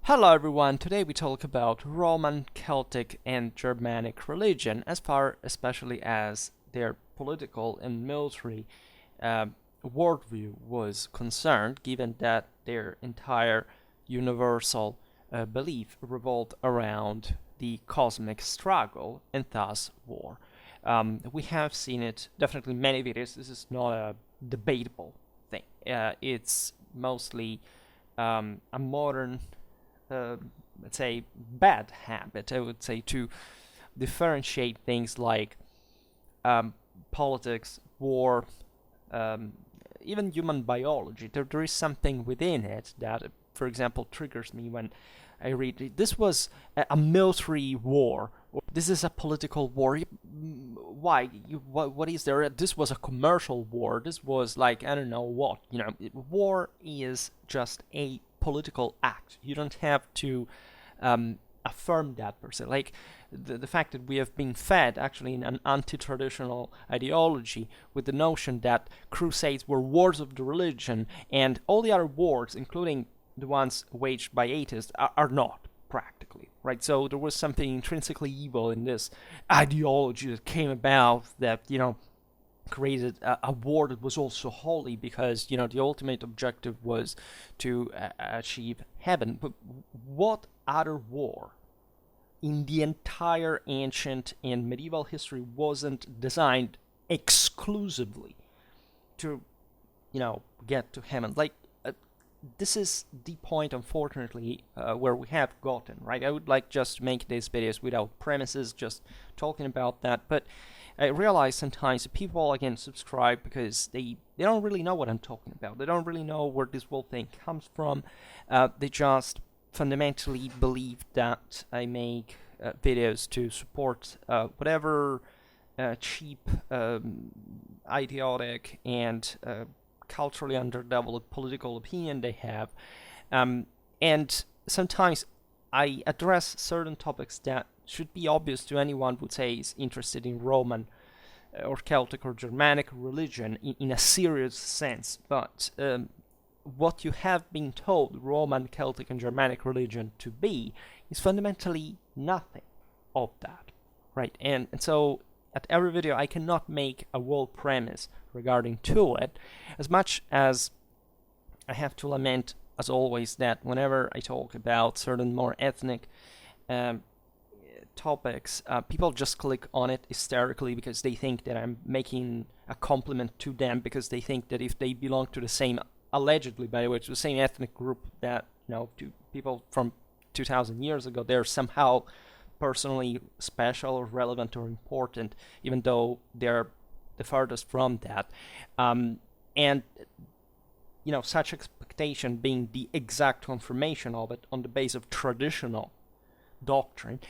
Hello everyone, today we talk about Roman, Celtic and Germanic religion as far especially as their political and military uh, worldview was concerned, given that their entire universal belief revolved around the cosmic struggle and thus war. We have seen it definitely in many videos. This is not a debatable thing. It's mostly a modern uh, let's say bad habit, I would say, to differentiate things like um, politics, war, um, even human biology. There is something within it that, for example, triggers me when I read this was a military war, or this is a political war. Why? What is there? This was a commercial war. This was like, I don't know what. War is just a political act. You don't have to affirm that per se. Like the fact that we have been fed actually in an anti-traditional ideology with the notion that crusades were wars of the religion, and all the other wars, including the ones waged by atheists, are not practically, right? So there was something intrinsically evil in this ideology that came about that, created a war that was also holy because, the ultimate objective was to achieve heaven. But what other war in the entire ancient and medieval history wasn't designed exclusively to, get to heaven? Like, this is the point, unfortunately, where we have gotten, right? I would like just to make these videos without premises, just talking about that, but I realize sometimes people, again, subscribe because they don't really know what I'm talking about. They don't really know where this whole thing comes from. They just fundamentally believe that I make videos to support whatever cheap, idiotic, and culturally underdeveloped political opinion they have. And sometimes I address certain topics that should be obvious to anyone who say is interested in Roman or Celtic or Germanic religion in a serious sense. But what you have been told Roman, Celtic, and Germanic religion to be is fundamentally nothing of that, right? And so at every video I cannot make a whole premise regarding to it, as much as I have to lament, as always, that whenever I talk about certain more ethnic topics, people just click on it hysterically because they think that I'm making a compliment to them, because they think that if they belong to the same, allegedly, by the way, to the same ethnic group that, to people from 2,000 years ago, they're somehow personally special or relevant or important, even though they're the farthest from that. And such expectation being the exact confirmation of it on the base of traditional doctrine.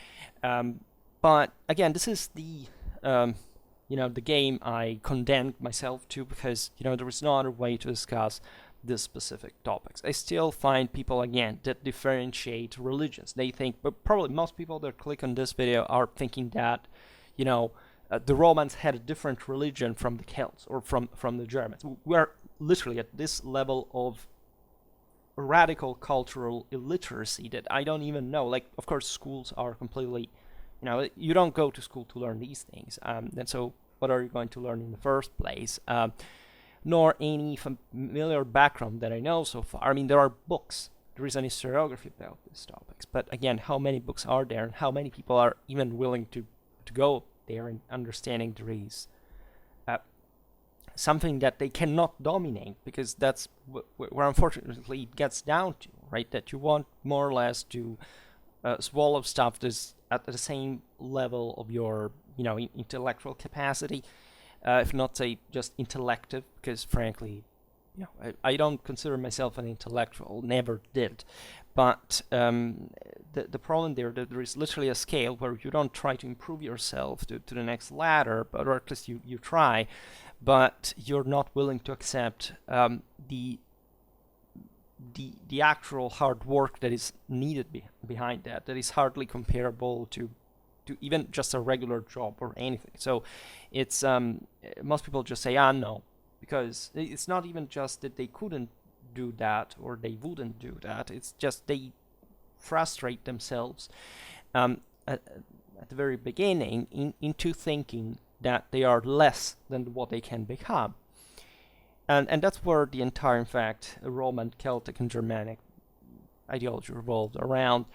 But again, this is the the game I condemned myself to, because there is no other way to discuss these specific topics. I still find people, again, that differentiate religions. They think, but probably most people that click on this video are thinking that the Romans had a different religion from the Celts or from the Germans. We're literally at this level of radical cultural illiteracy that I don't even know. Like, of course, schools are completely, you don't go to school to learn these things. And so what are you going to learn in the first place? Nor any familiar background that I know so far. I mean, there are books. There is an historiography about these topics. But again, how many books are there, and how many people are even willing to go there and understanding there is something that they cannot dominate, because that's where unfortunately it gets down to, right? That you want more or less to swallow stuff that's at the same level of your intellectual capacity, if not say just intellective, because frankly I don't consider myself an intellectual, never did. But the problem there is literally a scale where you don't try to improve yourself to the next ladder, but or at least you try, but you're not willing to accept the actual hard work that is needed behind that is hardly comparable to even just a regular job or anything. So it's most people just say, no, because it's not even just that they couldn't do that or they wouldn't do that. It's just they frustrate themselves at the very beginning into thinking that they are less than what they can become. And that's where the entire, in fact, Roman, Celtic, and Germanic ideology revolved around,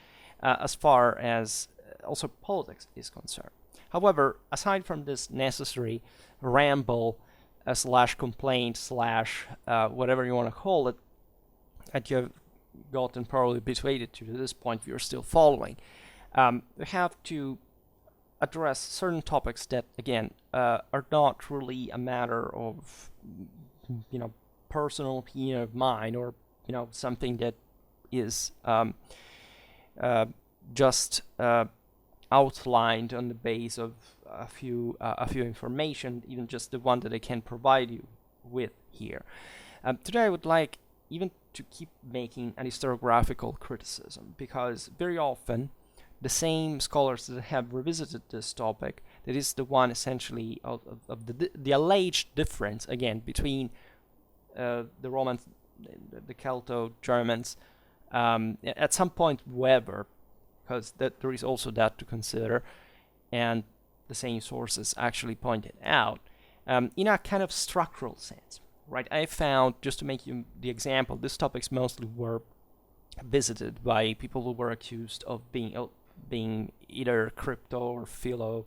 as far as also politics is concerned. However, aside from this necessary ramble slash complaint slash whatever you want to call it, that you have gotten probably persuaded to this point, if you're still following, we have to address certain topics that, again, are not really a matter of, personal opinion of mine, or, something that is just outlined on the base of a few information, even just the one that I can provide you with here. Today I would like even to keep making an historiographical criticism, because very often the same scholars that have revisited this topic, that is the one essentially of the alleged difference, again, between the Romans, the Celto-Germans, at some point Weber, because there is also that to consider, and the same sources actually pointed out, in a kind of structural sense, right? I found, just to make you the example, these topics mostly were visited by people who were accused of being either crypto or philo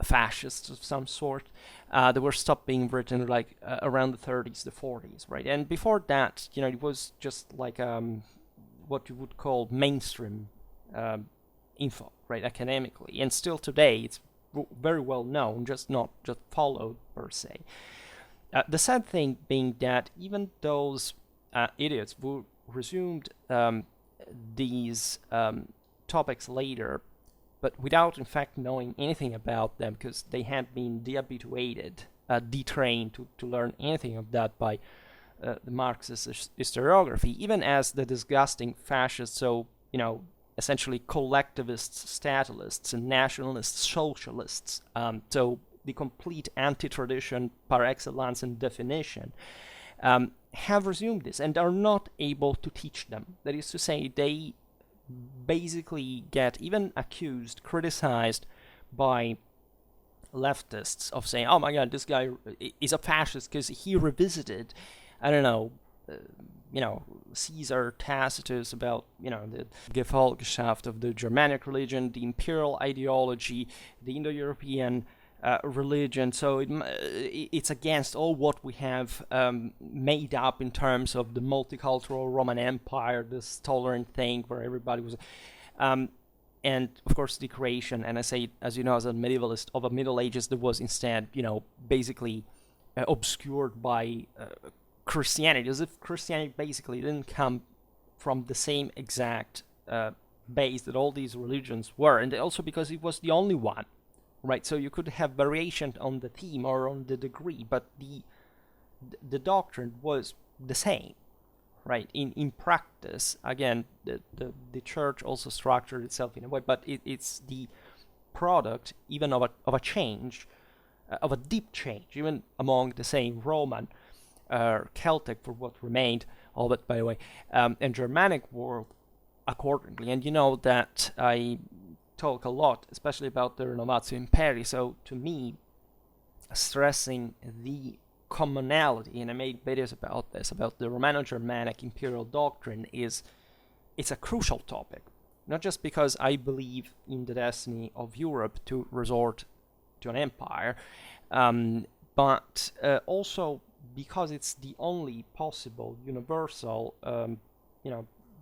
fascists of some sort. They were stopped being written like around the 30s, the 40s, right? And before that, it was just like what you would call mainstream info, right, academically. And still today, it's very well known, just not just followed per se. The sad thing being that even those idiots who resumed these topics later, but without in fact knowing anything about them, because they had been dehabituated, detrained to learn anything of that by the Marxist historiography, even as the disgusting fascists, so, essentially collectivists, statalists, and nationalist socialists, so the complete anti-tradition par excellence and definition, have resumed this and are not able to teach them. That is to say, they basically get even accused, criticized by leftists of saying, oh my god, this guy is a fascist because he revisited, I don't know, Caesar, Tacitus, about, the Gefolgschaft of the Germanic religion, the imperial ideology, the Indo-European religion. So it's against all what we have made up in terms of the multicultural Roman Empire, this tolerant thing where everybody was... and, of course, the creation, and I say, as you know, as a medievalist, of a Middle Ages that was instead, basically obscured by Christianity, as if Christianity basically didn't come from the same exact base that all these religions were, and also because it was the only one, right? So you could have variation on the theme or on the degree, but the doctrine was the same, right? In practice, again, the church also structured itself in a way, but it's the product even of a change, of a deep change, even among the same Roman, Celtic, for what remained, all that, by the way, and Germanic world accordingly. And you know that I talk a lot, especially about the Renovatio Imperii, so to me, stressing the commonality, and I made videos about this, about the Romano-Germanic imperial doctrine, it's a crucial topic, not just because I believe in the destiny of Europe to resort to an empire, but also because it's the only possible universal,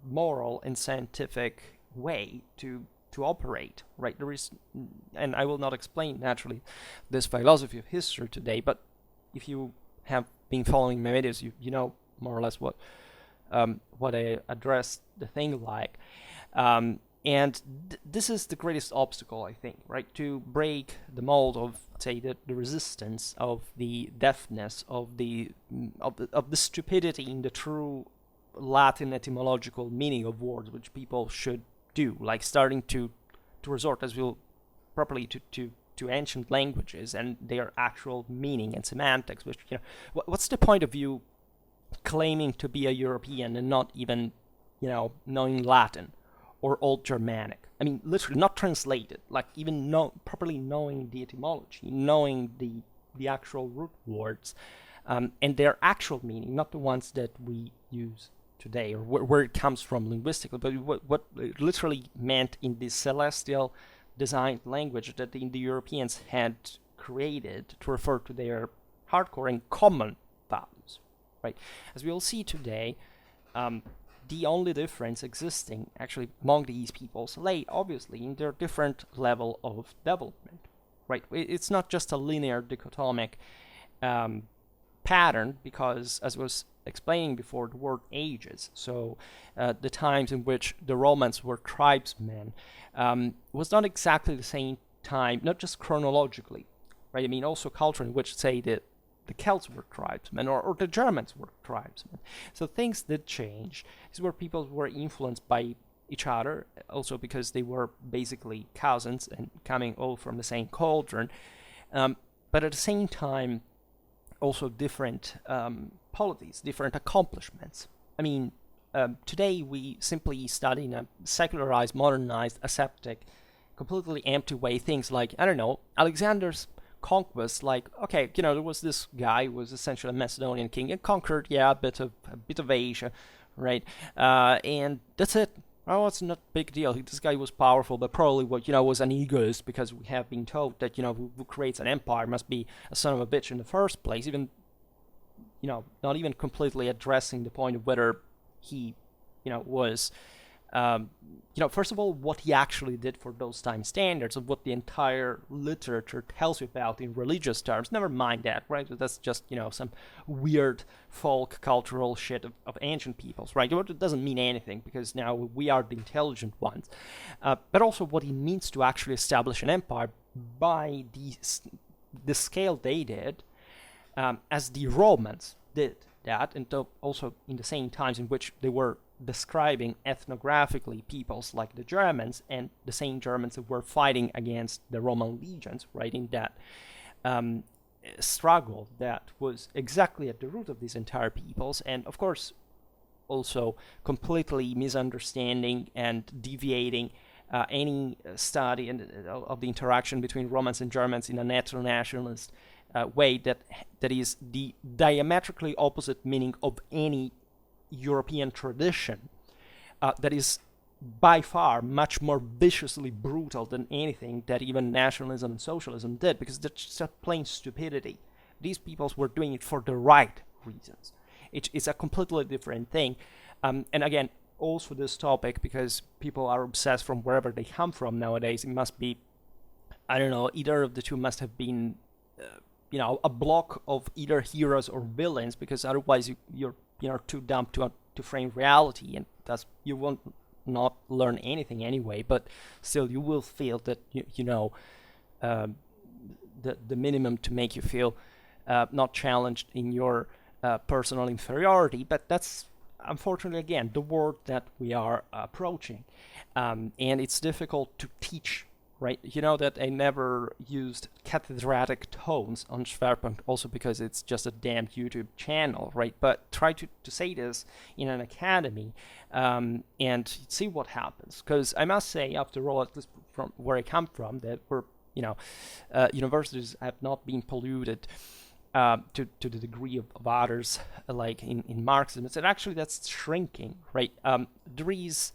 moral and scientific way to operate, right? There is, and I will not explain naturally this philosophy of history today, but if you have been following my videos, you know more or less what I addressed the thing like. And this is the greatest obstacle, I think, right? To break the mold of, say, the resistance, of the deafness, of the stupidity in the true Latin etymological meaning of words, which people should do, like starting to resort, as we'll properly, to ancient languages and their actual meaning and semantics. Which, what's the point of you claiming to be a European and not even, knowing Latin? or Old Germanic. I mean, literally, not translated, like even properly knowing the etymology, knowing the actual root words, and their actual meaning, not the ones that we use today, or where it comes from linguistically, but what it literally meant in the celestial designed language that the Indo-Europeans had created to refer to their hardcore and common values, right? As we will see today, the only difference existing actually among these peoples lay obviously in their different level of development, right? It's not just a linear dichotomic pattern, because as was explaining before, the word ages. So the times in which the Romans were tribesmen was not exactly the same time, not just chronologically, right? I mean, also culture in which, say, the Celts were tribesmen, or the Germans were tribesmen. So things did change. This is where people were influenced by each other, also because they were basically cousins and coming all from the same cauldron. But at the same time, also different polities, different accomplishments. I mean, today we simply study in a secularized, modernized, aseptic, completely empty way things like, I don't know, Alexander's conquest. Like, okay, you know, there was this guy who was essentially a Macedonian king and conquered, yeah, a bit of Asia, right? And that's it. Oh, it's not a big deal. This guy was powerful, but probably was an egoist, because we have been told that, who creates an empire must be a son of a bitch in the first place, even, not even completely addressing the point of whether he, was, first of all, what he actually did for those time standards, of what the entire literature tells you about in religious terms. Never mind that, right? That's just, some weird folk cultural shit of ancient peoples, right? It doesn't mean anything, because now we are the intelligent ones. But also what it means to actually establish an empire by the scale they did, as the Romans did that, and also in the same times in which they were describing ethnographically peoples like the Germans, and the same Germans that were fighting against the Roman legions, right, in that struggle that was exactly at the root of these entire peoples, and of course also completely misunderstanding and deviating any study of the interaction between Romans and Germans in a nationalist way that is the diametrically opposite meaning of any European tradition, that is by far much more viciously brutal than anything that even nationalism and socialism did, because that's just plain stupidity. These peoples were doing it for the right reasons. It's a completely different thing. And again, also this topic, because people are obsessed from wherever they come from nowadays, it must be, I don't know, either of the two must have been, a block of either heroes or villains, because otherwise you're too dumb to frame reality, and thus you won't not learn anything anyway. But still, you will feel that the minimum to make you feel not challenged in your personal inferiority. But that's unfortunately again the world that we are approaching, and it's difficult to teach. Right, that I never used cathedratic tones on Schwerpunkt, also because it's just a damn YouTube channel, right? But try to say this in an academy and see what happens. Because I must say, after all, at least from where I come from, that universities have not been polluted to the degree of others, like in Marxism. It's actually that's shrinking, right? There is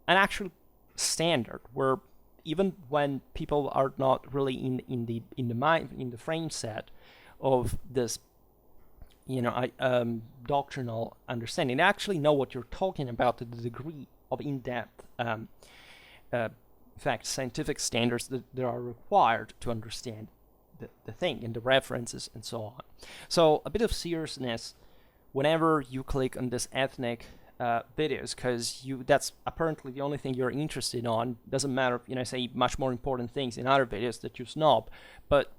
an actual standard where, even when people are not really in the frame set of this, doctrinal understanding, they actually know what you're talking about to the degree of in-depth, scientific standards that are required to understand the thing and the references and so on. So a bit of seriousness whenever you click on this ethnic videos, because that's apparently the only thing you're interested on. Doesn't matter if I say much more important things in other videos that you snob, but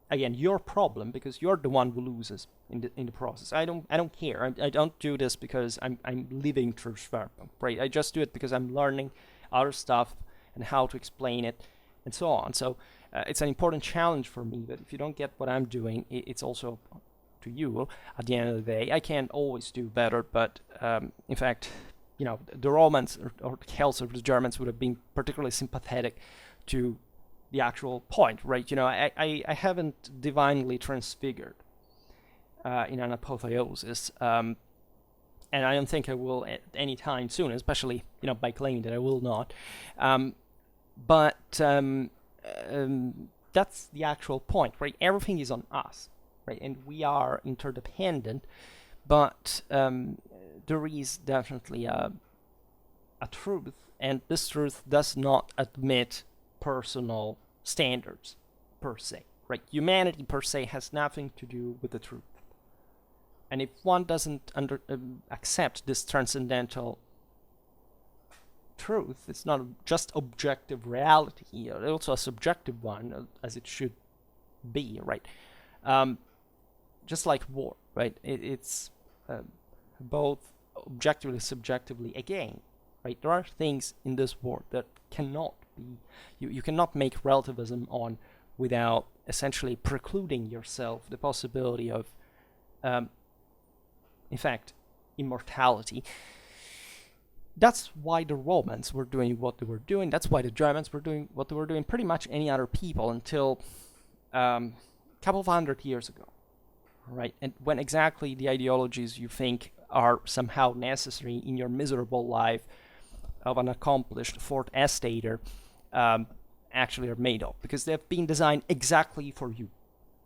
again, your problem, because you're the one who loses in the process. I don't care. I don't do this because I'm living through Schwerpunkt, right? I just do it because I'm learning other stuff and how to explain it and so on. So it's an important challenge for me, but if you don't get what I'm doing, it's also to you at the end of the day. I can't always do better, but in fact, the Romans or the Celts or the Germans would have been particularly sympathetic to the actual point, right? I haven't divinely transfigured in an apotheosis, and I don't think I will at any time soon, especially by claiming that I will not. But that's the actual point, right? Everything is on us, right? And we are interdependent, but there is definitely a truth, and this truth does not admit personal standards per se, right? Humanity per se has nothing to do with the truth. And if one doesn't accept this transcendental truth, it's not just objective reality, it's also a subjective one, as it should be, right? Just like war, right? It's both objectively, subjectively, again, right? There are things in this world that cannot be, you cannot make relativism on without essentially precluding yourself the possibility of, in fact, immortality. That's why the Romans were doing what they were doing. That's why the Germans were doing what they were doing. Pretty much any other people until a couple of 100 years ago, right? And when exactly the ideologies you think are somehow necessary in your miserable life of an accomplished fourth estater actually are made of, because they've been designed exactly for you,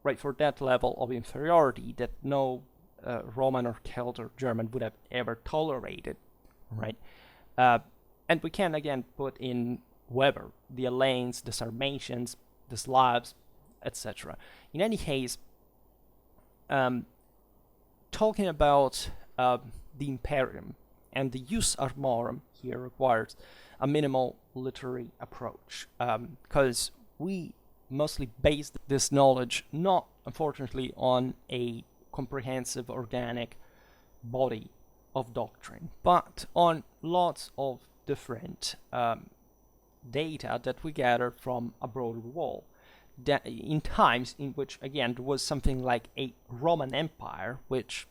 right? For that level of inferiority that no Roman or Celt or German would have ever tolerated, right? And we can again put in Weber, the Alains, the Sarmatians, the Slavs, etc. In any case, talking about the Imperium and the jus armorum here requires a minimal literary approach, because we mostly base this knowledge not, unfortunately, on a comprehensive organic body of doctrine, but on lots of different data that we gather from a broader world. In times in which, again, there was something like a Roman Empire, which,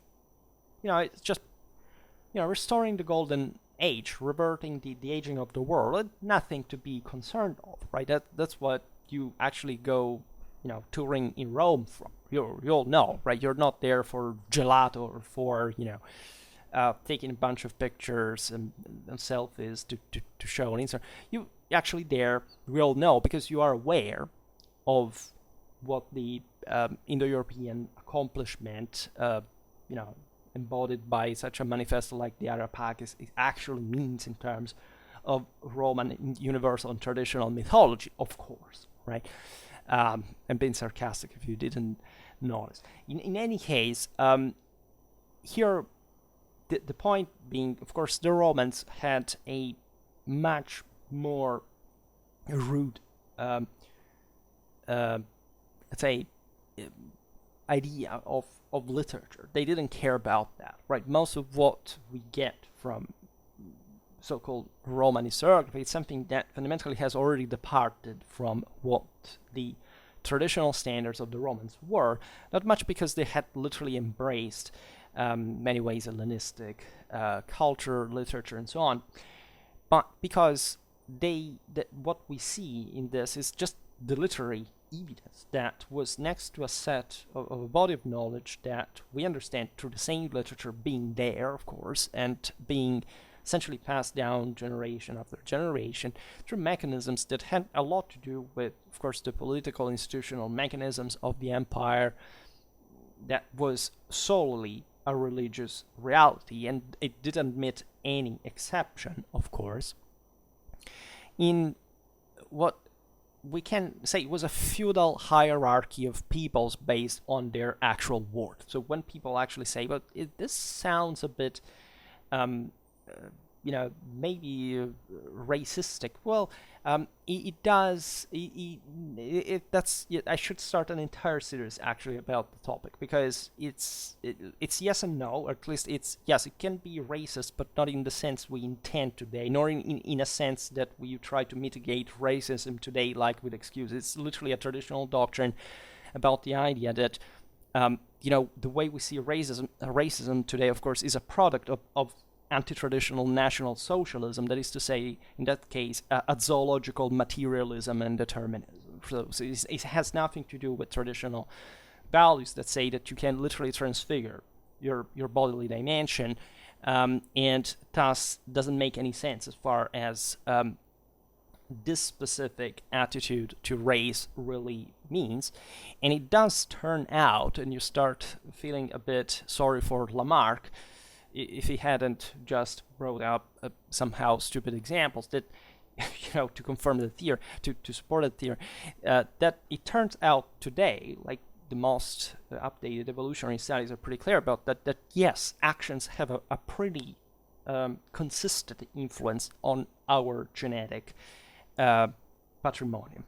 it's just, restoring the golden age, reverting the aging of the world, nothing to be concerned of, right? That's what you actually go, touring in Rome from. You'll know, right? You're not there for gelato or for, taking a bunch of pictures and selfies to show on Instagram. You actually there, we all know, because you are aware of what the Indo-European accomplishment, embodied by such a manifesto like the Areopagus, it actually means in terms of Roman universal and traditional mythology, of course, right? And being sarcastic if you didn't notice. In any case, here the point being, of course, the Romans had a much more rude, let's say, idea of literature. They didn't care about that, right? Most of what we get from so-called Roman historiography is something that fundamentally has already departed from what the traditional standards of the Romans were, not much because they had literally embraced many ways Hellenistic culture, literature, and so on, but because what we see in this is just the literary evidence that was next to a set of a body of knowledge that we understand through the same literature being there, of course, and being essentially passed down generation after generation through mechanisms that had a lot to do with, of course, the political institutional mechanisms of the empire that was solely a religious reality, and it didn't admit any exception, of course, in what we can say was a feudal hierarchy of peoples based on their actual worth. So when people actually say, but this sounds a bit, maybe racistic, well, it does. I should start an entire series actually about the topic, because it's yes and no, or at least it's yes, it can be racist, but not in the sense we intend today, nor in a sense that we try to mitigate racism today, like with excuses. It's literally a traditional doctrine about the idea that the way we see racism today, of course, is a product of anti-traditional National Socialism, that is to say, in that case, a zoological materialism and determinism. So it has nothing to do with traditional values that say that you can literally transfigure your bodily dimension, and thus doesn't make any sense as far as this specific attitude to race really means. And it does turn out, and you start feeling a bit sorry for Lamarck if he hadn't just brought up somehow stupid examples that, to confirm the theory, to support the theory, that it turns out today, like the most updated evolutionary studies are pretty clear about that yes, actions have a pretty consistent influence on our genetic patrimonium,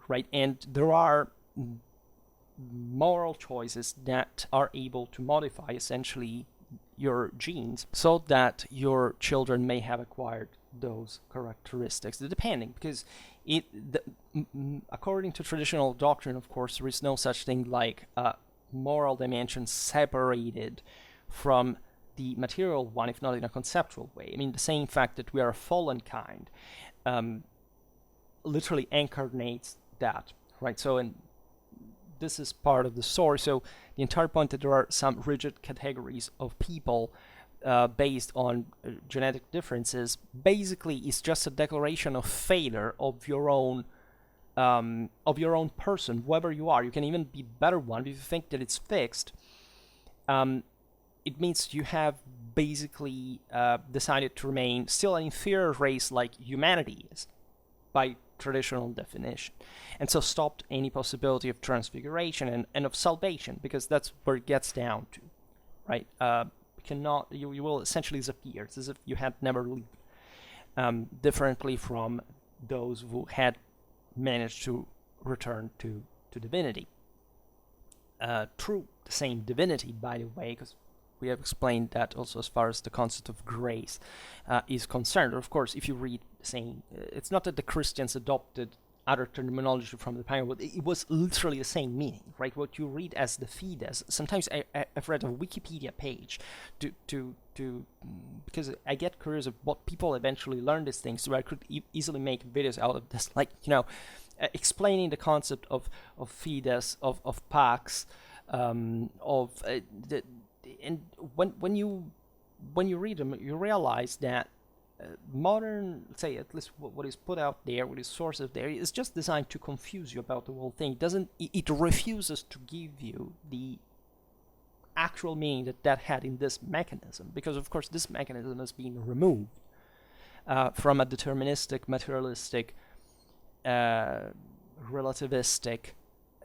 right? And there are moral choices that are able to modify essentially your genes so that your children may have acquired those characteristics, depending, because according to traditional doctrine, of course, there is no such thing like a moral dimension separated from the material one, if not in a conceptual way. I mean, the same fact that we are a fallen kind literally incarnates that, right? So, and this is part of the story. So the entire point that there are some rigid categories of people based on genetic differences basically is just a declaration of failure of your own person, whoever you are. You can even be better one if you think that it's fixed. It means you have basically decided to remain still an inferior race like humanity is by traditional definition, and so stopped any possibility of transfiguration and of salvation, because that's where it gets down to, right? You will essentially disappear. It's as if you had never lived, differently from those who had managed to return to divinity. True, the same divinity, by the way, because we have explained that also as far as the concept of grace is concerned. Of course, if you read saying, it's not that the Christians adopted other terminology from the Bible, but it was literally the same meaning, right? What you read as the fides. Sometimes I've read a Wikipedia page because I get curious of what people eventually learn these things, so I could easily make videos out of this, like, explaining the concept of fides, of pax, and when you read them, you realize that modern, say, at least what is put out there, what is sources there, is just designed to confuse you about the whole thing. It refuses to give you the actual meaning that had in this mechanism, because of course this mechanism has been removed from a deterministic, materialistic, relativistic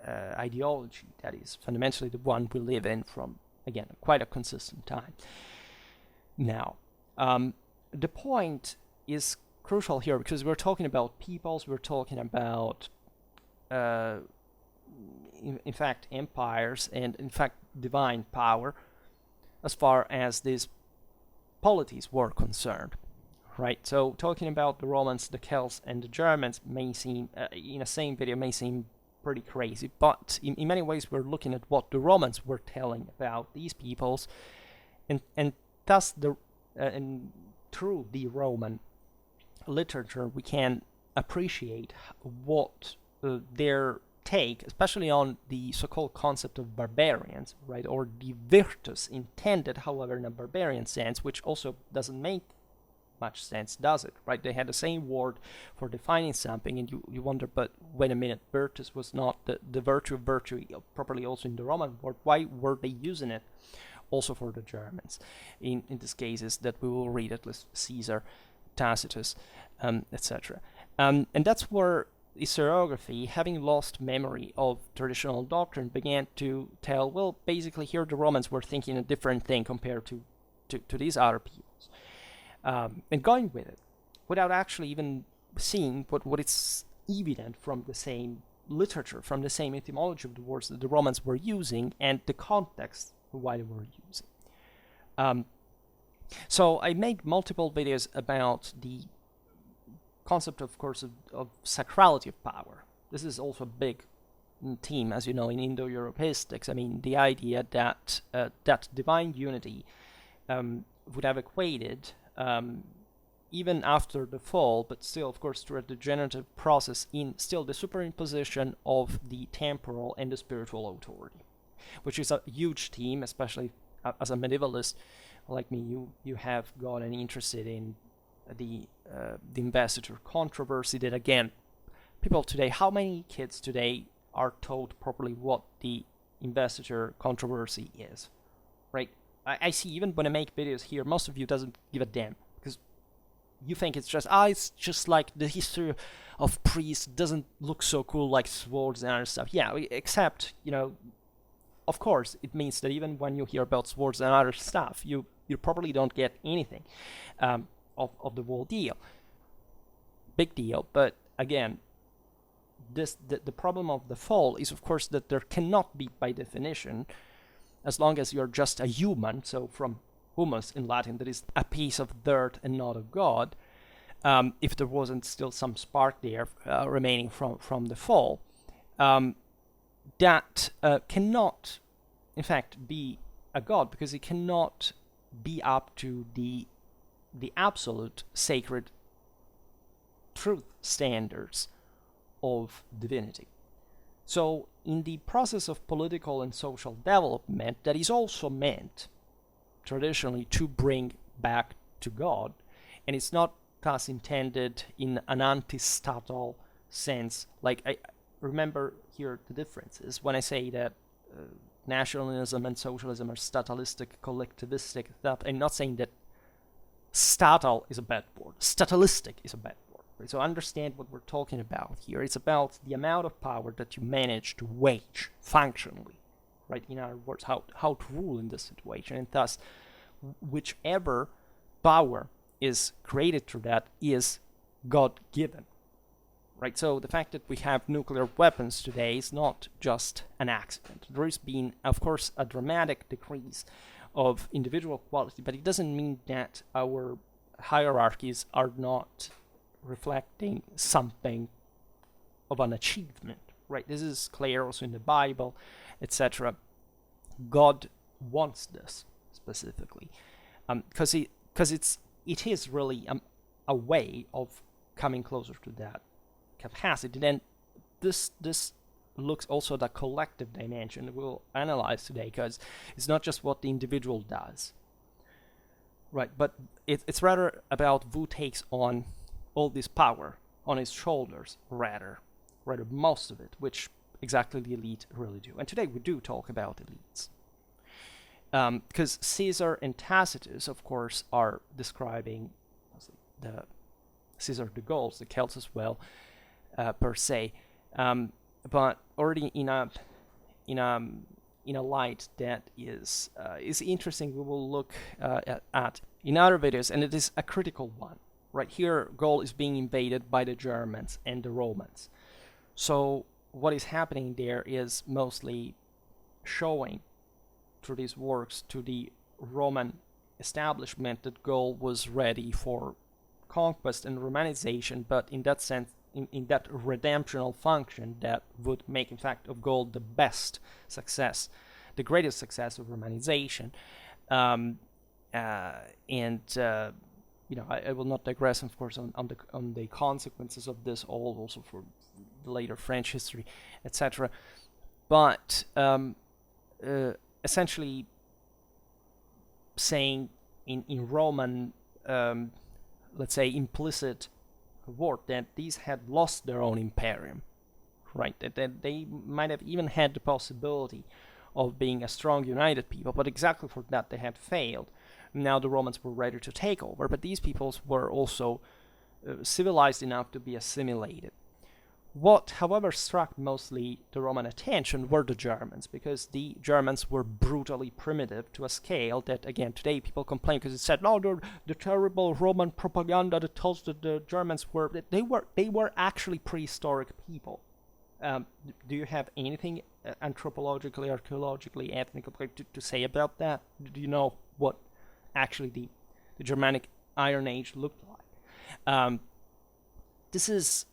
ideology that is fundamentally the one we live in from, again, quite a consistent time. Now, the point is crucial here because we're talking about peoples, we're talking about, in fact, empires, and in fact, divine power, as far as these polities were concerned, right? So, talking about the Romans, the Celts, and the Germans may seem, in the same video, may seem pretty crazy, but in many ways we're looking at what the Romans were telling about these peoples, and thus and through the Roman literature we can appreciate what their take, especially on the so-called concept of barbarians, right, or the virtus intended, however, in a barbarian sense, which also doesn't make much sense, does it, right? They had the same word for defining something, and you wonder, but wait a minute, virtus was not the virtue of virtue properly also in the Roman word. Why were they using it also for the Germans in these cases that we will read, at least Caesar, Tacitus, etc. And that's where historiography, having lost memory of traditional doctrine, began to tell, well, basically here the Romans were thinking a different thing compared to these other peoples. And going with it, without actually even seeing what is evident from the same literature, from the same etymology of the words that the Romans were using, and the context of why they were using. So I made multiple videos about the concept, of course, of sacrality of power. This is also a big theme, as you know, in Indo-Europeanistics. I mean, the idea that that divine unity would have equated even after the fall, but still, of course, through a degenerative process, in still the superimposition of the temporal and the spiritual authority, which is a huge theme, especially as a medievalist like me. You have gotten interested in the investiture controversy. That again, people today, how many kids today are told properly what the investiture controversy is, right? I see, even when I make videos here, most of you doesn't give a damn, because you think it's just like the history of priests doesn't look so cool like swords and other stuff. Yeah, except, of course, it means that even when you hear about swords and other stuff, you probably don't get anything of the whole deal. Big deal. But again, the problem of the fall is, of course, that there cannot be, by definition, as long as you're just a human, so from humus in Latin, that is a piece of dirt and not a god, if there wasn't still some spark there remaining from the fall, that cannot, in fact, be a god, because it cannot be up to the absolute sacred truth standards of divinity. So in the process of political and social development, that is also meant traditionally to bring back to God, and it's not thus intended in an anti-statal sense. Like, I remember here the differences when I say that nationalism and socialism are statalistic, collectivistic. That I'm not saying that statal is a bad word. Statalistic is a bad word. Right? So understand what we're talking about here. It's about the amount of power that you manage to wage functionally, right? In other words, how to rule in this situation, and thus whichever power is created through that is God-given, right? So the fact that we have nuclear weapons today is not just an accident. There has been, of course, a dramatic decrease of individual quality, but it doesn't mean that our hierarchies are not reflecting something of an achievement, right? This is clear also in the Bible, etc. God wants this specifically, because it is really a way of coming closer to that capacity. Then this looks also at the collective dimension that we'll analyze today, because it's not just what the individual does, right? But it's rather about who takes on all this power on his shoulders, rather most of it, which exactly the elite really do. And today we do talk about elites, because Caesar and Tacitus, of course, are describing the Caesar the Gauls, the Celts as well, per se, but already in a light that is interesting. We will look at in other videos, and it is a critical one. Right here, Gaul is being invaded by the Germans and the Romans. So what is happening there is mostly showing through these works to the Roman establishment that Gaul was ready for conquest and Romanization, but in that sense, in that redemptional function that would make, in fact, of Gaul the best success, the greatest success of Romanization. I will not digress, of course, on the consequences of this all, also for the later French history, etc. But essentially saying in Roman, let's say, implicit word, that these had lost their own imperium, right? That they might have even had the possibility of being a strong, united people, but exactly for that they had failed. Now the Romans were ready to take over, but these peoples were also civilized enough to be assimilated. What, however, struck mostly the Roman attention were the Germans, because the Germans were brutally primitive to a scale that, again, today people complain because it said, no, the terrible Roman propaganda that tells that the Germans they were actually prehistoric people. Do you have anything anthropologically, archaeologically, ethnically to say about that? Do you know what actually the Germanic Iron Age looked like? This is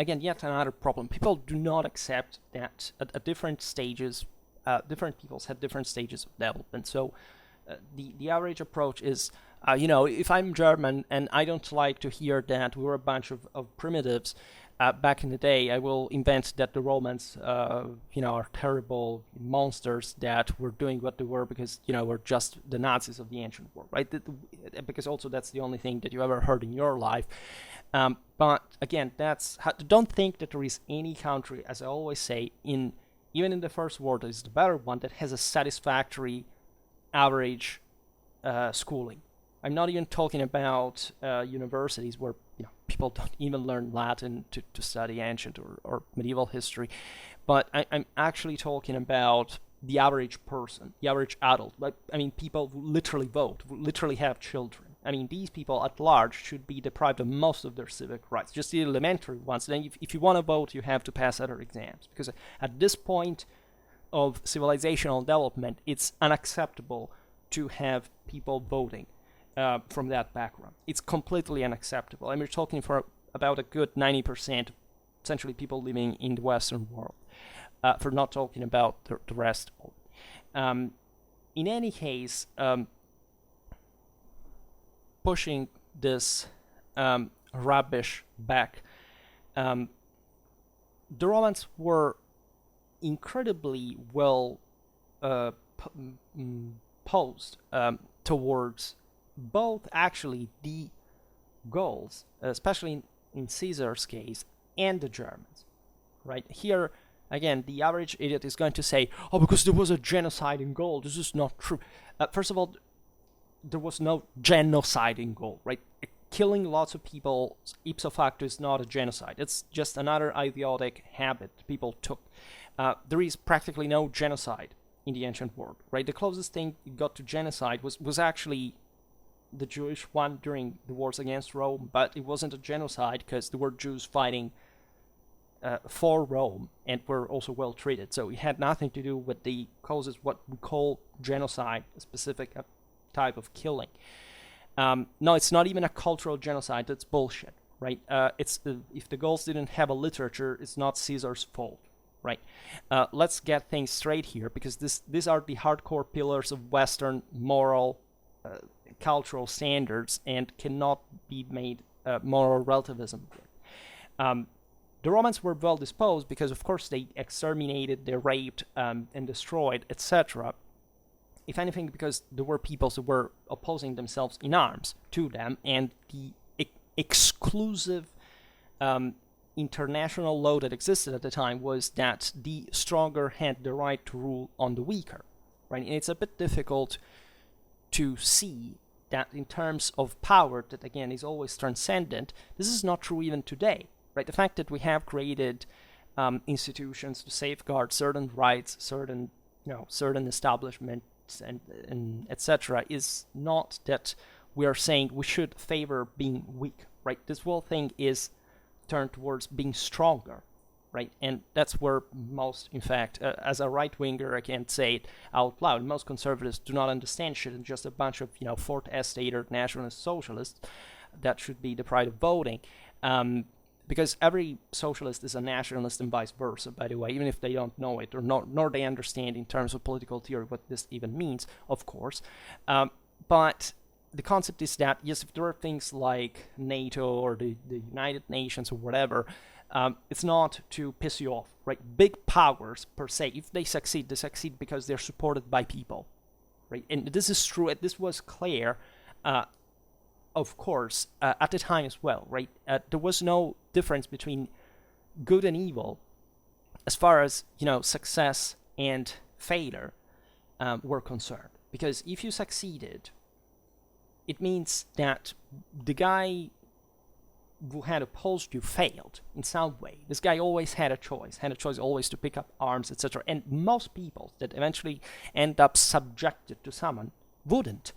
again, yet another problem. People do not accept that at different stages, different peoples had different stages of development. So the average approach is If I'm German and I don't like to hear that we were a bunch of primitives back in the day, I will invent that the Romans, are terrible monsters that were doing what they were because, were just the Nazis of the ancient world, right? Because also that's the only thing that you ever heard in your life. But again, don't think that there is any country, as I always say, even in the first world, that is the better one, that has a satisfactory average schooling. I'm not even talking about universities where people don't even learn Latin to study ancient or medieval history, but I'm actually talking about the average person, the average adult. People who literally vote, who literally have children. These people at large should be deprived of most of their civic rights, just the elementary ones. Then if you want to vote, you have to pass other exams, because at this point of civilizational development, it's unacceptable to have people voting from that background. It's completely unacceptable. We're talking for about a good 90%, essentially, people living in the Western world, for not talking about the rest of it. In any case, pushing this rubbish back, the Romans were incredibly well posed towards both actually the Gauls, especially in Caesar's case, and the Germans. Right here, again, the average idiot is going to say, "Oh, because there was a genocide in Gaul." This is not true. First of all, there was no genocide in Gaul, right? Killing lots of people ipso facto is not a genocide. It's just another idiotic habit people took. There is practically no genocide in the ancient world, right? The closest thing you got to genocide was actually the Jewish one during the wars against Rome, but it wasn't a genocide because there were Jews fighting for Rome and were also well treated. So it had nothing to do with the causes, what we call genocide, a specific type of killing. No, it's not even a cultural genocide. That's bullshit, right? If the Gauls didn't have a literature, it's not Caesar's fault, right? Let's get things straight here, because these are the hardcore pillars of Western moral, cultural standards, and cannot be made moral relativism. The Romans were well disposed because, of course, they exterminated, they raped, and destroyed, etc. If anything, because there were peoples who were opposing themselves in arms to them, and the exclusive international law that existed at the time was that the stronger had the right to rule on the weaker, right? And it's a bit difficult to see that in terms of power, that again is always transcendent. This is not true even today, right? The fact that we have created institutions to safeguard certain rights, certain establishments, and etc., is not that we are saying we should favor being weak, right? This whole thing is turned towards being stronger, right? And that's where most, in fact, as a right-winger, I can't say it out loud, most conservatives do not understand shit, and just a bunch of, fourth estate or nationalist socialists that should be deprived of voting. Because every socialist is a nationalist and vice versa, by the way, even if they don't know it, or nor they understand in terms of political theory what this even means, of course. But the concept is that, yes, if there are things like NATO or the United Nations or whatever, it's not to piss you off, right? Big powers, per se, if they succeed because they're supported by people, right? And this is true, and this was clear, of course, at the time as well, right? There was no difference between good and evil as far as, success and failure were concerned. Because if you succeeded, it means that the guy who had opposed you failed in some way. This guy always had a choice always to pick up arms, etc. And most people that eventually end up subjected to someone wouldn't.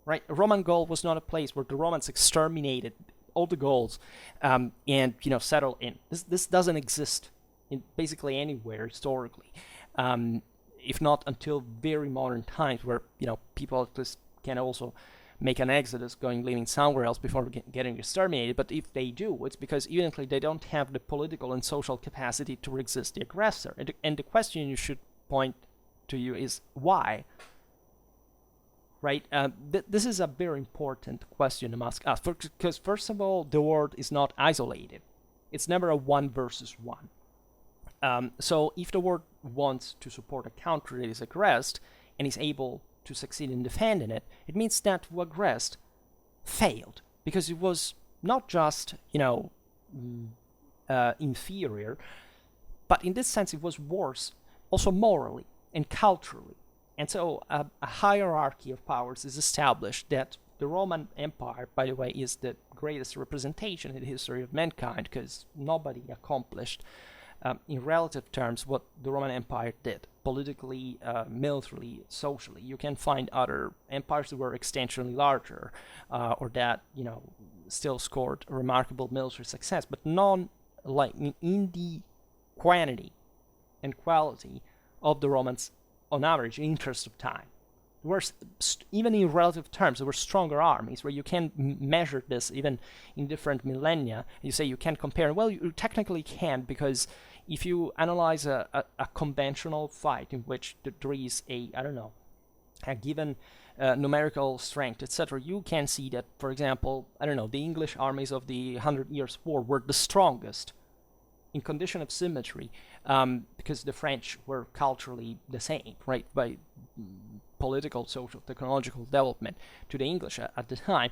Right? Roman Gaul was not a place where the Romans exterminated all the Gauls and settled in. This doesn't exist in basically anywhere historically, if not until very modern times, where people just can also make an exodus, living somewhere else before getting exterminated. But if they do, it's because evidently they don't have the political and social capacity to resist the aggressor. And the question you should point to you is why? right? This is a very important question to ask us, because first of all, the world is not isolated. It's never a one versus one. So if the world wants to support a country that is aggressed and is able to succeed in defending it, it means that who aggressed failed, because it was not just, inferior, but in this sense it was worse, also morally and culturally. And so a hierarchy of powers is established that the Roman Empire, by the way, is the greatest representation in the history of mankind, because nobody accomplished, in relative terms, what the Roman Empire did, politically, militarily, socially. You can find other empires that were extensionally larger, or that, still scored remarkable military success, but none like in the quantity and quality of the Romans on average in interest of time. There were, even in relative terms, there were stronger armies, where you can measure this even in different millennia. You say you can't compare. Well, you technically can, because if you analyze a conventional fight in which there is a given numerical strength, etc., you can see that, for example, the English armies of the 100 Years' War were the strongest in condition of symmetry, because the French were culturally the same, right, by political, social, technological development to the English at the time.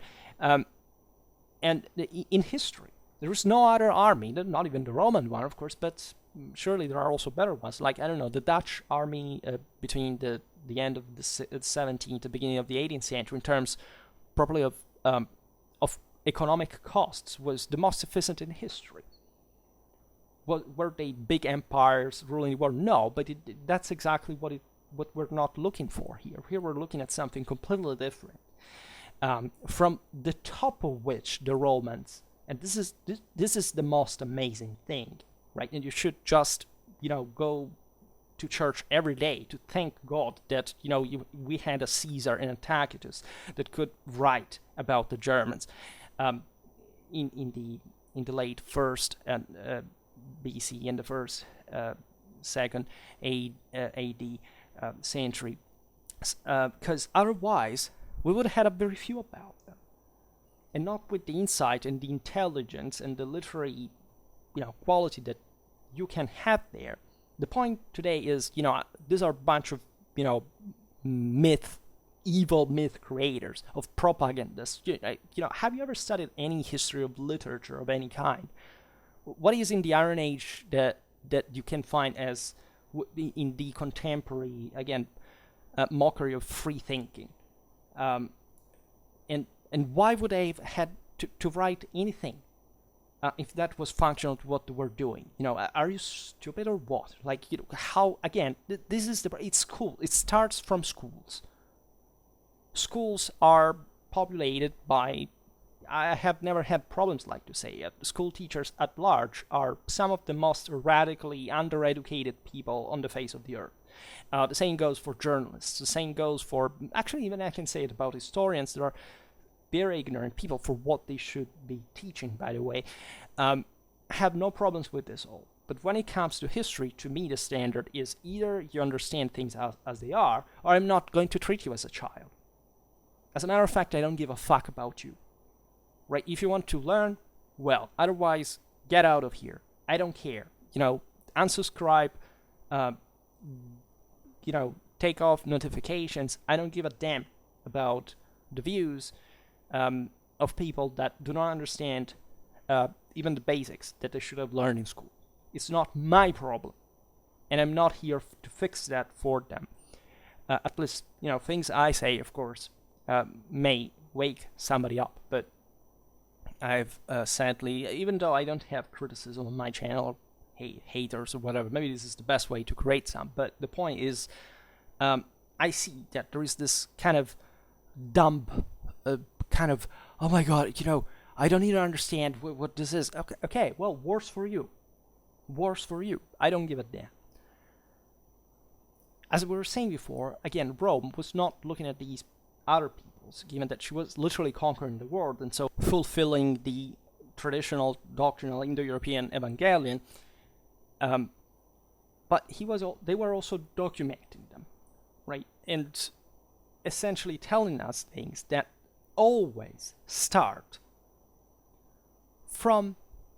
And in history, there is no other army, not even the Roman one, of course, but surely there are also better ones, like, the Dutch army between the end of the 17th, the beginning of the 18th century, in terms properly of economic costs, was the most efficient in history. Were they big empires ruling the world? No, but that's exactly what we're not looking for here. Here we're looking at something completely different. From the top of which the Romans, and this is the most amazing thing, right? And you should just, go to church every day to thank God that, we had a Caesar and a Tacitus that could write about the Germans in the late first and BC and the first second AD century, because otherwise we would have had a very few about them, and not with the insight and the intelligence and the literary quality that you can have there. The point today is, these are a bunch of evil myth creators, of propagandists. Have you ever studied any history of literature of any kind? What is in the Iron Age that you can find as in the contemporary, again, mockery of free thinking? And why would they have had to write anything if that was functional to what they were doing? Are you stupid or what? Like, how, again, this is it's school. It starts from schools. Schools are populated by, I have never had problems, like to say it, school teachers at large are some of the most radically undereducated people on the face of the earth. The same goes for journalists. The same goes for, actually, even I can say it about historians. There are very ignorant people for what they should be teaching, by the way. Have no problems with this all. But when it comes to history, to me, the standard is either you understand things as they are, or I'm not going to treat you as a child. As a matter of fact, I don't give a fuck about you. Right? If you want to learn, well. Otherwise, get out of here. I don't care. Unsubscribe. Take off notifications. I don't give a damn about the views of people that do not understand even the basics that they should have learned in school. It's not my problem, and I'm not here to fix that for them. At least, things I say, of course, may wake somebody up, but I've sadly, even though I don't have criticism on my channel, haters or whatever, maybe this is the best way to create some, but the point is, I see that there is this kind of dumb, oh my god, I don't even understand what this is. Okay, well, worse for you. I don't give a damn. As we were saying before, again, Rome was not looking at these other peoples, given that she was literally conquering the world, and so fulfilling the traditional doctrinal Indo-European Evangelion. But they were also documenting them, right? And essentially telling us things that always start from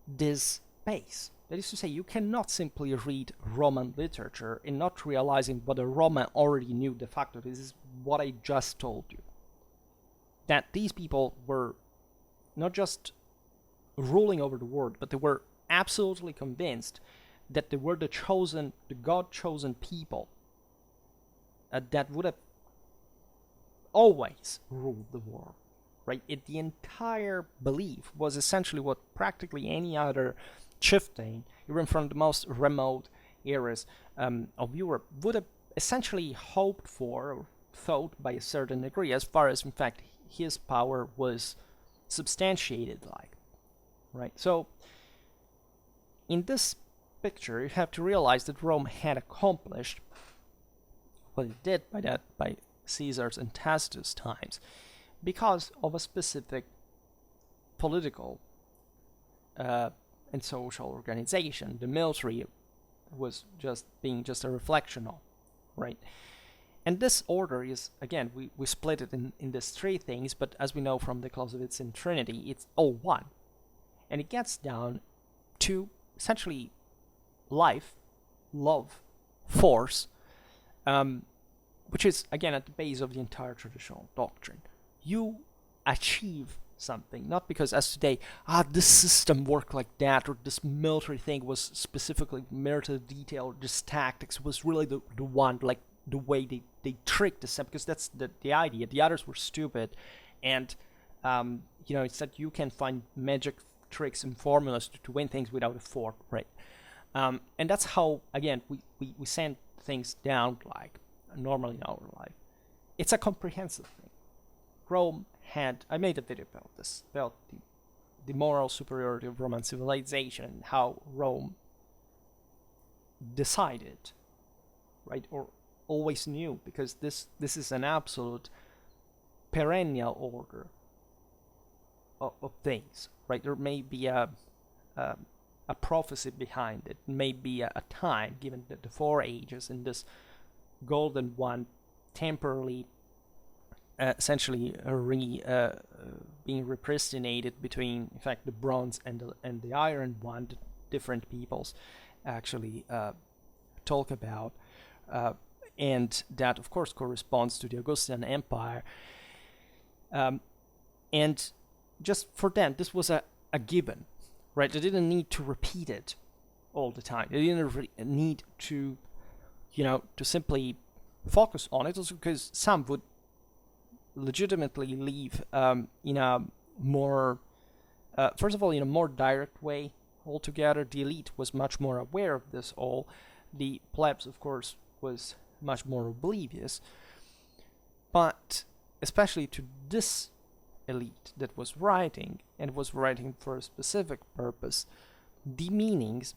this base. That is to say, you cannot simply read Roman literature and not realizing what a Roman already knew de facto. This is what I just told you. That these people were not just ruling over the world, but they were absolutely convinced that they were the God-chosen people that would have always ruled the world, right? The entire belief was essentially what practically any other chieftain, even from the most remote areas of Europe, would have essentially hoped for or thought by a certain degree, as far as, in fact, his power was substantiated like, right? So, in this picture, you have to realize that Rome had accomplished what it did by Caesar's and Tacitus' times because of a specific political and social organization. The military was just a reflection of, right? And this order is, again, we split it in these three things, but as we know from the Clausewitz in Trinity, it's all one. And it gets down to essentially life, love, force, which is, again, at the base of the entire traditional doctrine. You achieve something, not because as today, this system worked like that, or this military thing was specifically military detail, or this tactics was really the one, like the way they tricked us, because that's the idea. The others were stupid, and it's that you can find magic tricks and formulas to win things without a fort, right? And that's how, again, we send things down like normally in our life. It's a comprehensive thing. Rome had, I made a video about this, about the moral superiority of Roman civilization, and how Rome decided, right, or always knew, because this is an absolute perennial order of things, right? There may be a prophecy behind it, may be a time, given the four ages, and this golden one temporarily essentially being repristinated between, in fact, the bronze and the iron one, that different peoples actually talk about, and that, of course, corresponds to the Augustan Empire. And just for them, this was a given, right? They didn't need to repeat it all the time. They didn't need to, to simply focus on it, also because some would legitimately live in a more, first of all, in a more direct way altogether. The elite was much more aware of this all. The plebs, of course, was much more oblivious. But especially to this elite that was writing, and was writing for a specific purpose, the meanings,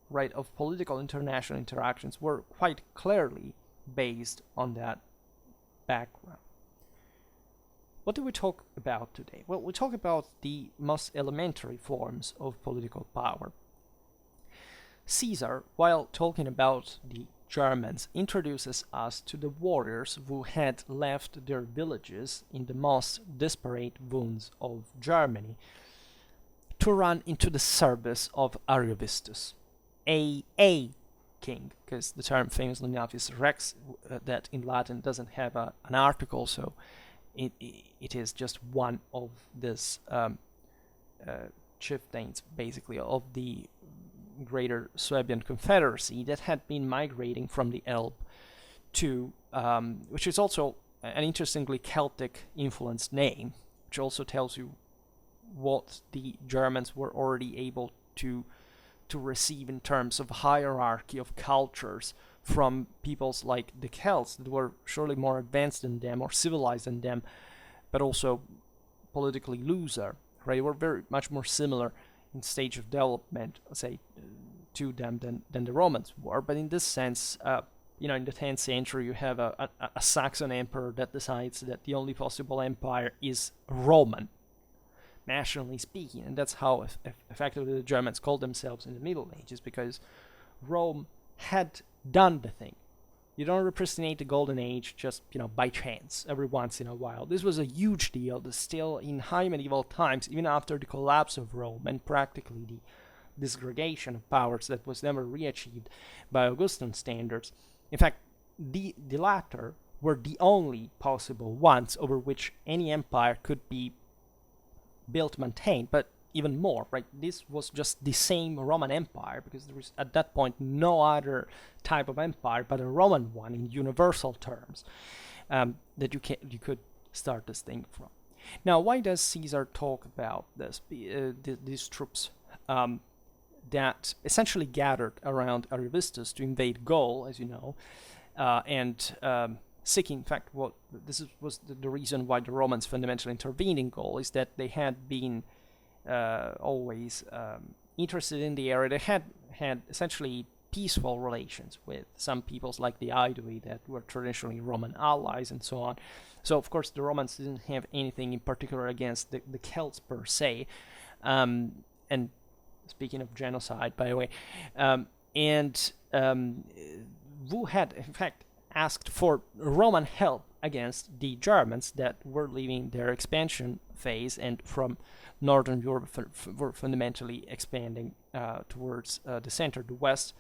right, of political international interactions were quite clearly based on that background. What do we talk about today? Well, we talk about the most elementary forms of political power. Caesar, while talking about the Germans, introduces us to the warriors who had left their villages in the most disparate wounds of Germany to run into the service of Ariovistus, a king, because the term famously enough is rex, that in Latin doesn't have an article, so it is just one of these chieftains, basically, of the greater Swabian Confederacy that had been migrating from the Elbe to, which is also an interestingly Celtic influenced name, which also tells you what the Germans were already able to receive in terms of hierarchy of cultures from peoples like the Celts that were surely more advanced than them or civilized than them, but also politically looser, right? They were very much more similar in stage of development, say, to them than the Romans were. But in this sense, in the 10th century, you have a Saxon emperor that decides that the only possible empire is Roman, nationally speaking, and that's how effectively the Germans called themselves in the Middle Ages, because Rome had done the thing. You don't represent the Golden Age just, by chance, every once in a while. This was a huge deal. Still in high medieval times, even after the collapse of Rome and practically the disgregation of powers that was never re-achieved by Augustan standards. In fact, the latter were the only possible ones over which any empire could be built, maintained, but even more, right? This was just the same Roman Empire, because there was at that point no other type of empire but a Roman one in universal terms, that you could start this thing from. Now, why does Caesar talk about this? These troops that essentially gathered around Ariovistus to invade Gaul, as you know, and seeking, in fact, was the reason why the Romans fundamentally intervened in Gaul, is that they had been always interested in the area. They had essentially peaceful relations with some peoples like the Aedui that were traditionally Roman allies and so on. So, of course, the Romans didn't have anything in particular against the Celts per se. And speaking of genocide, by the way, who had, in fact, asked for Roman help against the Germans that were leaving their expansion phase and from Northern Europe were fundamentally expanding towards the center, the west,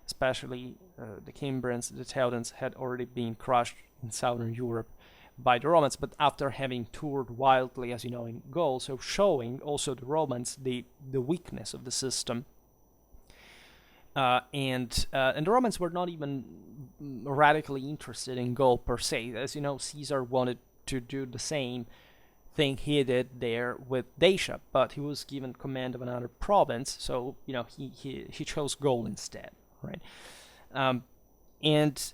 especially the Cimbrians, the Teutons had already been crushed in Southern Europe by the Romans, but after having toured wildly, as you know, in Gaul, so showing also the Romans the weakness of the system. And the Romans were not even radically interested in Gaul per se. As you know, Caesar wanted to do the same thing he did there with Dacia, but he was given command of another province, so he chose Gaul instead, right? And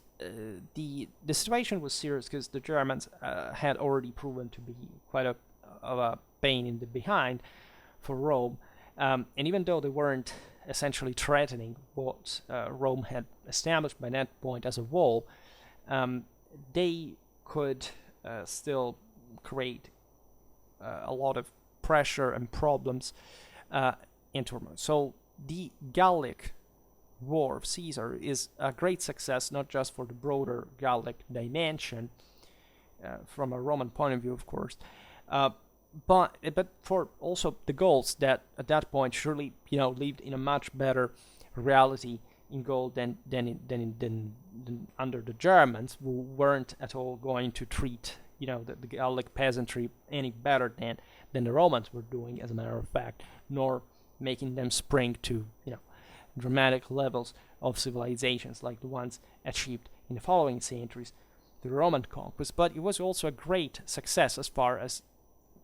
the situation was serious because the Germans had already proven to be quite of a pain in the behind for Rome, and even though they weren't essentially threatening what Rome had established by that point as a wall, they could still create a lot of pressure and problems and turmoil. So the Gallic War of Caesar is a great success, not just for the broader Gallic dimension, from a Roman point of view, of course, but for also the Gauls that at that point surely lived in a much better reality in Gaul than under the Germans, who weren't at all going to treat the Gallic peasantry any better than the Romans were doing, as a matter of fact, nor making them spring to dramatic levels of civilizations like the ones achieved in the following centuries, the Roman conquest. But it was also a great success as far as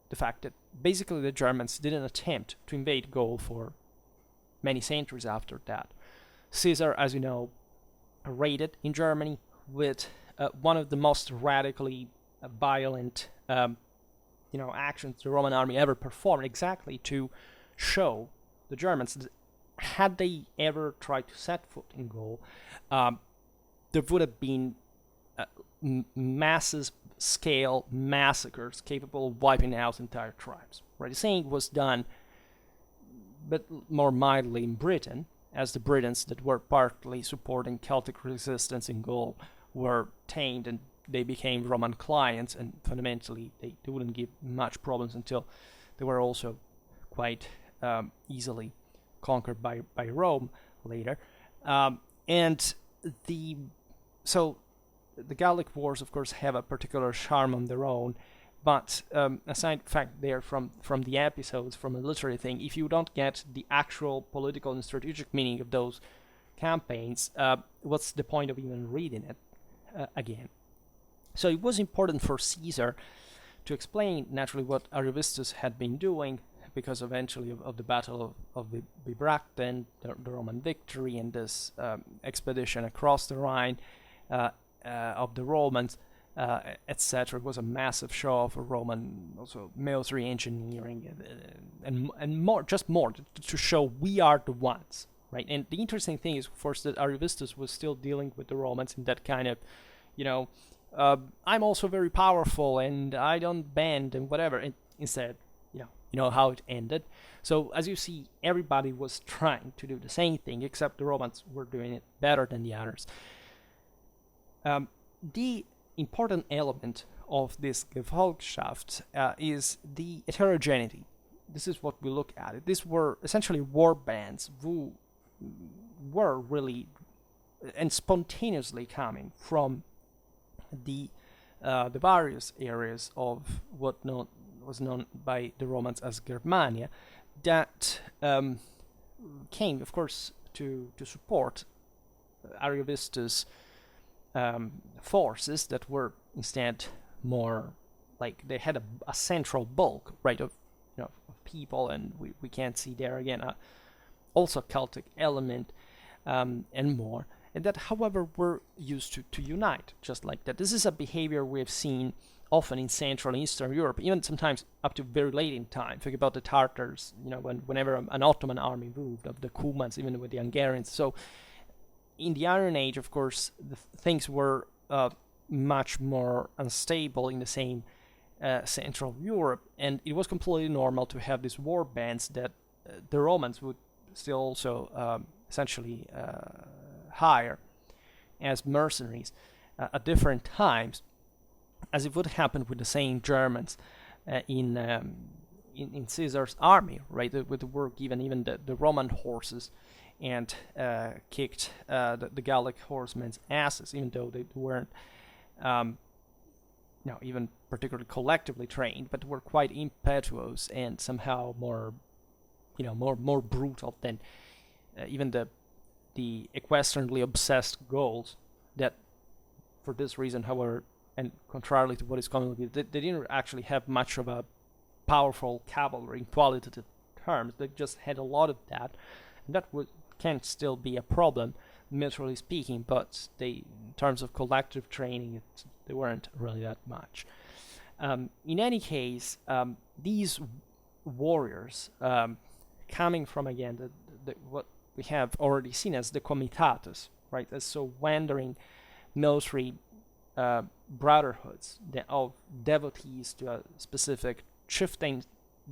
the fact that basically the Germans didn't attempt to invade Gaul for many centuries after that. Caesar, as you know, raided in Germany with one of the most radically violent actions the Roman army ever performed, exactly to show the Germans that had they ever tried to set foot in Gaul, there would have been massive scale massacres capable of wiping out entire tribes. Right? The same was done, but more mildly in Britain, as the Britons that were partly supporting Celtic resistance in Gaul were tamed and they became Roman clients, and fundamentally they wouldn't give much problems until they were also quite easily conquered by Rome later. So the Gallic Wars, of course, have a particular charm on their own, but aside fact there from the episodes, from a literary thing, if you don't get the actual political and strategic meaning of those campaigns, what's the point of even reading it again? So it was important for Caesar to explain naturally what Ariovistus had been doing, because eventually of the Battle of Bibracte, the Roman victory, and this expedition across the Rhine of the Romans, etc. It was a massive show of Roman also military engineering and more to show we are the ones, right? And the interesting thing is, of course, that Ariovistus was still dealing with the Romans in that kind of, I'm also very powerful and I don't bend and whatever. And instead, you know how it ended. So as you see, everybody was trying to do the same thing, except the Romans were doing it better than the others. The important element of this Gefolgschaft is the heterogeneity. This is what we look at. These were essentially war bands who were really and spontaneously coming from the various areas of what was known by the Romans as Germania, that came, of course, to support Ariovistus' forces that were instead more like they had a central bulk, right, of of people, and we can't see there again also Celtic element and more, and that, however, were used to unite just like that. This is a behavior we have seen often in Central and Eastern Europe, even sometimes up to very late in time. Think about the Tartars, whenever an Ottoman army moved, of the Cumans, even with the Hungarians. So in the Iron Age, of course, things were much more unstable in the same Central Europe, and it was completely normal to have these war bands that the Romans would still also essentially hire as mercenaries at different times, as it would happen with the same Germans in Caesar's army, right? With the were given even the Roman horses and kicked the Gallic horsemen's asses, even though they weren't even particularly collectively trained, but were quite impetuous and somehow more brutal than even the equestrianly obsessed Gauls, that for this reason, however, and contrarily to what is commonly believed, they didn't actually have much of a powerful cavalry in qualitative terms. They just had a lot of that, and that can still be a problem, militarily speaking, but in terms of collective training, they weren't really that much. In any case, these warriors, coming from, again, what we have already seen as the comitatus, right, as so wandering military brotherhoods of devotees to a specific chieftain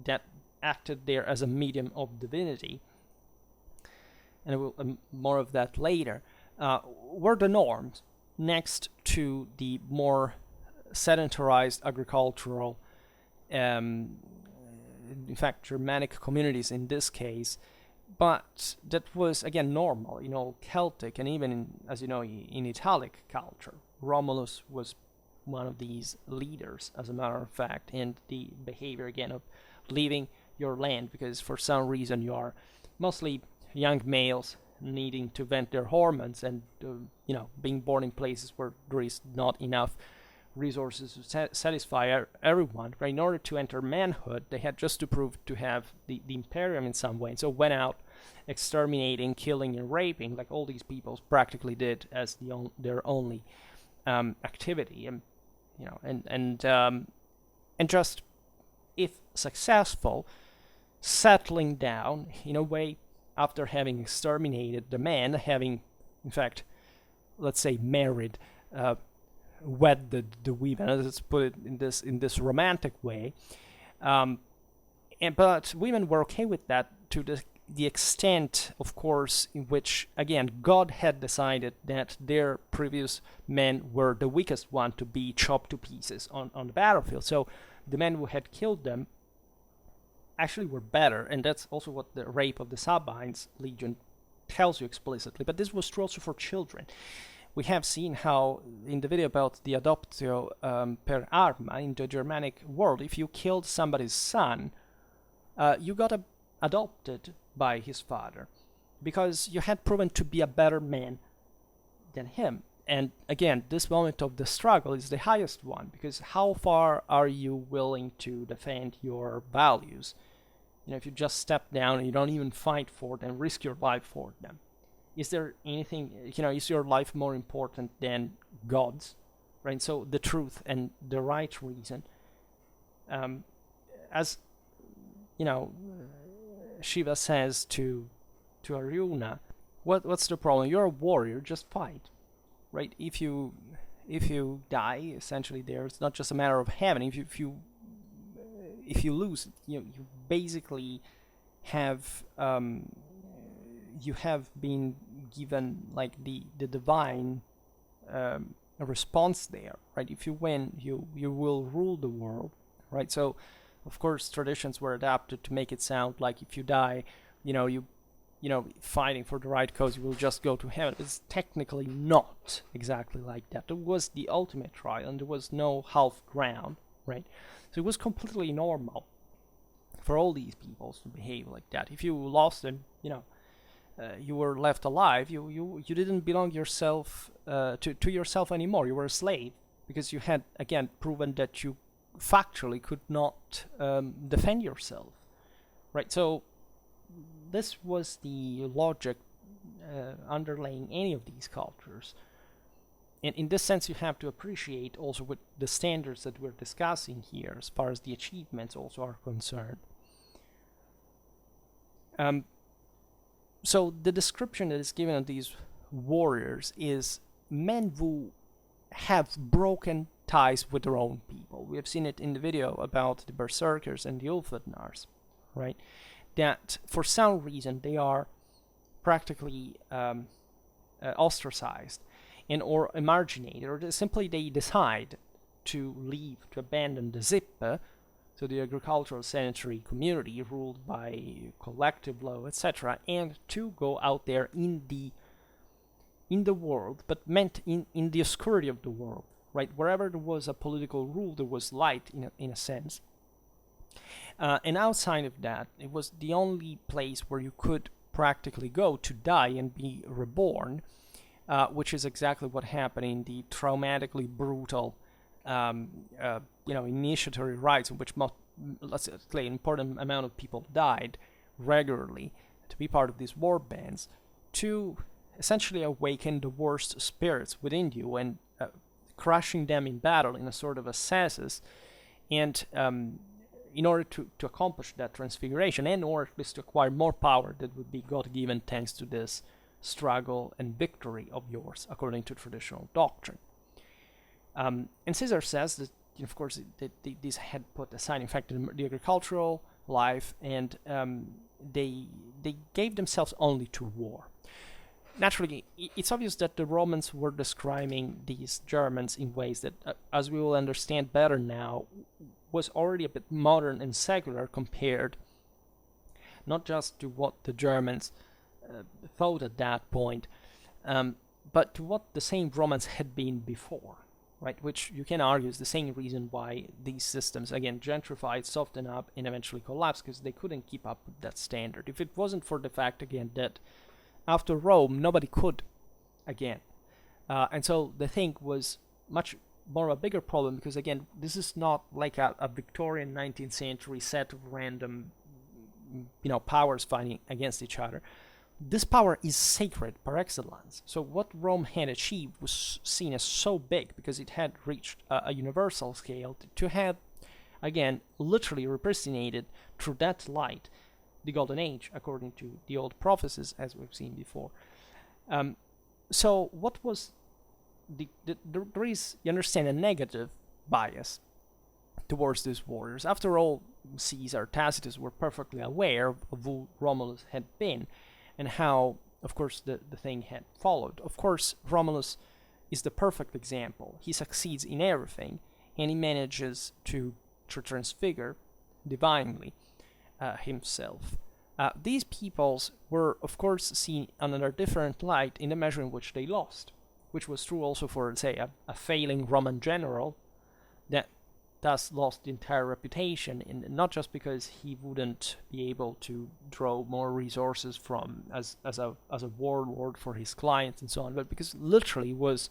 that acted there as a medium of divinity, and we'll more of that later, were the norms next to the more sedentarized agricultural, in fact, Germanic communities in this case, but that was, again, normal, Celtic, and even, as you know, in Italic culture. Romulus was one of these leaders, as a matter of fact, and the behavior, again, of leaving your land because for some reason you are mostly young males needing to vent their hormones and, being born in places where there is not enough resources to satisfy everyone. Right? In order to enter manhood, they had just to prove to have the Imperium in some way, and so went out exterminating, killing, and raping, like all these peoples practically did as their only activity, and just, if successful, settling down in a way after having exterminated the man, having, in fact, let's say, married, wed the women. Let's put it in this romantic way. But women were okay with that to the extent, of course, in which, again, God had decided that their previous men were the weakest one to be chopped to pieces on the battlefield. So the men who had killed them actually were better, and that's also what the rape of the Sabines legion tells you explicitly. But this was true also for children. We have seen how, in the video about the adoptio per arma in the Germanic world, if you killed somebody's son, you got adopted by his father because you had proven to be a better man than him. And again, this moment of the struggle is the highest one, because how far are you willing to defend your values? If you just step down and you don't even fight for them, risk your life for them. Is there anything, is your life more important than God's, right? So the truth and the right reason. As, Shiva says to Arjuna, what's the problem? You're a warrior, just fight, right? If you die, essentially, there, it's not just a matter of heaven. If you lose, you basically have you have been given like the divine a response there, right? If you win, you will rule the world, right? So, of course, traditions were adapted to make it sound like if you die, fighting for the right cause, you will just go to heaven. It's technically not exactly like that. It was the ultimate trial, and there was no half ground, right? So it was completely normal for all these peoples to behave like that. If you lost and you were left alive, you didn't belong yourself to yourself anymore. You were a slave because you had again proven that you factually could not defend yourself, right? So this was the logic underlying any of these cultures. And in this sense, you have to appreciate also what the standards that we're discussing here, as far as the achievements also are concerned. So the description that is given of these warriors is men who have broken ties with their own people. We have seen it in the video about the berserkers and the Ulfednars, right? That for some reason they are practically ostracized and or emarginated, or simply they decide to leave, to abandon the Sippe, so the agricultural sanitary community ruled by collective law, etc., and to go out there in the world, but meant in the obscurity of the world, right? Wherever there was a political rule, there was light in a sense. And outside of that, it was the only place where you could practically go to die and be reborn, which is exactly what happened in the traumatically brutal initiatory rites in which let's say an important amount of people died regularly to be part of these war bands, to essentially awaken the worst spirits within you and crushing them in battle in a sort of ascesis, and in order to accomplish that transfiguration, and or at least to acquire more power that would be God-given thanks to this struggle and victory of yours, according to traditional doctrine. And Caesar says that, of course, these had put aside, in fact, the agricultural life, and they gave themselves only to war. Naturally, it's obvious that the Romans were describing these Germans in ways that, as we will understand better now, was already a bit modern and secular compared not just to what the Germans thought at that point, but to what the same Romans had been before, right? Which you can argue is the same reason why these systems, again, gentrified, softened up, and eventually collapsed, because they couldn't keep up with that standard. If it wasn't for the fact, again, that after Rome, nobody could, again. And so the thing was much more of a bigger problem, because, again, this is not like a Victorian 19th century set of random, powers fighting against each other. This power is sacred par excellence. So what Rome had achieved was seen as so big, because it had reached a universal scale, to have, again, literally represented through that light the Golden Age, according to the old prophecies, as we've seen before. So what was there is, you understand, a negative bias towards these warriors. After all, Caesar, Tacitus were perfectly aware of who Romulus had been, and how, of course, the thing had followed. Of course, Romulus is the perfect example. He succeeds in everything, and he manages to transfigure divinely himself. These peoples were, of course, seen under a different light in the measure in which they lost, which was true also for, say, a failing Roman general that thus lost the entire reputation, and not just because he wouldn't be able to draw more resources from as a warlord for his clients and so on, but because literally was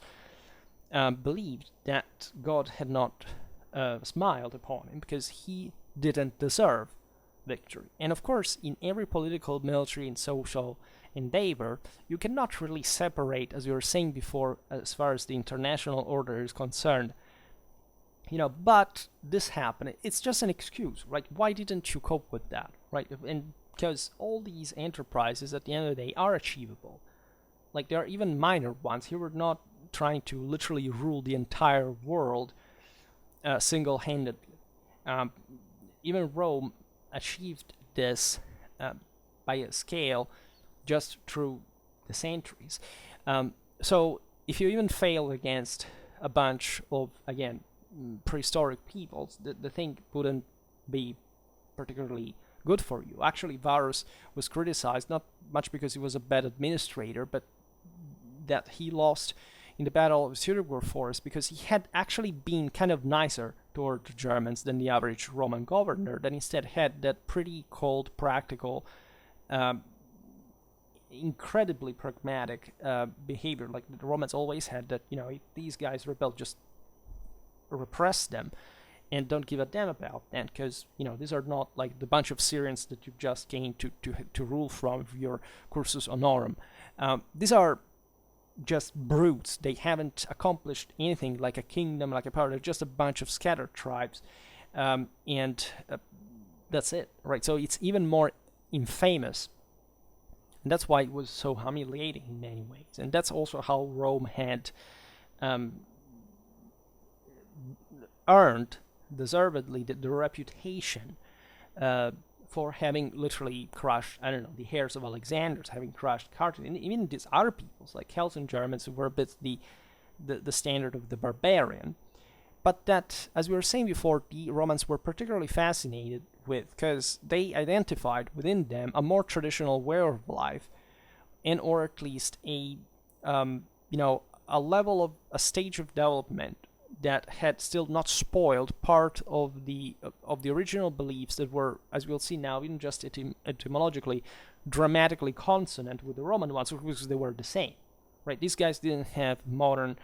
believed that God had not smiled upon him, because he didn't deserve victory. And of course, in every political, military, and social endeavor, you cannot really separate, as you were saying before, as far as the international order is concerned. But this happened. It's just an excuse, right? Why didn't you cope with that, right? And because all these enterprises, at the end of the day, are achievable. Like, there are even minor ones. Here we're not trying to literally rule the entire world single-handedly. Even Rome achieved this by a scale just through the centuries. So if you even fail against a bunch of, again, prehistoric peoples, the thing wouldn't be particularly good for you. Actually, Varus was criticized not much because he was a bad administrator, but that he lost in the Battle of Suderburg Forest because he had actually been kind of nicer toward the Germans than the average Roman governor, that instead had that pretty cold, practical, incredibly pragmatic behavior. Like the Romans always had that, if these guys rebel, just repress them and don't give a damn about them, because these are not like the bunch of Syrians that you just gained to rule from your cursus honorum. These are just brutes. They haven't accomplished anything like a kingdom, like a power. They're just a bunch of scattered tribes, and that's it, right? So it's even more infamous, and that's why it was so humiliating in many ways. And that's also how Rome had earned, deservedly, the reputation for having literally crushed, the heirs of Alexander, having crushed Carthage, and even these other peoples, like Celts and Germans, who were a bit the standard of the barbarian. But that, as we were saying before, the Romans were particularly fascinated with, because they identified within them a more traditional way of life, and or at least a level of a stage of development that had still not spoiled part of the original beliefs that were, as we'll see now, even just etymologically, dramatically consonant with the Roman ones, because they were the same, right? These guys didn't have modern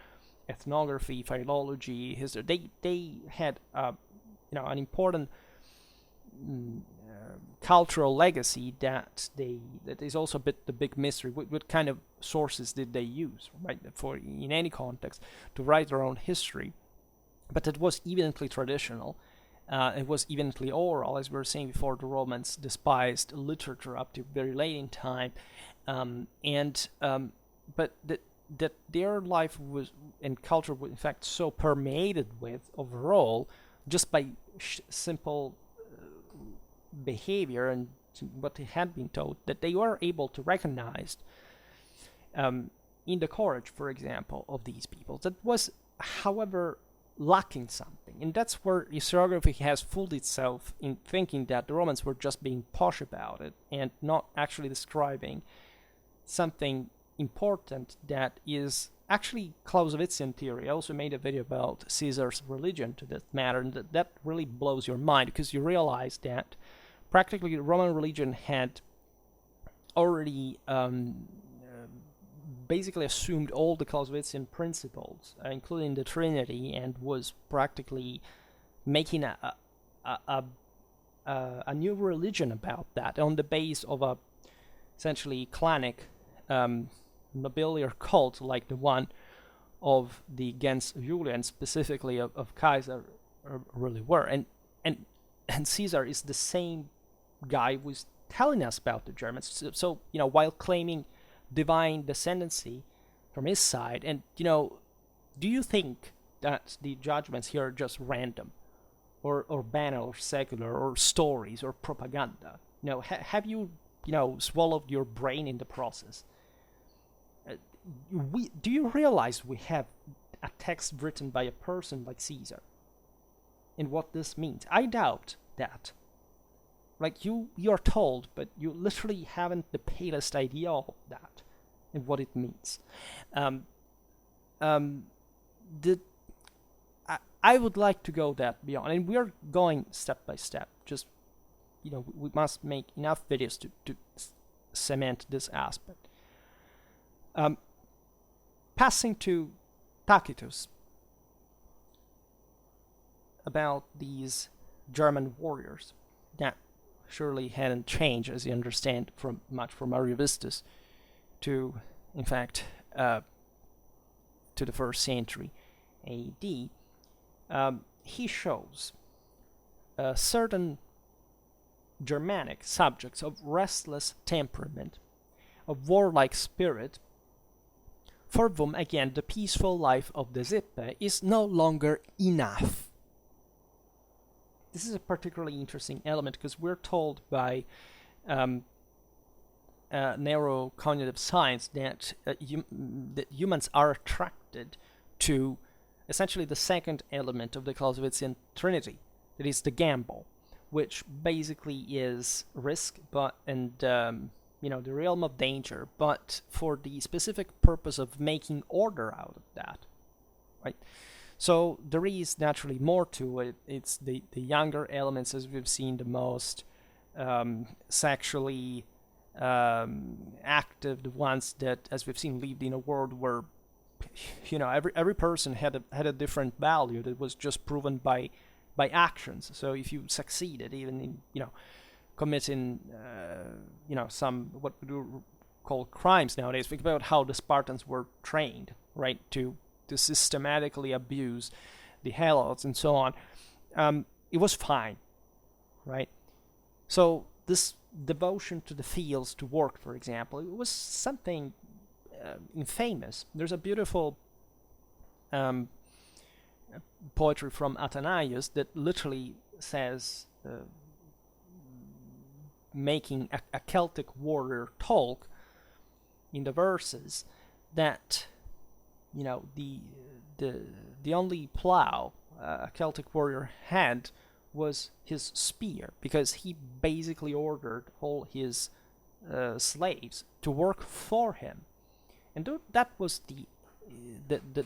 ethnography, philology, history. They had an important cultural legacy that is also a bit the big mystery. What kind of sources did they use, right, for in any context to write their own history? But it was evidently traditional. It was evidently oral. As we were saying before, the Romans despised literature up to very late in time, but that their life was and culture was in fact so permeated with overall, just by simple behavior and what they had been taught, that they were able to recognize in the courage, for example, of these people. That was, however, lacking something, and that's where historiography has fooled itself in thinking that the Romans were just being posh about it and not actually describing something important that is actually Clausewitzian theory. I also made a video about Caesar's religion to that matter, and that really blows your mind, because you realize that practically the Roman religion had already basically assumed all the Clausewitzian principles, including the Trinity, and was practically making a new religion about that on the base of a essentially clanic nobiliar cult like the one of the gens Julian, specifically of Caesar, really were. And Caesar is the same guy who was telling us about the Germans. So while claiming divine descendancy from his side, and do you think that the judgments here are just random, or banal, or secular, or stories, or propaganda? Have you swallowed your brain in the process? Do you realize we have a text written by a person like Caesar, and what this means? I doubt that. Like, you're told, but you literally haven't the palest idea of that and what it means. I would like to go that beyond, and we're going step by step. Just we must make enough videos to cement this aspect. Passing to Tacitus about these German warriors that surely hadn't changed, as you understand, from Ariovistus to, in fact, to the 1st century AD. He shows certain Germanic subjects of restless temperament, of warlike spirit, for whom, again, the peaceful life of the Sippe is no longer enough. This is a particularly interesting element, because we're told by neurocognitive science that humans are attracted to essentially the second element of the Clausewitzian trinity, that is the gamble, which basically is risk, and the realm of danger, but for the specific purpose of making order out of that, right? So there is naturally more to it. It's the younger elements, as we've seen, the most sexually active, the ones that, as we've seen, lived in a world where every person had a different value that was just proven by actions. So if you succeeded, even in committing some what we do call crimes nowadays, think about how the Spartans were trained, right, to systematically abuse the Helots and so on. It was fine, right? So this devotion to the fields, to work, for example, it was something infamous. There's a beautiful poetry from Athenaeus that literally says, making a Celtic warrior talk in the verses, that the only plow a Celtic warrior had was his spear, because he basically ordered all his slaves to work for him, and that was the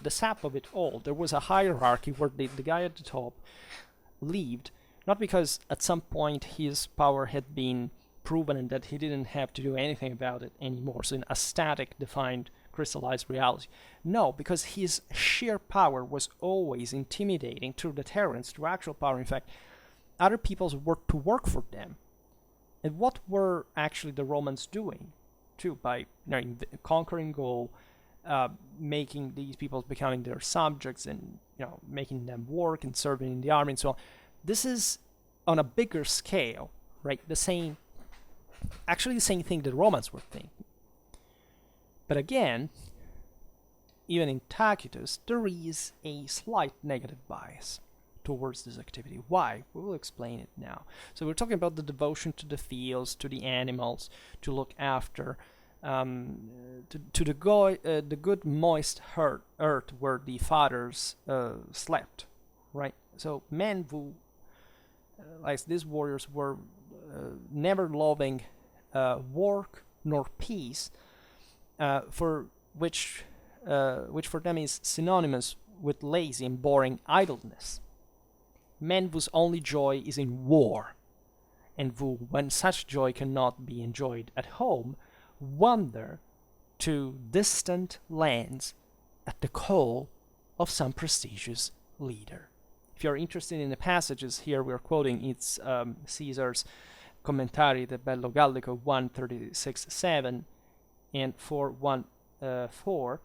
sap of it all. There was a hierarchy where the guy at the top lived, not because at some point his power had been proven and that he didn't have to do anything about it anymore, so in a static, defined, crystallized reality. No, because his sheer power was always intimidating through deterrence, through actual power. In fact, other people's work to work for them. And what were actually the Romans doing, too, by conquering Gaul, making these peoples becoming their subjects, and making them work and serving in the army and so on. This is on a bigger scale, right? The same thing the Romans were thinking. But again, even in Tacitus, there is a slight negative bias towards this activity. Why? We will explain it now. So we're talking about the devotion to the fields, to the animals, to look after, to the good moist earth where the fathers slept, right? So men who, like these warriors, were never loving work nor peace, for which for them is synonymous with lazy and boring idleness. Men whose only joy is in war, and who, when such joy cannot be enjoyed at home, wander to distant lands at the call of some prestigious leader. If you're interested in the passages here we're quoting, it's Caesar's Commentari de Bello Gallico 136.7 and 4.1.4,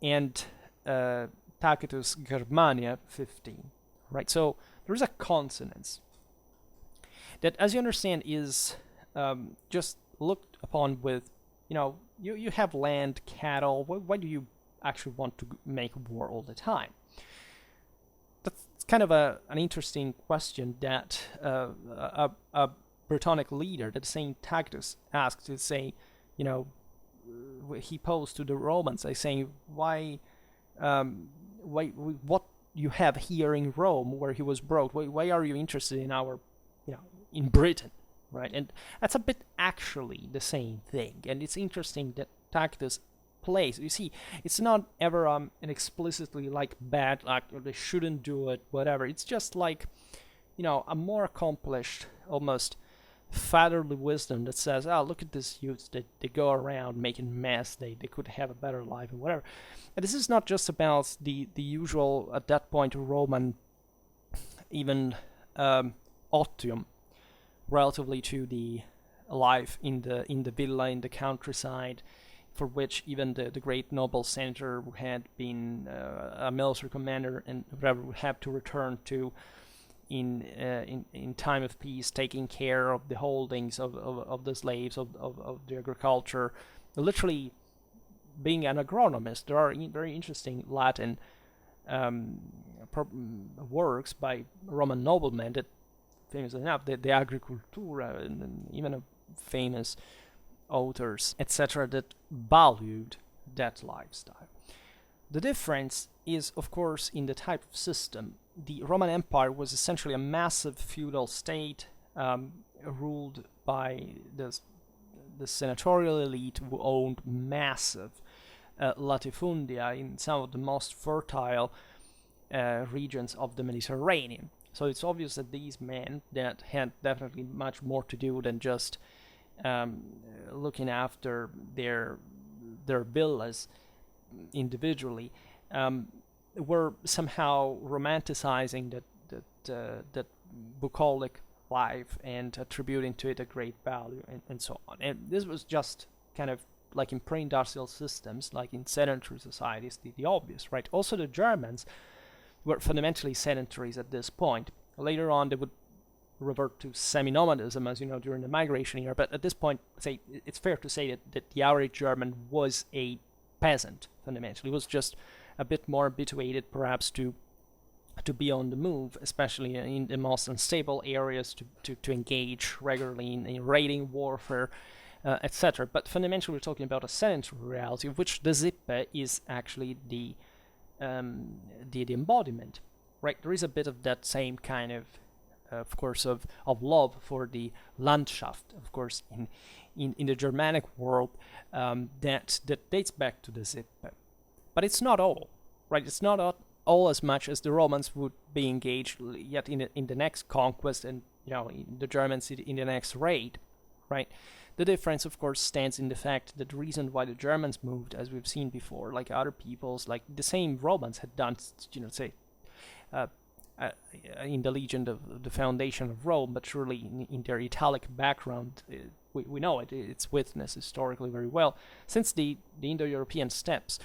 and Tacitus Germania 15. Right, so there is a consonance that, as you understand, is just looked upon with, you have land, cattle. Why do you actually want to make war all the time? That's kind of an interesting question that a Britannic leader that Saint Tacitus asked to say, he posed to the Romans, saying, why, what you have here in Rome, where he was brought, why are you interested in our, in Britain, right? And that's a bit actually the same thing, and it's interesting that Tacitus plays. You see, it's not ever an explicitly like bad act, or they shouldn't do it, whatever. It's just like, a more accomplished, almost fatherly wisdom that says, look at these youths, they go around making mess, they could have a better life and whatever. And this is not just about the usual, at that point, Roman, even otium, relatively to the life in the villa, in the countryside, for which even the great noble senator who had been a military commander and whatever would have to return to in time of peace, taking care of the holdings of the slaves, of the agriculture, literally being an agronomist. There are very interesting Latin works by Roman noblemen that, famous enough, the Agricultura, and even famous authors, etc., that valued that lifestyle. The difference is, of course, in the type of system. The Roman Empire was essentially a massive feudal state ruled by the senatorial elite who owned massive latifundia in some of the most fertile regions of the Mediterranean. So it's obvious that these men that had definitely much more to do than just looking after their villas individually, were somehow romanticizing that bucolic life and attributing to it a great value and so on. And this was just kind of like in pre-industrial systems, like in sedentary societies, the obvious, right? Also, the Germans were fundamentally sedentaries at this point. Later on, they would revert to semi-nomadism, as you know, during the migration era. But at this point, say it's fair to say that the average German was a peasant, fundamentally. He was just a bit more habituated, perhaps, to be on the move, especially in the most unstable areas, to engage regularly in raiding warfare, etc. But fundamentally, we're talking about a sedentary reality, of which the Sippe is actually the embodiment, right? There is a bit of that same kind of course, of love for the Landschaft, of course, in the Germanic world, that dates back to the Sippe. But it's not all, right? It's not all as much as the Romans would be engaged yet in the next conquest, and the Germans in the next raid, right? The difference, of course, stands in the fact that the reason why the Germans moved, as we've seen before, like other peoples, like the same Romans had done, say, in the legend of the foundation of Rome, but surely in their Italic background, we know it's witnessed historically very well, since the Indo-European steppes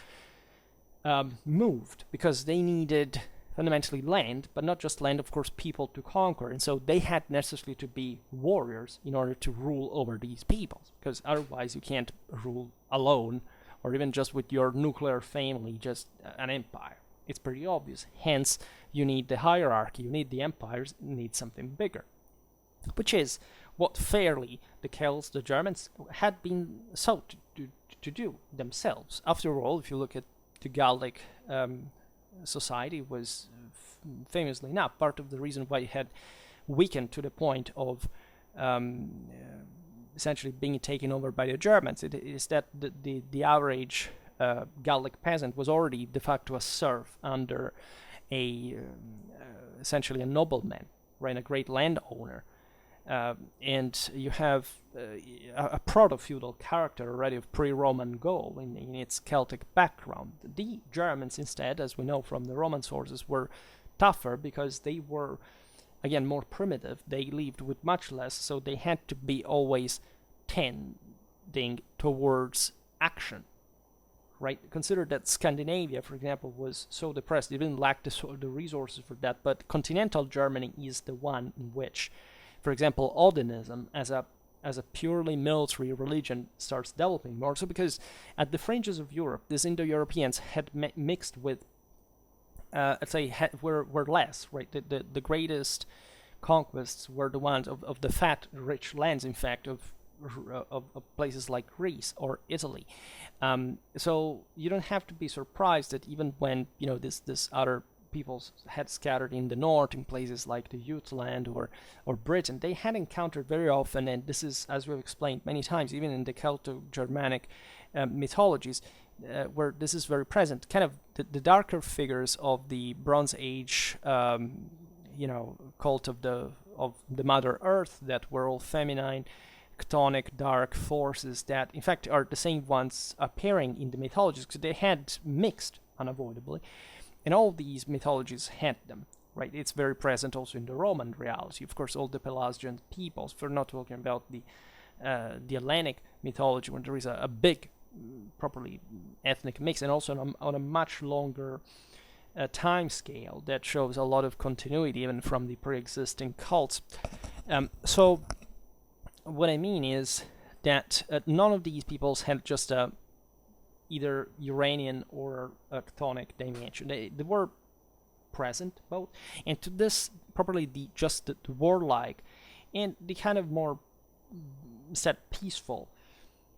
moved, because they needed fundamentally land, but not just land, of course, people to conquer. And so they had necessarily to be warriors in order to rule over these peoples, because otherwise you can't rule alone, or even just with your nuclear family, just an empire. It's pretty obvious. Hence, you need the hierarchy, you need the empires, you need something bigger, which is what fairly the Celts, the Germans, had been sought to do themselves. After all, if you look at the Gallic society, was famously enough part of the reason why it had weakened to the point of essentially being taken over by the Germans. It is that the average Gallic peasant was already de facto a serf under essentially a nobleman, right, a great landowner. And you have a proto-feudal character already of pre-Roman Gaul in its Celtic background. The Germans, instead, as we know from the Roman sources, were tougher because they were, again, more primitive. They lived with much less, so they had to be always tending towards action, right? Consider that Scandinavia, for example, was so depressed. They didn't lack the resources for that, but continental Germany is the one in which, for example, Odinism as a purely military religion starts developing more. So because at the fringes of Europe, these Indo-Europeans had mixed with, let's say, were less, right? The greatest conquests were the ones of the fat, rich lands, in fact, of places like Greece or Italy. So you don't have to be surprised that even when this other peoples had scattered in the north in places like the Jutland or Britain, they had encountered very often, and this is, as we've explained many times, even in the Celto-Germanic mythologies, where this is very present, kind of the darker figures of the Bronze Age, cult of the Mother Earth, that were all feminine, chthonic, dark forces that, in fact, are the same ones appearing in the mythologies, because they had mixed unavoidably. And all these mythologies had them, right? It's very present also in the Roman reality. Of course, all the Pelasgian peoples, if we're not talking about the Hellenic mythology, when there is a big, properly ethnic mix, and also on a much longer time scale that shows a lot of continuity even from the pre-existing cults. So what I mean is that none of these peoples had just either Uranian or a chthonic dimension. They were present both, and to this properly the warlike and the kind of more peaceful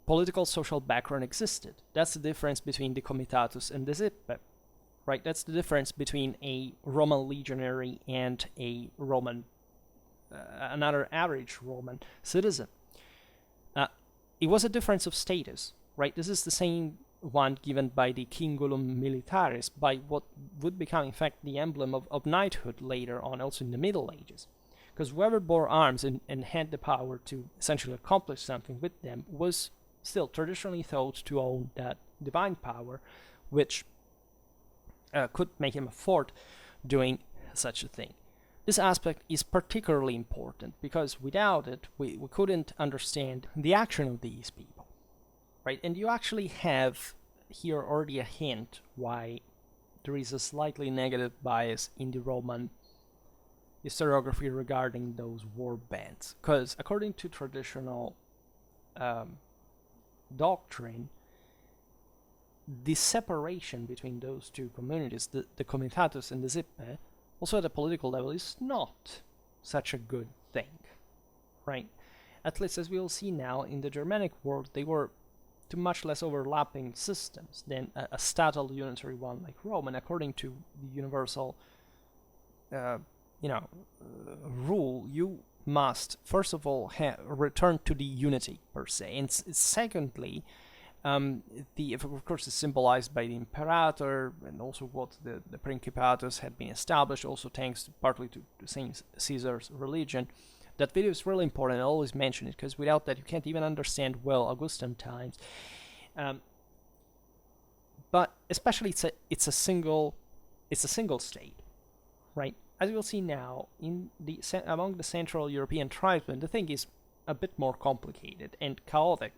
political social background existed. That's the difference between the Comitatus and the Sippe, right? That's the difference between a Roman legionary and a Roman, another average Roman citizen. It was a difference of status, right? This is the same one given by the Cingulum Militaris, by what would become, in fact, the emblem of knighthood later on, also in the Middle Ages. Because whoever bore arms and had the power to essentially accomplish something with them was still traditionally thought to own that divine power, which could make him afford doing such a thing. This aspect is particularly important because without it, we couldn't understand the action of these people, right? And you actually have here already a hint why there is a slightly negative bias in the Roman historiography regarding those war bands. Because according to traditional doctrine, the separation between those two communities, the comitatus and the zippe, also at a political level, is not such a good thing, right? At least as we will see now, in the Germanic world, they were two much less overlapping systems than a statal unitary one like Rome, and according to the universal rule, you must, first of all, return to the unity, per se, and secondly, of course, is symbolized by the imperator and also what the principatus had been established, also thanks partly to Saint Caesar's religion. That video is really important. I always mention it because without that, you can't even understand well Augustan times. But especially, it's a single state, right? As you'll see now, among the Central European tribesmen, the thing is a bit more complicated and chaotic,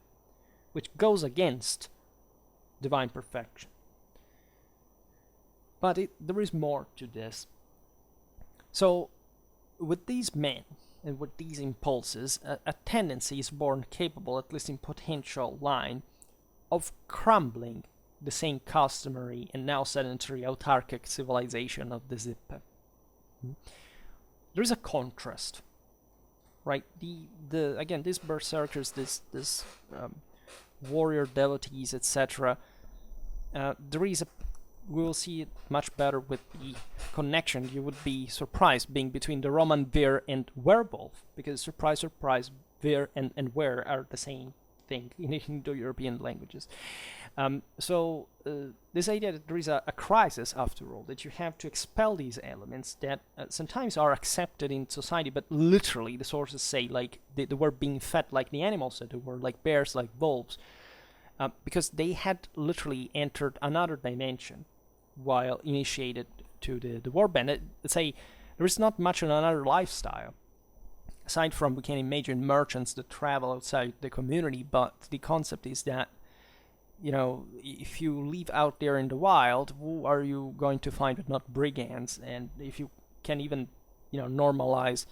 which goes against divine perfection. But there is more to this. So, with these men and with these impulses, a tendency is born capable, at least in potential line, of crumbling the same customary and now sedentary autarchic civilization of the Zippe. There is a contrast, right? Again, these berserkers, this warrior devotees, etc. We will see it much better with the connection. You would be surprised being between the Roman Ver and werewolf, because surprise, Ver and Wer are the same thing in Indo-European languages. This idea that there is a crisis, after all, that you have to expel these elements that sometimes are accepted in society, but literally the sources say like they were being fed like the animals that they were, like bears, like wolves, because they had literally entered another dimension while initiated to the warband. Let's say there is not much of another lifestyle. Aside from, we can imagine merchants that travel outside the community, but the concept is that, if you live out there in the wild, who are you going to find but not brigands? And if you can even, normalize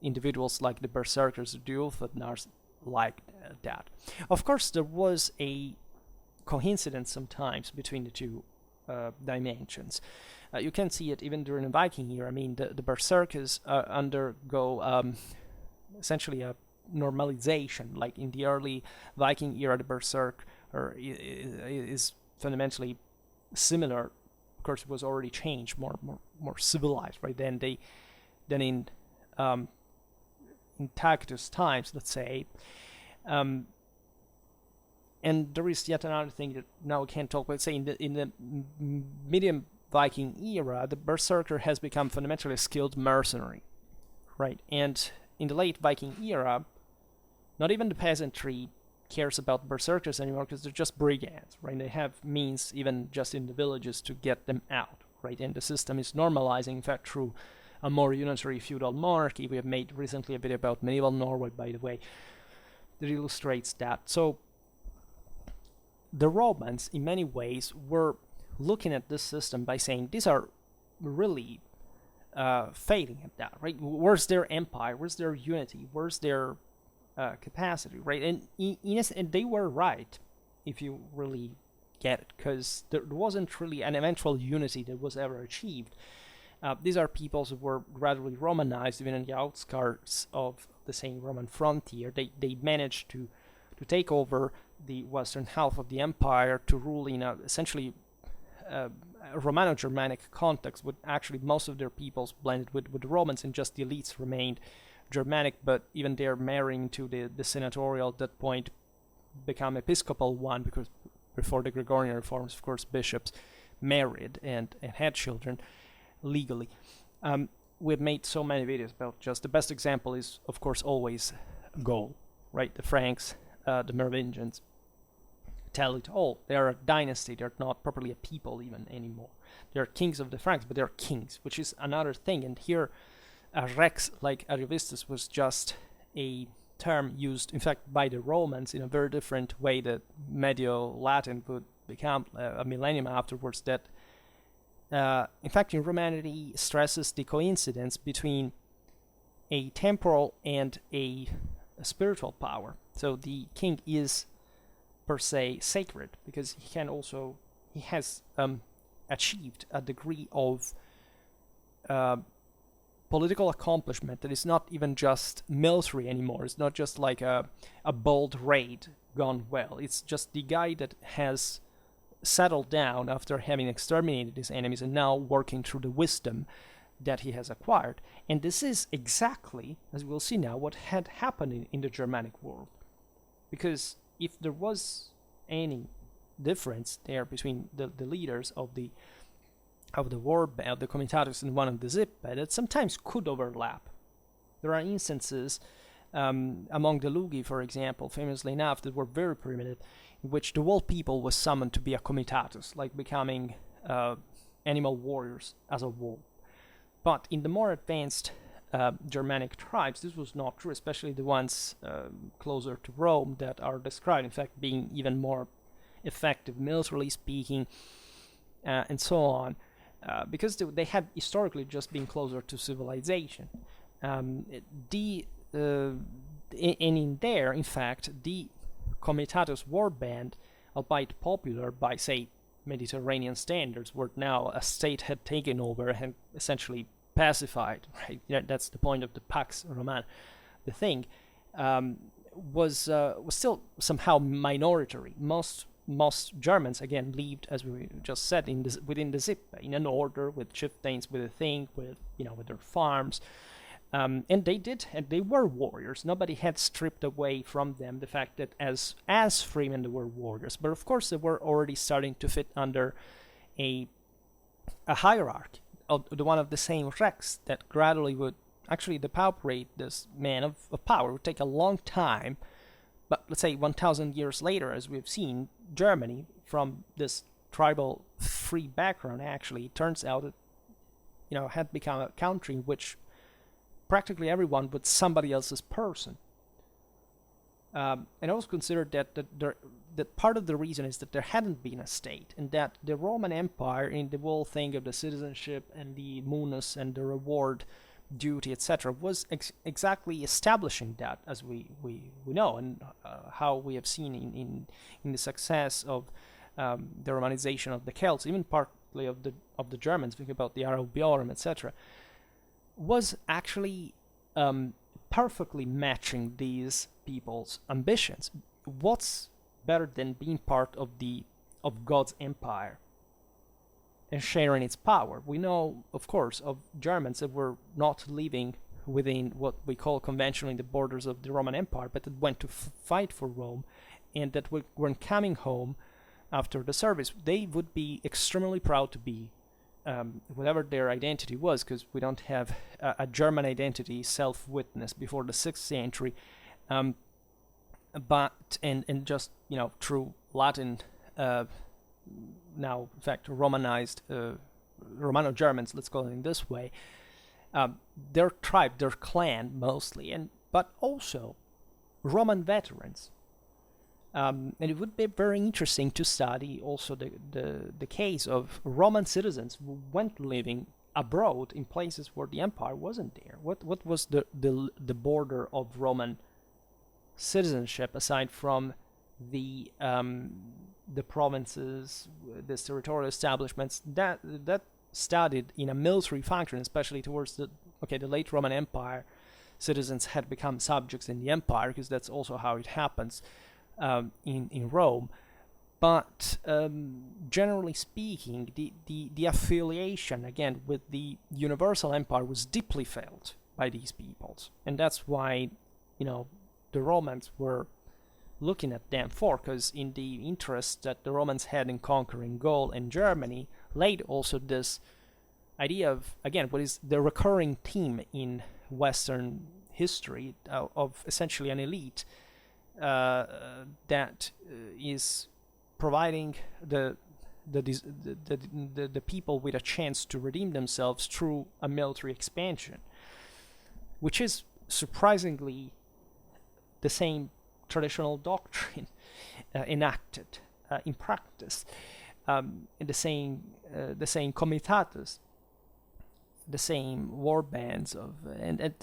individuals like the berserkers, the Ulfadnars, like that. Of course, there was a coincidence sometimes between the two dimensions. You can see it even during the Viking era. I mean, the berserkers undergo essentially a normalization. Like in the early Viking era, the berserk is fundamentally similar. Of course, it was already changed, more civilized, right? Than in Tacitus times, let's say. And there is yet another thing that now we can't talk about. Say in the medium Viking era, the berserker has become fundamentally a skilled mercenary, right? And in the late Viking era, not even the peasantry cares about berserkers anymore because they're just brigands, right? They have means, even just in the villages, to get them out, right? And the system is normalizing, in fact, through a more unitary feudal monarchy. We have made recently a video about medieval Norway, by the way, that illustrates that. So the Romans, in many ways, were looking at this system by saying, these are really failing at that, right? Where's their empire? Where's their unity? Where's their capacity, right? And they were right, if you really get it, because there wasn't really an eventual unity that was ever achieved. These are peoples who were gradually Romanized, even in the outskirts of the same Roman frontier. They managed to take over the western half of the empire, to rule in essentially Romano-Germanic context, with actually most of their peoples blended with the Romans, and just the elites remained Germanic, but even they're marrying to the senatorial at that point become episcopal one, because before the Gregorian reforms, of course, bishops married and had children legally. We've made so many videos about just the best example is, of course, always Gaul, right? The Franks, the Merovingians, tell it all. They are a dynasty. They're not properly a people even anymore. They're kings of the Franks, but they're kings, which is another thing. And here, a rex like Ariovistus was just a term used, in fact, by the Romans in a very different way that Medio-Latin would become a millennium afterwards. That, in fact, in Romanity stresses the coincidence between a temporal and a spiritual power. So the king is per se sacred because he has achieved a degree of political accomplishment that is not even just military anymore. It's not just like a bold raid gone well. It's just the guy that has settled down after having exterminated his enemies and now working through the wisdom that he has acquired. And this is exactly, as we'll see now, what had happened in the Germanic world. Because if there was any difference there between the leaders of the war band, the comitatus, and one of the zip band, that sometimes could overlap. There are instances among the Lugi, for example, famously enough, that were very primitive, in which the whole people was summoned to be a comitatus, like becoming animal warriors as a whole. But in the more advanced Germanic tribes, this was not true, especially the ones closer to Rome that are described, in fact, being even more effective, militarily speaking, and so on. Because they had historically just been closer to civilization. And in there, in fact, the comitatus warband, albeit popular by, say, Mediterranean standards, where now a state had taken over and essentially pacified, right? That's the point of the Pax Romana. The thing was still somehow minority. Most Germans, again, lived, as we just said, within the Zippe, in an order, with chieftains, with a thing, with their farms, and they were warriors. Nobody had stripped away from them the fact that as freemen they were warriors, but of course they were already starting to fit under a hierarchy of the one of the same rex that gradually would actually depauperate this man of power. It would take a long time. But let's say 1,000 years later, as we've seen, Germany, from this tribal free background, actually turns out it had become a country in which practically everyone was somebody else's person. And I also considered that part of the reason is that there hadn't been a state, and that the Roman Empire, in the whole thing of the citizenship and the munus and the reward duty, etc., was exactly establishing that, as we know, and how we have seen in the success of the Romanization of the Celts, even partly of the Germans, thinking about the Armorum, etc., was actually perfectly matching these people's ambitions. What's better than being part of God's empire and sharing its power? We know, of course, of Germans that were not living within what we call conventionally the borders of the Roman Empire, but that went to fight for Rome, and that when coming home after the service, they would be extremely proud to be whatever their identity was, because we don't have a German identity self-witnessed before the 6th century, but just through Latin. Now, in fact, Romanized Romano-Germans, let's call it in this way, their tribe, their clan mostly, but also Roman veterans. And it would be very interesting to study also the case of Roman citizens who went living abroad in places where the empire wasn't there. What was the border of Roman citizenship aside from the provinces, the territorial establishments that studied in a military function, especially towards the late Roman Empire? Citizens had become subjects in the empire, because that's also how it happens in Rome. But generally speaking, the affiliation, again, with the universal empire was deeply felt by these peoples. And that's why, the Romans were looking at them for, because in the interest that the Romans had in conquering Gaul and Germany, laid also this idea of, again, what is the recurring theme in Western history of essentially an elite that is providing the people with a chance to redeem themselves through a military expansion, which is surprisingly the same traditional doctrine enacted in practice, in the same comitatus, the same war bands of, and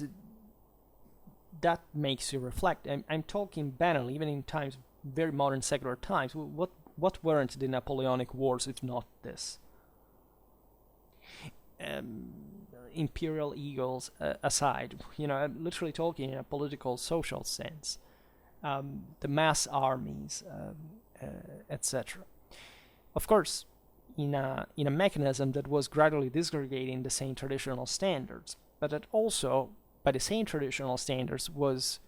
that makes you reflect. I'm talking banally, even in times, very modern secular times. What weren't the Napoleonic Wars if not this? Imperial eagles aside, I'm literally talking in a political, social sense. The mass armies, etc. Of course, in a mechanism that was gradually disgregating the same traditional standards, but that also, by the same traditional standards, was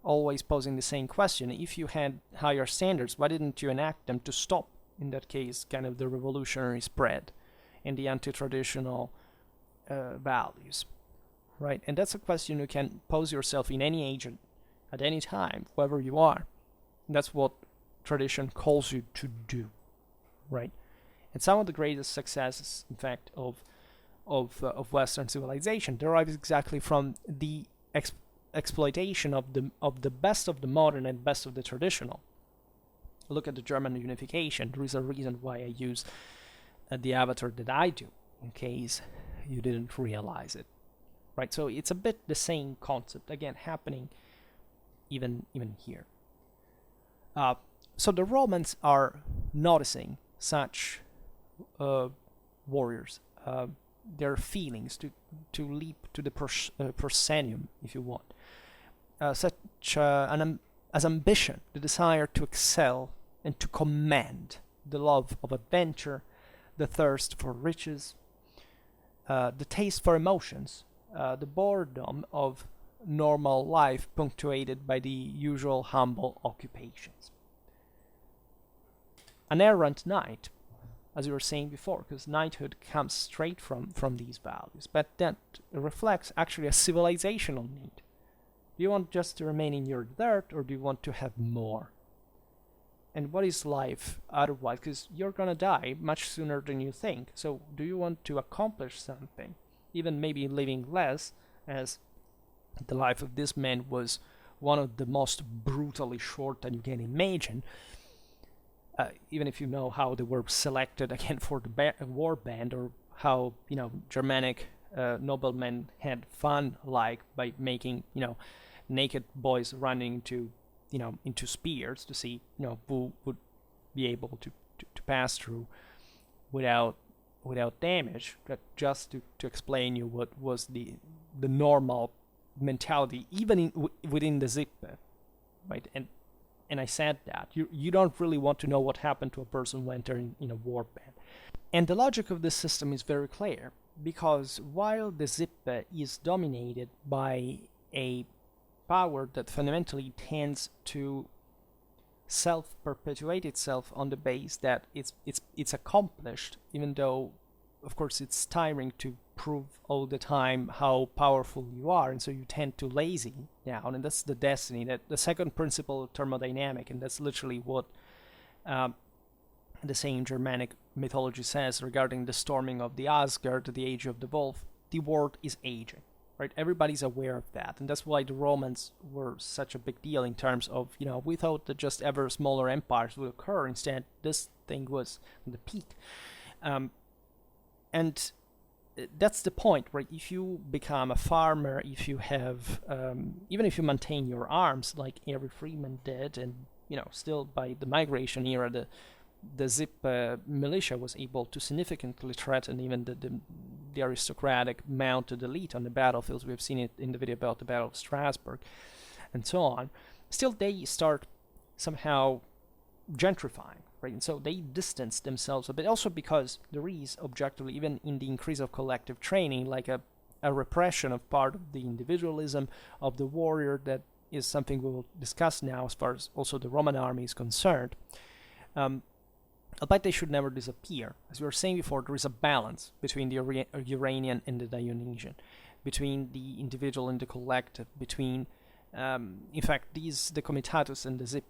always posing the same question. If you had higher standards, why didn't you enact them to stop, in that case, kind of the revolutionary spread and the anti-traditional values, right? And that's a question you can pose yourself in any age, at any time, whoever you are. And that's what tradition calls you to do, right? And some of the greatest successes, in fact, of Western civilization derives exactly from the exploitation of the best of the modern and best of the traditional. Look at the German unification. There is a reason why I use the avatar that I do, in case you didn't realize it, right? So it's a bit the same concept, again, happening even here. So the Romans are noticing such warriors, their feelings to leap to the proscenium, if you want, such as ambition, the desire to excel and to command, the love of adventure, the thirst for riches, the taste for emotions, the boredom of normal life punctuated by the usual humble occupations. An errant knight, as you were saying before, because knighthood comes straight from these values, but that reflects actually a civilizational need. Do you want just to remain in your dirt, or do you want to have more? And what is life otherwise? Because you're gonna die much sooner than you think. So do you want to accomplish something, even maybe living less, as the life of this man was one of the most brutally short that you can imagine. Even if you know how they were selected again for the war band, or how Germanic noblemen had fun, like by making naked boys running into spears to see who would be able to pass through without damage. That just to explain you what was the normal mentality, even within the Zippe, right? And I said that you don't really want to know what happened to a person who entered in a war band. And the logic of this system is very clear, because while the Zippe is dominated by a power that fundamentally tends to self-perpetuate itself on the base that it's accomplished, even though of course it's tiring to prove all the time how powerful you are, and so you tend to lazy down, and that's the destiny, that the second principle of thermodynamic, and that's literally what the same Germanic mythology says regarding the storming of the Asgard, the age of the wolf. The world is aging, right? Everybody's aware of that, and that's why the Romans were such a big deal in terms of, we thought that just ever smaller empires would occur. Instead, this thing was the peak. And that's the point, right? If you become a farmer, if you have, even if you maintain your arms like every freeman did, and still by the migration era, the Zipp militia was able to significantly threaten even the aristocratic mounted elite on the battlefields. We've seen it in the video about the Battle of Strasbourg, and so on. Still, they start somehow gentrifying, right? And so they distance themselves a bit, also because there is objectively, even in the increase of collective training, like a repression of part of the individualism of the warrior. That is something we will discuss now as far as also the Roman army is concerned. Albeit they should never disappear. As we were saying before, there is a balance between the Uranian and the Dionysian, between the individual and the collective, between, in fact, the comitatus and the zip.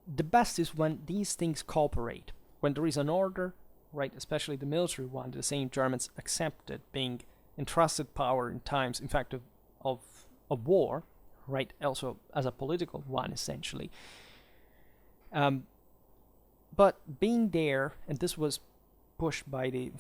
The best is when these things cooperate, when there is an order, right, especially the military one. The same Germans accepted being entrusted power in times, in fact, of war, right, also as a political one, essentially. But being there, and this was pushed by the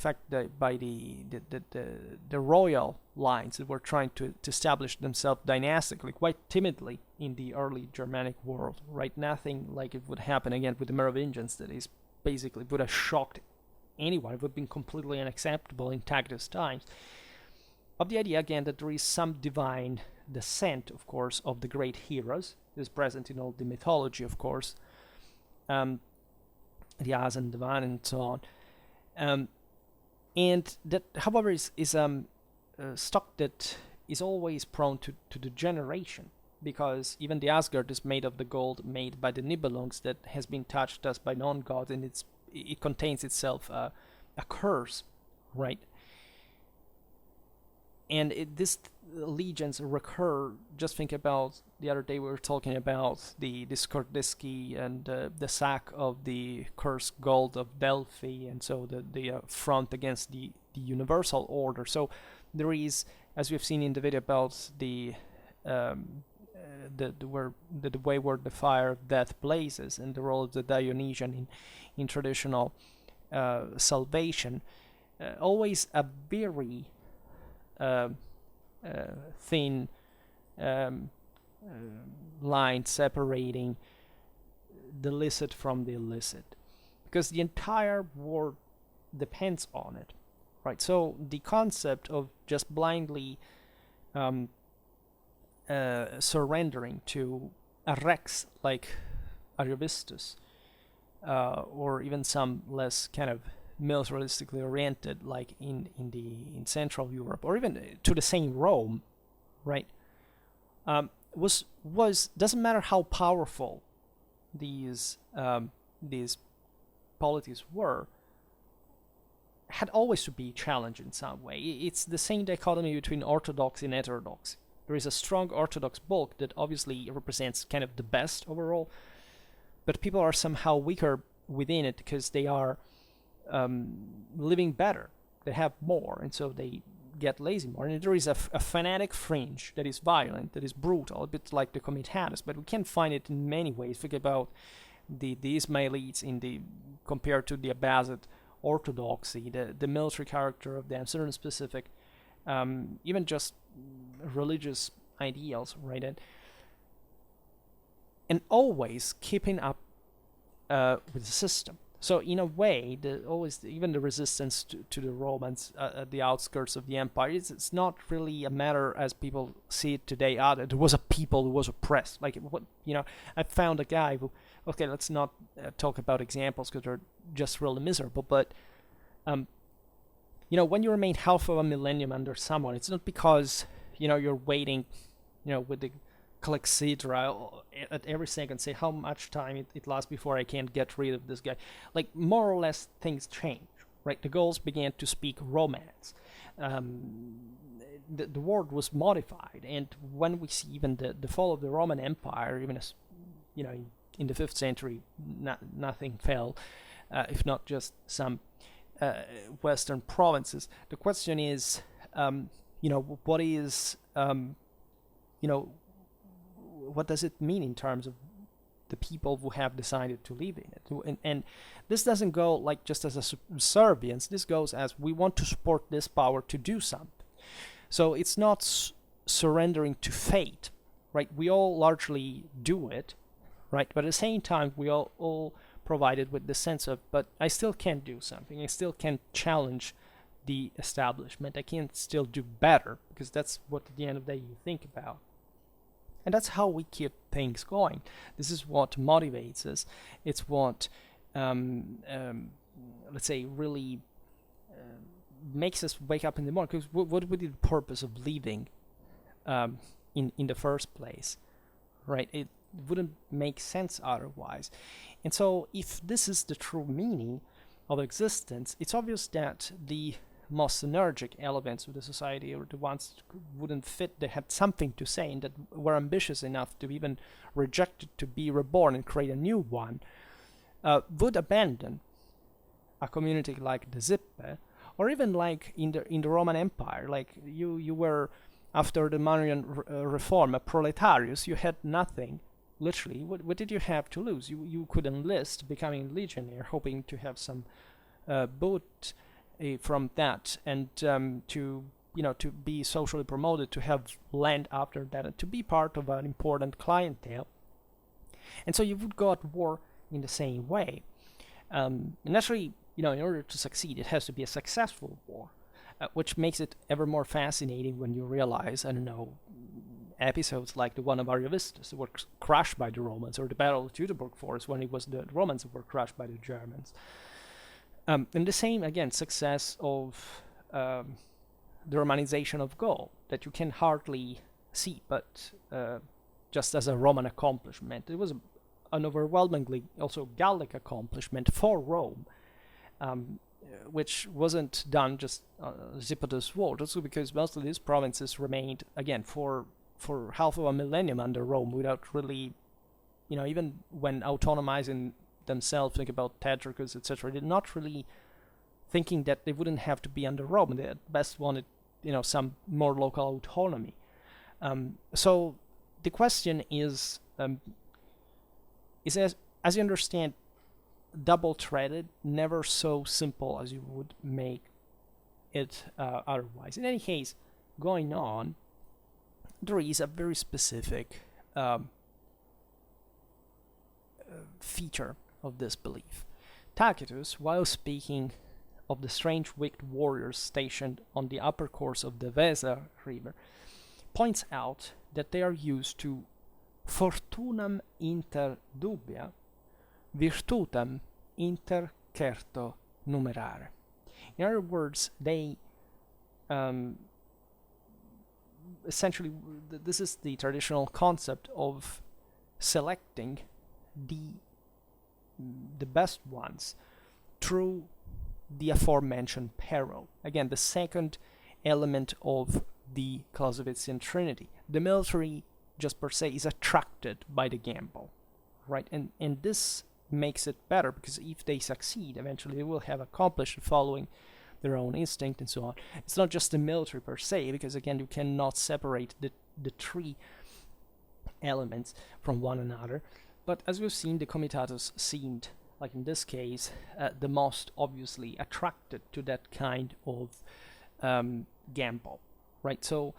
royal lines that were trying to establish themselves dynastically, quite timidly in the early Germanic world, right? Nothing like it would happen again with the Merovingians that is basically would have shocked anyone. It would have been completely unacceptable in Tacitus times. Of the idea again that there is some divine descent, of course, of the great heroes. This is present in all the mythology, of course. The As and the Van and so on. And that, however, is stock that is always prone to degeneration, because even the Asgard is made of the gold made by the Nibelungs that has been touched thus by non-gods, and it contains itself a curse, right? And these legions recur. Just think about the other day we were talking about the Skordisky and the sack of the cursed gold of Delphi, and so the front against the universal order. So there is, as we've seen in the video about the way where the fire of death blazes, and the role of the Dionysian in traditional salvation, always a very thin line separating the licit from the illicit, because the entire world depends on it, right? So the concept of just blindly surrendering to a rex like Ariovistus, or even some less kind of militaristically oriented, like in Central Europe, or even to the same Rome, right? Was doesn't matter how powerful these polities were, had always to be challenged in some way. It's the same dichotomy between orthodoxy and heterodoxy. There is a strong orthodox bulk that obviously represents kind of the best overall, but people are somehow weaker within it because they are living better, they have more, and so they get lazy more. And there is a fanatic fringe that is violent, that is brutal, a bit like the comitatus, but we can find it in many ways. Think about the Ismailites compared to the Abbasid orthodoxy, the military character of them, certain specific, even just religious ideals, right? And always keeping up with the system. So in a way, even the resistance to the Romans at the outskirts of the empire, it's not really a matter as people see it today. There was a people who was oppressed. Like I found a guy who. Okay, let's not talk about examples because they're just really miserable. But when you remain half of a millennium under someone, it's not because you're waiting, with the clepsydra at every second, say how much time it lasts before I can get rid of this guy. Like, more or less things change, right? The Gauls began to speak Romance. The word was modified, and when we see even the fall of the Roman Empire, even as in the 5th century, nothing fell, if not just some western provinces. The question is, what is what does it mean in terms of the people who have decided to live in it? And this doesn't go like just as a subservience. This goes as we want to support this power to do something. So it's not surrendering to fate, right? We all largely do it, right? But at the same time, we all provided with the sense of, but I still can do something. I still can challenge the establishment. I can still do better, because that's what at the end of the day you think about. And that's how we keep things going. This is what motivates us. It's what, let's say, really makes us wake up in the morning. Because what would be the purpose of living in the first place, right? It wouldn't make sense otherwise. And so if this is the true meaning of existence, it's obvious that the most energetic elements of the society, or the ones that wouldn't fit, that had something to say and that were ambitious enough to even reject it, to be reborn and create a new one, would abandon a community like the Zippe, or even like in the Roman Empire. Like you were, after the Marian reform, a proletarius. You had nothing. Literally, what did you have to lose? You could enlist, becoming a legionnaire, hoping to have some boot from that, and to be socially promoted, to have land after that, and to be part of an important clientele. And so you would go at war in the same way. And naturally, in order to succeed, it has to be a successful war, which makes it ever more fascinating when you realize, episodes like the one of Ariovistus were crushed by the Romans, or the Battle of Teutoburg Forest, when it was the Romans who were crushed by the Germans. And the same, again, success of the Romanization of Gaul, that you can hardly see, but just as a Roman accomplishment. It was an overwhelmingly also Gallic accomplishment for Rome, which wasn't done just Zipotus war, also because most of these provinces remained, again, for half of a millennium under Rome without really, even when autonomizing themselves, think about Tetricus, etc., they're not really thinking that they wouldn't have to be under Rome. They at best wanted, some more local autonomy. So the question is as you understand, double-threaded, never so simple as you would make it otherwise. In any case, going on, there is a very specific feature of this belief. Tacitus, while speaking of the strange wicked warriors stationed on the upper course of the Weser river, points out that they are used to fortunam inter dubia, virtutem inter certo numerare. In other words, they essentially, this is the traditional concept of selecting the best ones through the aforementioned peril. Again, the second element of the Clausewitzian Trinity. The military, just per se, is attracted by the gamble, right? And this makes it better, because if they succeed, eventually they will have accomplished following their own instinct and so on. It's not just the military per se, because again, you cannot separate the three elements from one another. But as we've seen, the comitatus seemed, like in this case, the most obviously attracted to that kind of gamble, right? So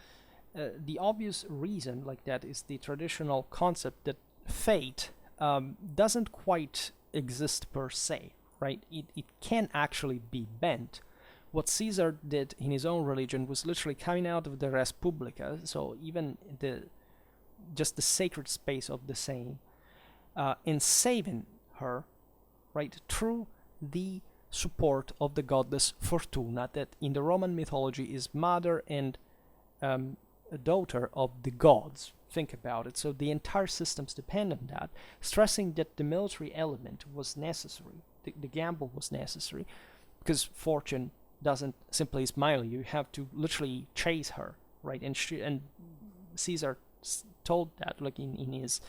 the obvious reason like that is the traditional concept that fate doesn't quite exist per se, right? It can actually be bent. What Caesar did in his own religion was literally coming out of the res publica, so even just the sacred space of the same, and saving her, right, through the support of the goddess Fortuna, that in the Roman mythology is mother and daughter of the gods. Think about it. So the entire systems depend on that, stressing that the military element was necessary, the gamble was necessary, because fortune doesn't simply smile you. You have to literally chase her, right? And Caesar told that, like in his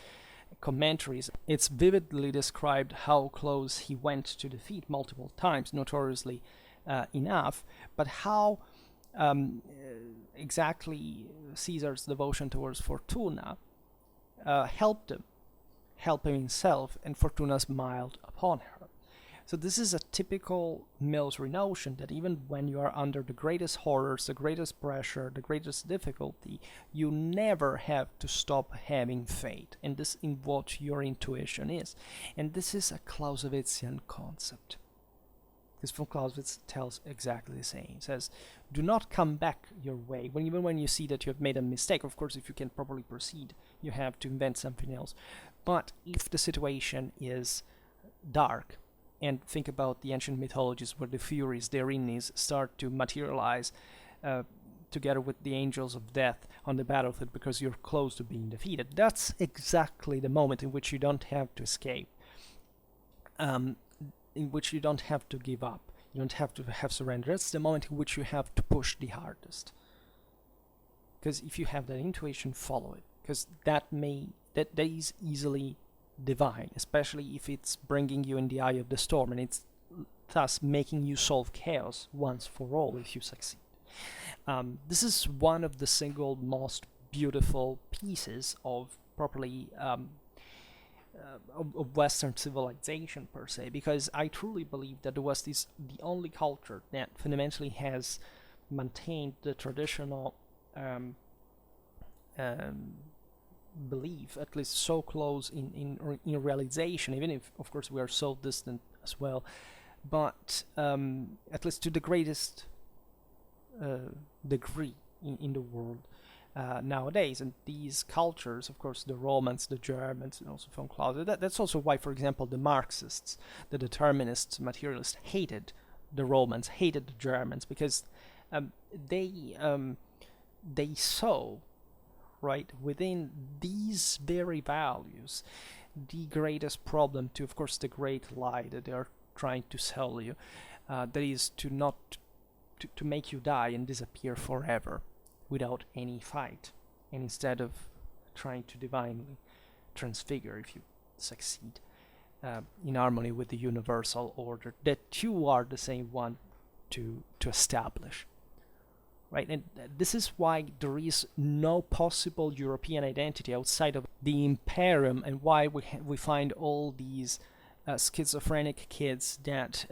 commentaries, it's vividly described how close he went to defeat multiple times, notoriously enough, but how exactly Caesar's devotion towards Fortuna helped him himself, and Fortuna smiled upon her. So this is a typical military notion, that even when you are under the greatest horrors, the greatest pressure, the greatest difficulty, you never have to stop having faith, and this in what your intuition is. And this is a Clausewitzian concept. Because von Clausewitz tells exactly the same. He says, do not come back your way. Even when you see that you have made a mistake, of course, if you can properly proceed, you have to invent something else. But if the situation is dark, and think about the ancient mythologies where the Furies, the Erinyes, start to materialize together with the angels of death on the battlefield because you're close to being defeated. That's exactly the moment in which you don't have to escape, in which you don't have to give up, you don't have to have surrender. That's the moment in which you have to push the hardest. Because if you have that intuition, follow it. Because that is easily divine, especially if it's bringing you in the eye of the storm, and it's thus making you solve chaos once for all if you succeed. This is one of the single most beautiful pieces of properly of Western civilization per se, because I truly believe that the West is the only culture that fundamentally has maintained the traditional belief, at least so close in realization, even if of course we are so distant as well, but at least to the greatest degree in the world nowadays. And these cultures, of course, the Romans, the Germans, and also von Clausewitz, that's also why, for example, the Marxists, the determinists, materialists hated the Romans, hated the Germans, because they saw, right, within these very values the greatest problem to, of course, the great lie that they are trying to sell you, that is to not to make you die and disappear forever without any fight, and instead of trying to divinely transfigure, if you succeed, in harmony with the universal order that you are the same one to establish. Right, and this is why there is no possible European identity outside of the Imperium, and why we find all these schizophrenic kids that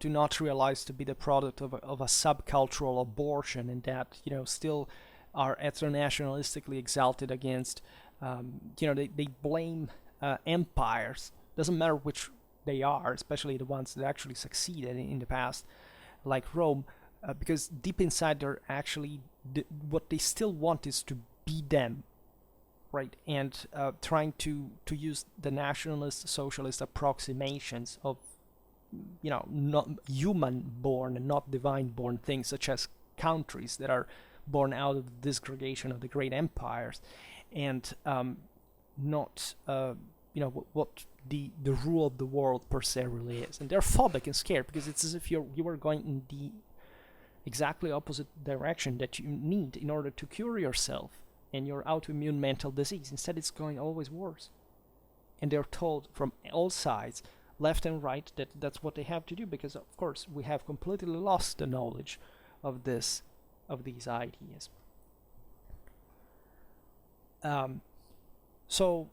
do not realize to be the product of a subcultural abortion, and that still are ethno-nationalistically exalted against. They blame empires. Doesn't matter which they are, especially the ones that actually succeeded in the past, like Rome. Because deep inside they're actually what they still want is to be them, right? And trying to use the nationalist socialist approximations of not human born and not divine born things, such as countries that are born out of the disgregation of the great empires, and not what the rule of the world per se really is. And they're phobic and scared because it's as if you were going in the exactly opposite direction that you need in order to cure yourself and your autoimmune mental disease. Instead, it's going always worse. And they're told from all sides, left and right, that that's what they have to do, because of course we have completely lost the knowledge of these ideas. So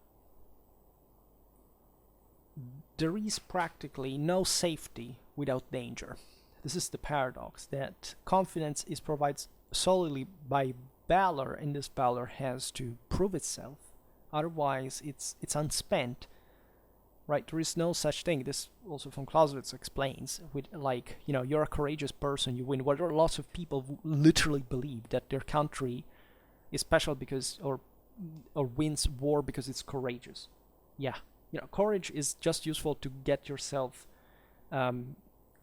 there is practically no safety without danger. This is the paradox, that confidence is provided solely by valor, and this valor has to prove itself. Otherwise, it's unspent. Right? There is no such thing. This also von Clausewitz explains. With you're a courageous person, you win. Well, there are lots of people who literally believe that their country is special because or wins war because it's courageous. Yeah, courage is just useful to get yourself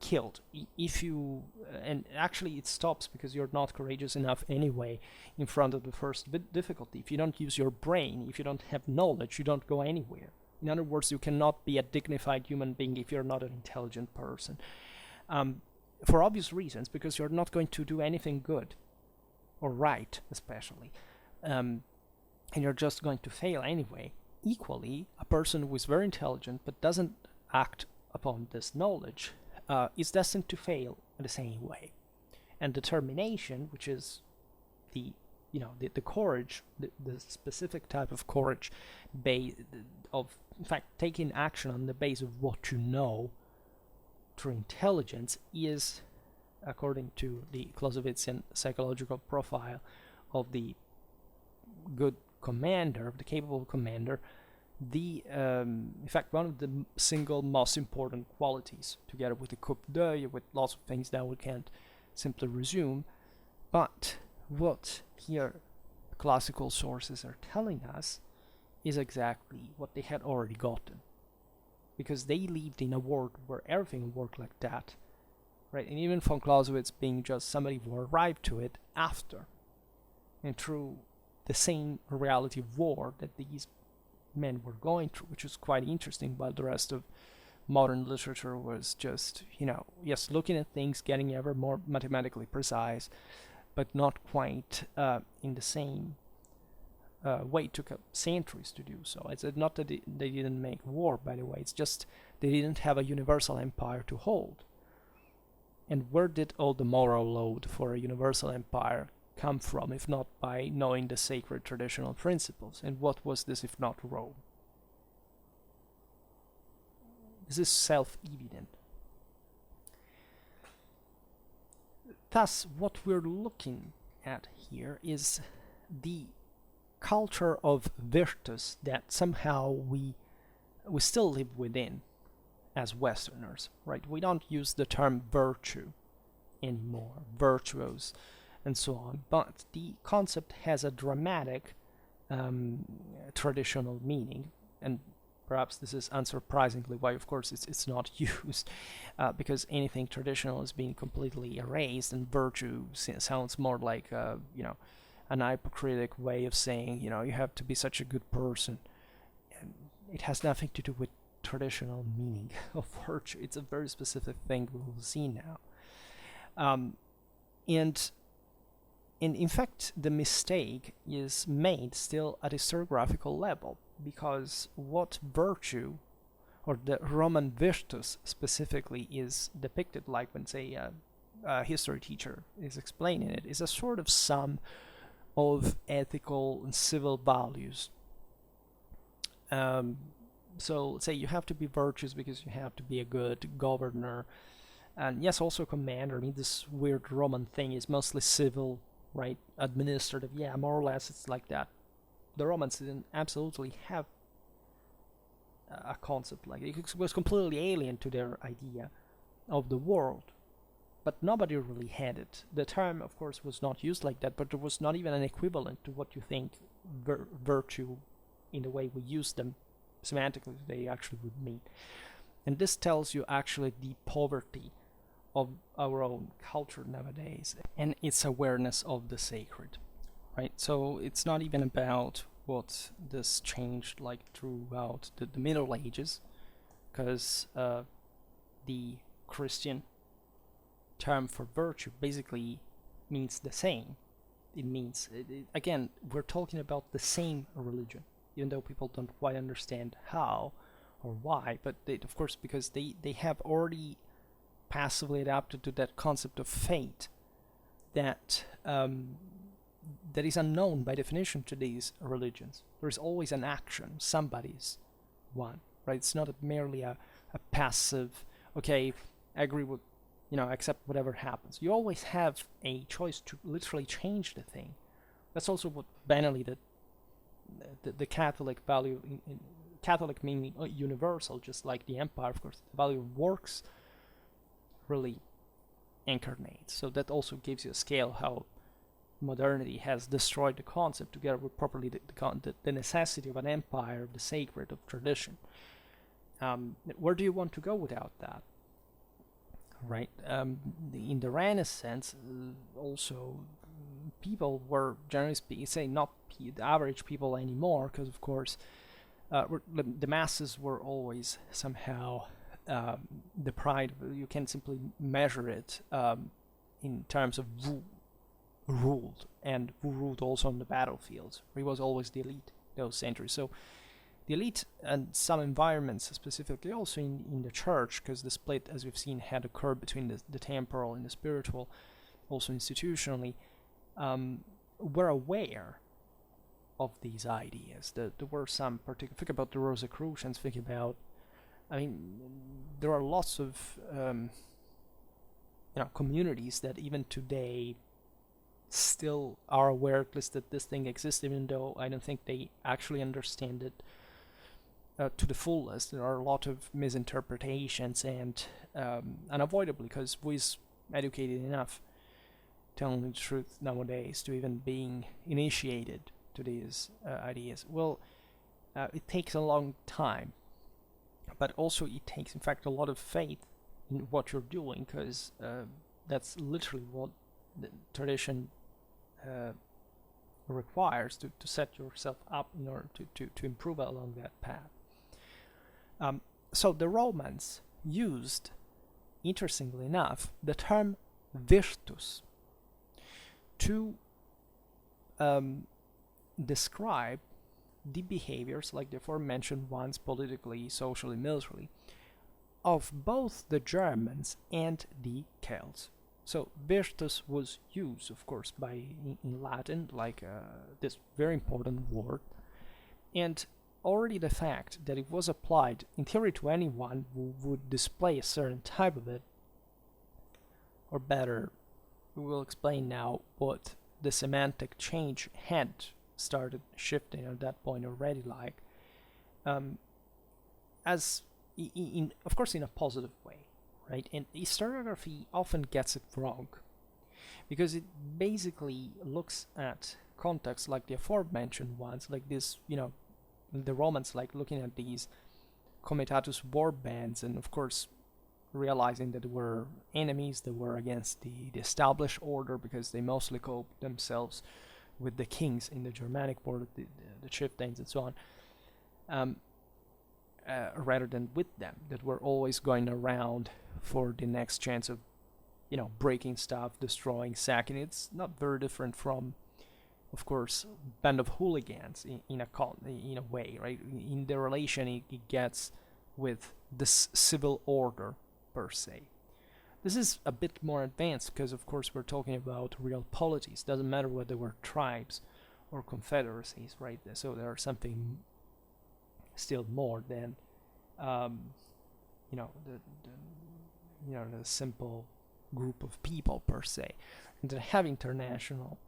killed. If you and actually it stops because you're not courageous enough anyway in front of the first difficulty. If you don't use your brain, if you don't have knowledge, you don't go anywhere. In other words, you cannot be a dignified human being if you're not an intelligent person, for obvious reasons, because you're not going to do anything good or right, especially, and you're just going to fail anyway. Equally, a person who is very intelligent but doesn't act upon this knowledge is destined to fail in the same way. And determination, which is the courage, the specific type of courage, of in fact taking action on the base of what you know through intelligence, is, according to the Clausewitzian psychological profile of the good commander, of the capable commander, in fact, one of the single most important qualities, together with the coup d'oeil, with lots of things that we can't simply resume. But what here classical sources are telling us is exactly what they had already gotten, because they lived in a world where everything worked like that, right? And even von Clausewitz being just somebody who arrived to it after and through the same reality of war that these men were going through, which was quite interesting, while the rest of modern literature was just, yes, looking at things, getting ever more mathematically precise, but not quite in the same way. It took centuries to do so. It's not that they didn't make war, by the way, it's just they didn't have a universal empire to hold. And where did all the moral load for a universal empire come from, if not by knowing the sacred traditional principles? And what was this if not Rome? This is self-evident. Thus, what we're looking at here is the culture of virtus that somehow we still live within as Westerners, right? We don't use the term virtue anymore, virtuos, and so on, but the concept has a dramatic traditional meaning, and perhaps this is unsurprisingly why, of course, it's not used, because anything traditional is being completely erased, and virtue sounds more like, an hypocritic way of saying, you have to be such a good person. And it has nothing to do with traditional meaning of virtue. It's a very specific thing we will see now. And in fact, the mistake is made still at historiographical level, because what virtue, or the Roman virtus specifically, is depicted like when, say, a history teacher is explaining it, is a sort of sum of ethical and civil values. So let's say you have to be virtuous because you have to be a good governor, and yes, also commander. I mean, this weird Roman thing is mostly civil, right? Administrative, yeah, more or less it's like that. The Romans didn't absolutely have a concept like it. It was completely alien to their idea of the world, but nobody really had it. The term, of course, was not used like that, but there was not even an equivalent to what you think virtue, in the way we use them semantically today, actually would mean. And this tells you actually the poverty of our own culture nowadays and its awareness of the sacred, right? So it's not even about what this changed like throughout the Middle Ages, because the Christian term for virtue basically means the same. It means, again, we're talking about the same religion, even though people don't quite understand how or why, but of course, because they have already passively adapted to that concept of fate that that is unknown by definition to these religions. There is always an action, somebody's one, right? It's not merely a passive, okay, I agree with, accept whatever happens. You always have a choice to literally change the thing. That's also what banally the Catholic value, in Catholic meaning universal, just like the empire, of course, the value of works really incarnates. So that also gives you a scale how modernity has destroyed the concept, together with properly the necessity of an empire, of the sacred, of tradition. Where do you want to go without that? Right? In the Renaissance, also people were, generally speaking, say not the average people anymore, because of course the masses were always somehow deprived. You can simply measure it in terms of who ruled, and who ruled also on the battlefields. He was always the elite those centuries. So the elite and some environments, specifically also in the church, because the split, as we've seen, had occurred between the temporal and the spiritual, also institutionally, were aware of these ideas. There were some particular, think about the Rosicrucians, think about, there are lots of communities that even today still are aware, at least, that this thing exists, even though I don't think they actually understand it to the fullest. There are a lot of misinterpretations, and unavoidably, because who is educated enough telling the truth nowadays to even being initiated to these ideas? Well, it takes a long time, but also it takes, in fact, a lot of faith in what you're doing, because that's literally what the tradition requires to set yourself up in order to improve along that path. So the Romans used, interestingly enough, the term virtus to describe the behaviors, like the aforementioned ones, politically, socially, militarily, of both the Germans and the Celts. So virtus was used, of course, in Latin, like this very important word, and already the fact that it was applied in theory to anyone who would display a certain type of it, or better, we will explain now what the semantic change had started shifting at that point already, like, as of course in a positive way, right? And historiography often gets it wrong, because it basically looks at contexts like the aforementioned ones, like this, the Romans, like looking at these comitatus war bands, and of course realizing that they were enemies, that were against the established order, because they mostly coped themselves with the kings in the Germanic world, the chieftains and so on, rather than with them, that were always going around for the next chance of, breaking stuff, destroying, sacking. It's not very different from, of course, band of hooligans in a way, right? In the relation it gets with this civil order per se. This is a bit more advanced, because of course we're talking about real polities. Doesn't matter whether they were tribes or confederacies, right? So there are something still more than the simple group of people per se, and that have international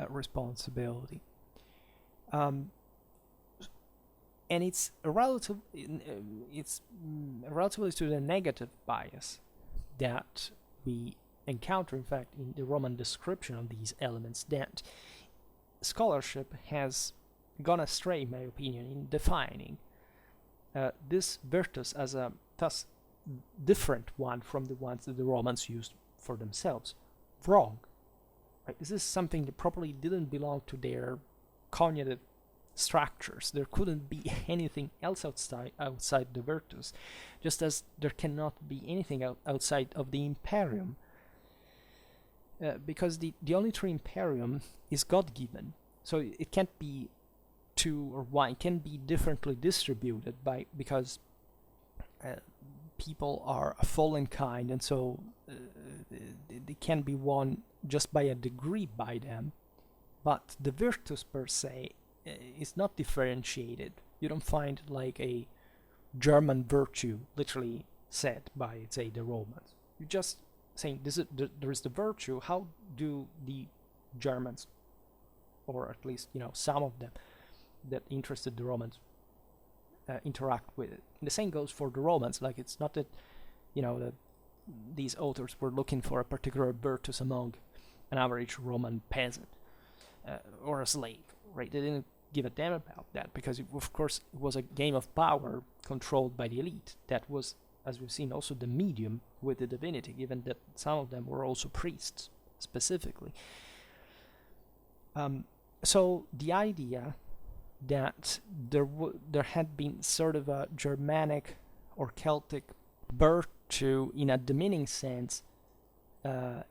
responsibility. And it's relatively to the negative bias that we encounter, in fact, in the Roman description of these elements, that scholarship has gone astray, in my opinion, in defining this virtus as a thus different one from the ones that the Romans used for themselves. Wrong. Right? This is something that probably didn't belong to their cognitive structures. There couldn't be anything else outside the virtus, just as there cannot be anything outside of the Imperium, because the only true Imperium is God-given, so it can't be two or one. It can be differently distributed because people are a fallen kind, and so they can be won just by a degree by them, but the virtus per se is not differentiated. You don't find like a German virtue literally said by, say, the Romans. You just saying there is the virtue. How do the Germans, or at least some of them that interested the Romans, interact with it? And the same goes for the Romans. Like, it's not that that these authors were looking for a particular virtus among an average Roman peasant or a slave, right? They didn't give a damn about that, because of course it was a game of power controlled by the elite. That was, as we've seen, also the medium with the divinity, given that some of them were also priests specifically. So the idea that there had been sort of a Germanic or Celtic virtue in a demeaning sense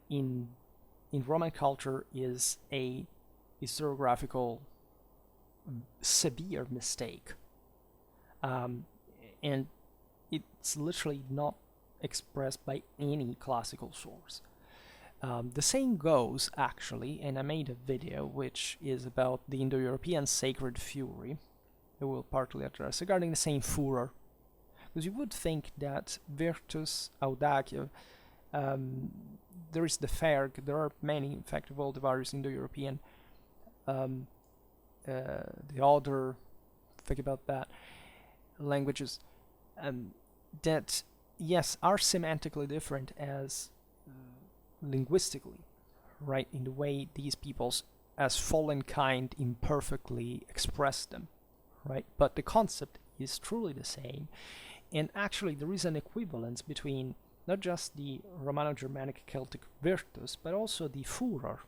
in Roman culture is a historiographical severe mistake, and it's literally not expressed by any classical source. The same goes, actually, and I made a video which is about the Indo-European sacred fury that we'll partly address, regarding the same furor, because you would think that virtus audacia, there is the ferg, there are many, in fact, of all the various Indo-European, the other, think about that, languages that, yes, are semantically different as linguistically, right, in the way these peoples as fallen kind imperfectly express them, right? But the concept is truly the same. And actually, there is an equivalence between not just the Romano-Germanic Celtic virtus, but also the furor,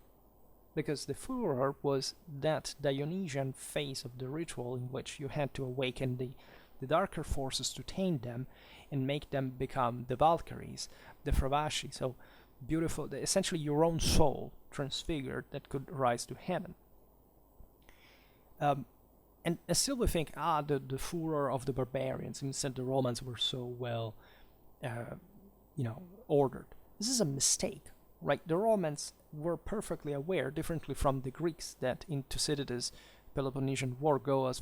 because the furor was that Dionysian phase of the ritual in which you had to awaken the darker forces to tame them and make them become the Valkyries, the Fravashi, so beautiful, essentially your own soul transfigured that could rise to heaven. And still we think, the furor of the barbarians, instead the Romans were so well, ordered. This is a mistake, right? The Romans were perfectly aware, differently from the Greeks, that in Thucydides' Peloponnesian War go as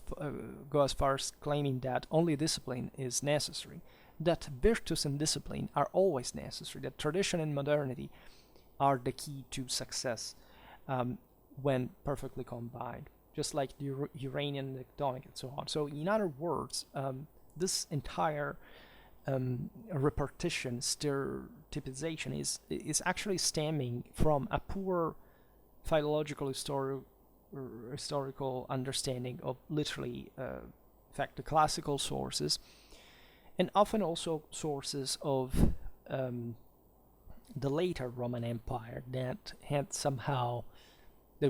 far as claiming that only discipline is necessary, that virtus and discipline are always necessary, that tradition and modernity are the key to success when perfectly combined, just like the Uranian tectonic and so on. So in other words, this entire repartition, stereotypization is actually stemming from a poor philological historical understanding of literally, in fact, the classical sources, and often also sources of the later Roman Empire that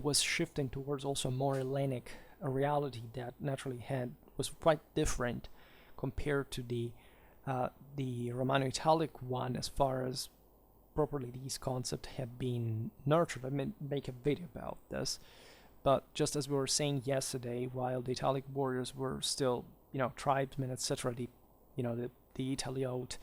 was shifting towards also more Hellenic reality that naturally was quite different compared to the Romano-Italic one, as far as properly these concepts have been nurtured. I may make a video about this, but just as we were saying yesterday, while the Italic warriors were still, tribesmen, etc., the Italiote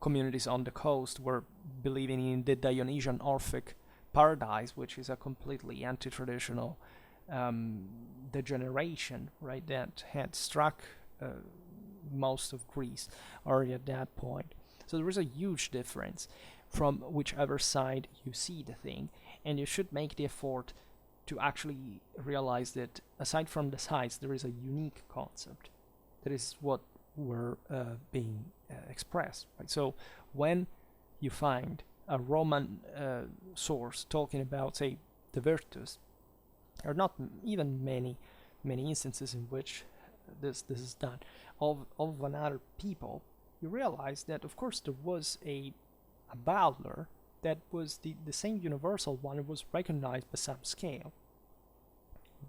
communities on the coast were believing in the Dionysian Orphic paradise, which is a completely anti-traditional degeneration, right, that had struck most of Greece already at that point. So there is a huge difference from whichever side you see the thing, and you should make the effort to actually realize that aside from the sides, there is a unique concept. That is what were being expressed, right? So when you find a Roman source talking about, say, the virtus, there are not even many instances in which this is done, of another people, you realize that, of course, there was a valor that was the same universal one. It was recognized by some scale,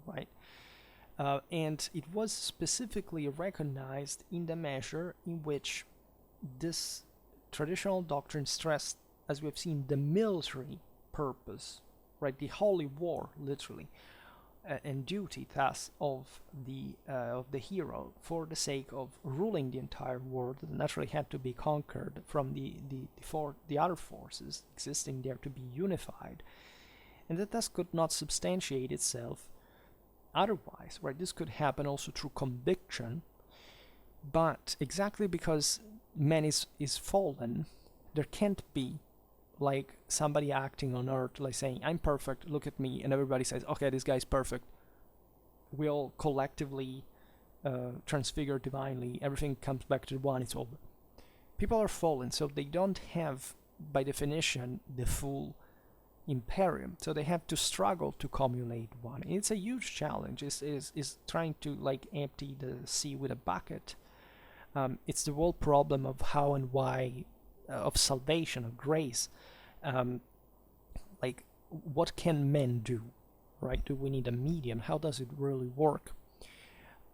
right? And it was specifically recognized in the measure in which this traditional doctrine stressed, as we have seen, the military purpose, right? The holy war, literally, and duty, thus, of the hero for the sake of ruling the entire world that naturally had to be conquered from the other forces existing there to be unified, and that thus could not substantiate itself otherwise, right? This could happen also through conviction, but exactly because man is fallen, there can't be like somebody acting on earth, like saying, I'm perfect, look at me, and everybody says, okay, this guy's perfect. We all collectively transfigure divinely, everything comes back to one, it's over. People are fallen, so they don't have, by definition, the full Imperium, so they have to struggle to cumulate one. It's a huge challenge. Is trying to like empty the sea with a bucket. It's the whole problem of how and why, of salvation, of grace. Like, what can men do, right? Do we need a medium? How does it really work?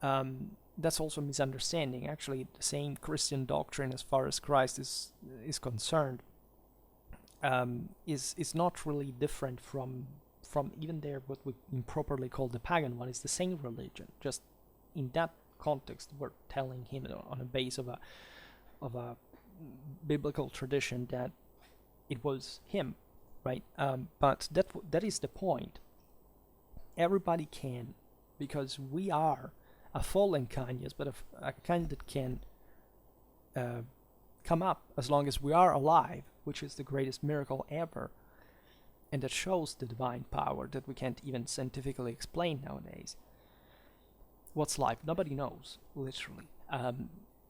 That's also a misunderstanding. Actually, the same Christian doctrine, as far as Christ is concerned, is not really different from even there what we improperly call the pagan one. It's the same religion, just in that context we're telling him on a base of a biblical tradition that it was him, right? But that is the point. Everybody can, because we are a fallen kind, yes, but a kind that can come up as long as we are alive, which is the greatest miracle ever, and that shows the divine power that we can't even scientifically explain nowadays. what's life? Nobody knows, literally. And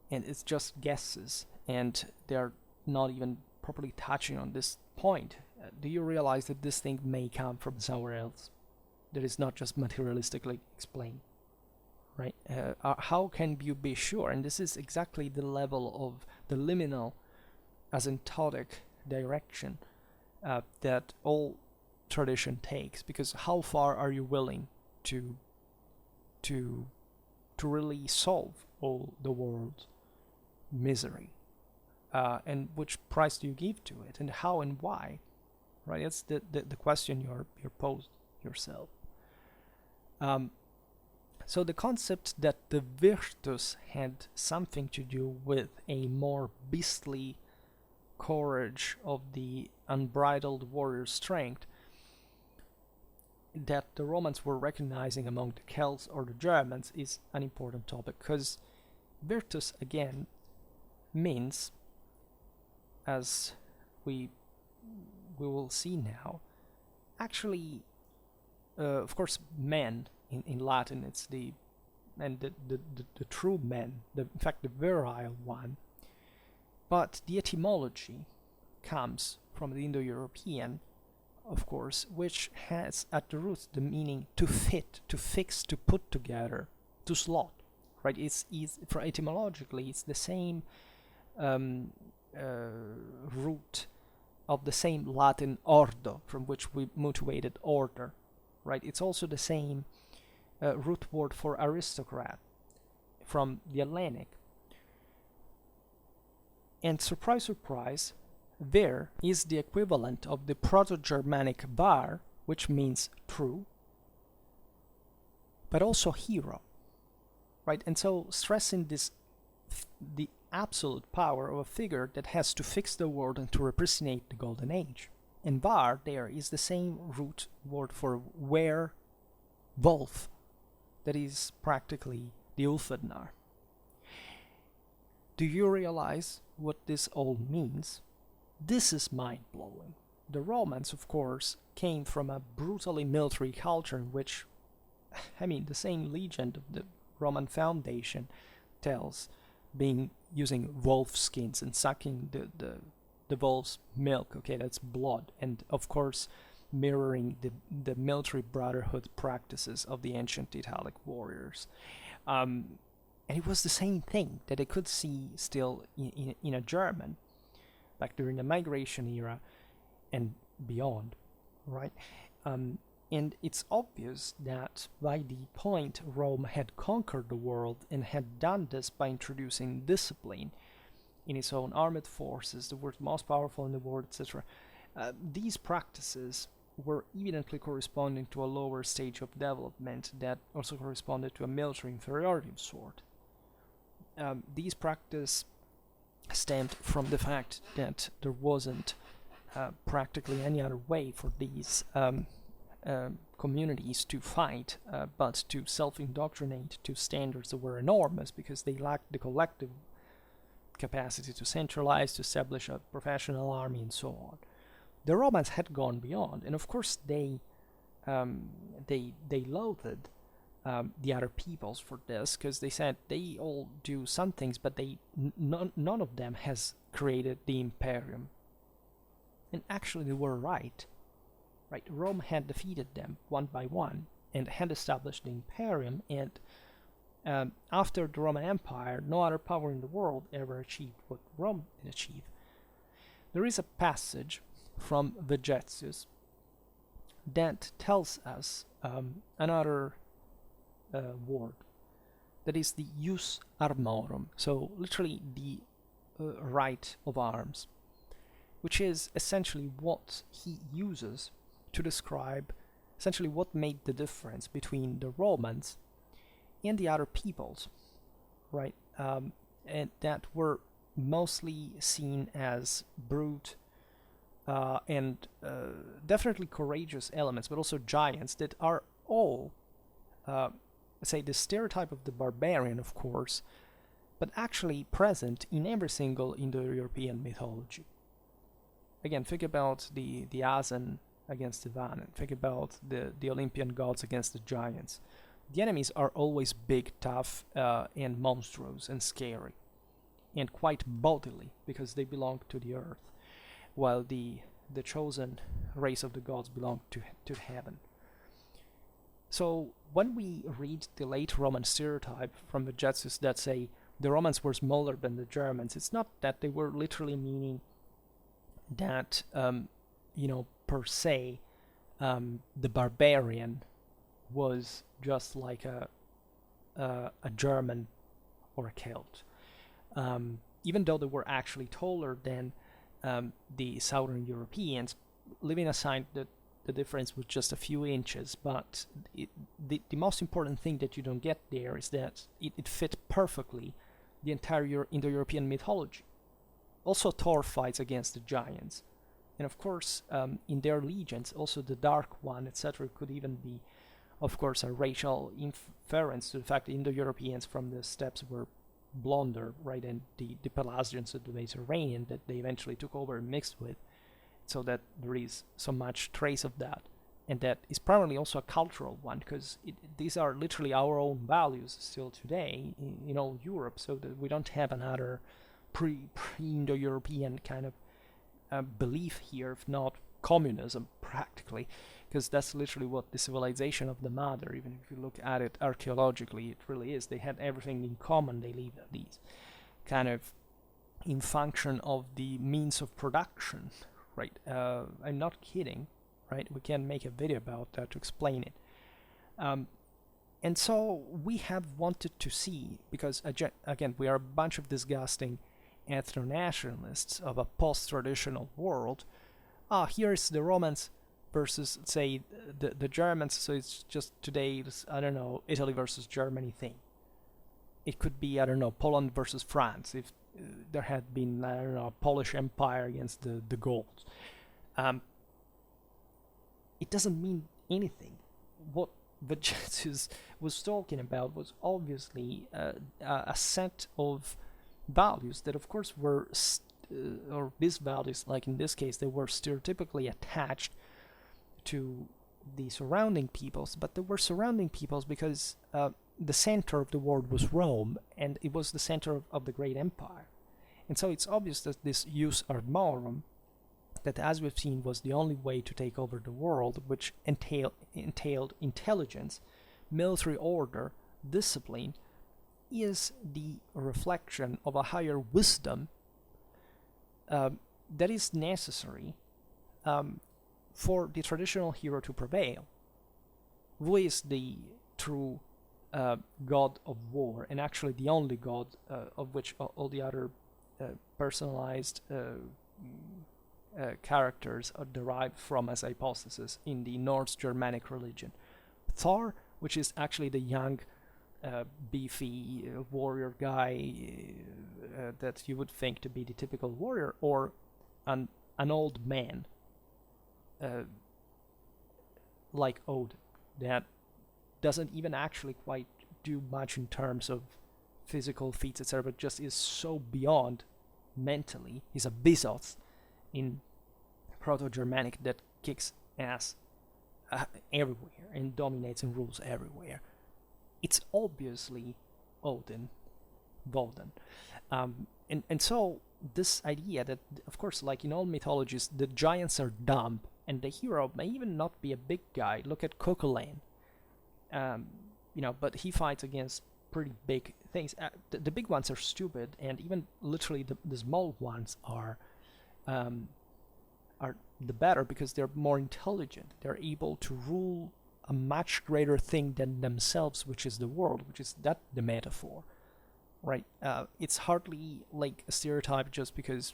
it's just guesses, and they're not even properly touching on this point. Do you realize that this thing may come from somewhere else? That is not just materialistically explained, right? How can you be sure? And this is exactly the level of the liminal asymptotic direction that all tradition takes, because how far are you willing to really solve all the world's misery, and which price do you give to it, and how and why, right? That's the question you're posed yourself. So the concept that the virtus had something to do with a more beastly courage of the unbridled warrior strength that the Romans were recognizing among the Celts or the Germans is an important topic, because virtus again means, as we will see now, actually, of course, man in Latin, it's the true man, in fact the virile one, but the etymology comes from the Indo-European, of course, which has at the root the meaning to fit, to fix, to put together, to slot, right? It's for etymologically, it's the same root of the same Latin ordo, from which we mutated order, right? It's also the same root word for aristocrat from the Hellenic. And surprise, surprise, there is the equivalent of the Proto-Germanic var, which means true, but also hero, right? And so stressing this, the absolute power of a figure that has to fix the world and to represent the Golden Age. And var there is the same root word for were, wolf, that is practically the Ulfednar. Do you realize what this all means? This is mind-blowing. The Romans, of course, came from a brutally military culture in which, the same legend of the Roman foundation tells, using wolf skins and sucking the wolf's milk, okay, that's blood, and of course mirroring the military brotherhood practices of the ancient Italic warriors. And it was the same thing that I could see still in a German, back during the migration era and beyond, right? And it's obvious that by the point Rome had conquered the world and had done this by introducing discipline in its own armed forces, the world most powerful in the world, etc., these practices were evidently corresponding to a lower stage of development that also corresponded to a military inferiority of sort. These practices stemmed from the fact that there wasn't practically any other way for these communities to fight, but to self-indoctrinate to standards that were enormous, because they lacked the collective capacity to centralize, to establish a professional army, and so on. The Romans had gone beyond, and of course they loathed the other peoples for this, because they said they all do some things, but none of them has created the Imperium. And actually they were right. Rome had defeated them one by one and had established the Imperium, and after the Roman Empire, no other power in the world ever achieved what Rome did achieve. There is a passage from Vegetius that tells us another word, that is the jus armorum, so literally the right of arms, which is essentially what he uses to describe essentially what made the difference between the Romans and the other peoples, right? And that were mostly seen as brute and definitely courageous elements, but also giants that are all, say, the stereotype of the barbarian, of course, but actually present in every single Indo-European mythology. Again, think about the Asen against the Van, think about the Olympian gods against the giants. the enemies are always big, tough, and monstrous and scary, and quite bodily because they belong to the earth, while the chosen race of the gods belong to heaven. So when we read the late Roman stereotype from Vegetius that say the Romans were smaller than the Germans, it's not that they were literally meaning that, per se, the barbarian was just like a German or a Celt. Even though they were actually taller than the Southern Europeans, leaving aside that the difference was just a few inches, but the most important thing that you don't get there is that it fit perfectly the entire Indo-European mythology. Also, Thor fights against the giants, and of course, in their legions, also the Dark One, etc., could even be, of course, a racial inference to the fact that Indo-Europeans from the steppes were blonder, right, and the Pelasgians of the Mediterranean that they eventually took over and mixed with, so that there is so much trace of that, and that is primarily also a cultural one, because these are literally our own values still today in all Europe, so that we don't have another pre-Indo-European kind of belief here, if not communism practically, because that's literally what the civilization of the mother, even if you look at it archaeologically, it really is. They had everything in common. They lived these kind of in function of the means of production, right? I'm not kidding, right? We can make a video about that to explain it. And so we have wanted to see, because again, we are a bunch of disgusting ethno-nationalists of a post-traditional world. Here's the Romans versus, say, the Germans, so it's just today's, I don't know, Italy versus Germany thing. It could be, I don't know, Poland versus France, if there had been, I don't know, a Polish Empire against the Gauls. It doesn't mean anything. What Vegetius was talking about was obviously a set of values that, of course, were, or these values, like in this case, they were stereotypically attached to the surrounding peoples, but they were surrounding peoples because the center of the world was Rome, and it was the center of the great empire. And so it's obvious that this jus armorum, that as we've seen was the only way to take over the world, which entailed intelligence, military order, discipline, is the reflection of a higher wisdom that is necessary for the traditional hero to prevail. Who is the true god of war, and actually the only god of which all the other personalized characters are derived from as hypothesis in the Norse Germanic religion? Thor, which is actually the young, beefy warrior guy that you would think to be the typical warrior, or an old man like Odin, that doesn't even actually quite do much in terms of physical feats, etc., but just is so beyond mentally. He's a Bizoth in Proto-Germanic that kicks ass everywhere and dominates and rules everywhere. It's obviously Odin, Woden. And so this idea that, of course, like in all mythologies, the giants are dumb, and the hero may even not be a big guy. Look at Cuchulainn. But he fights against pretty big things. The big ones are stupid, and even literally the small ones are the better, because they're more intelligent. They're able to rule a much greater thing than themselves, which is the world, which is that the metaphor, right? It's hardly like a stereotype just because,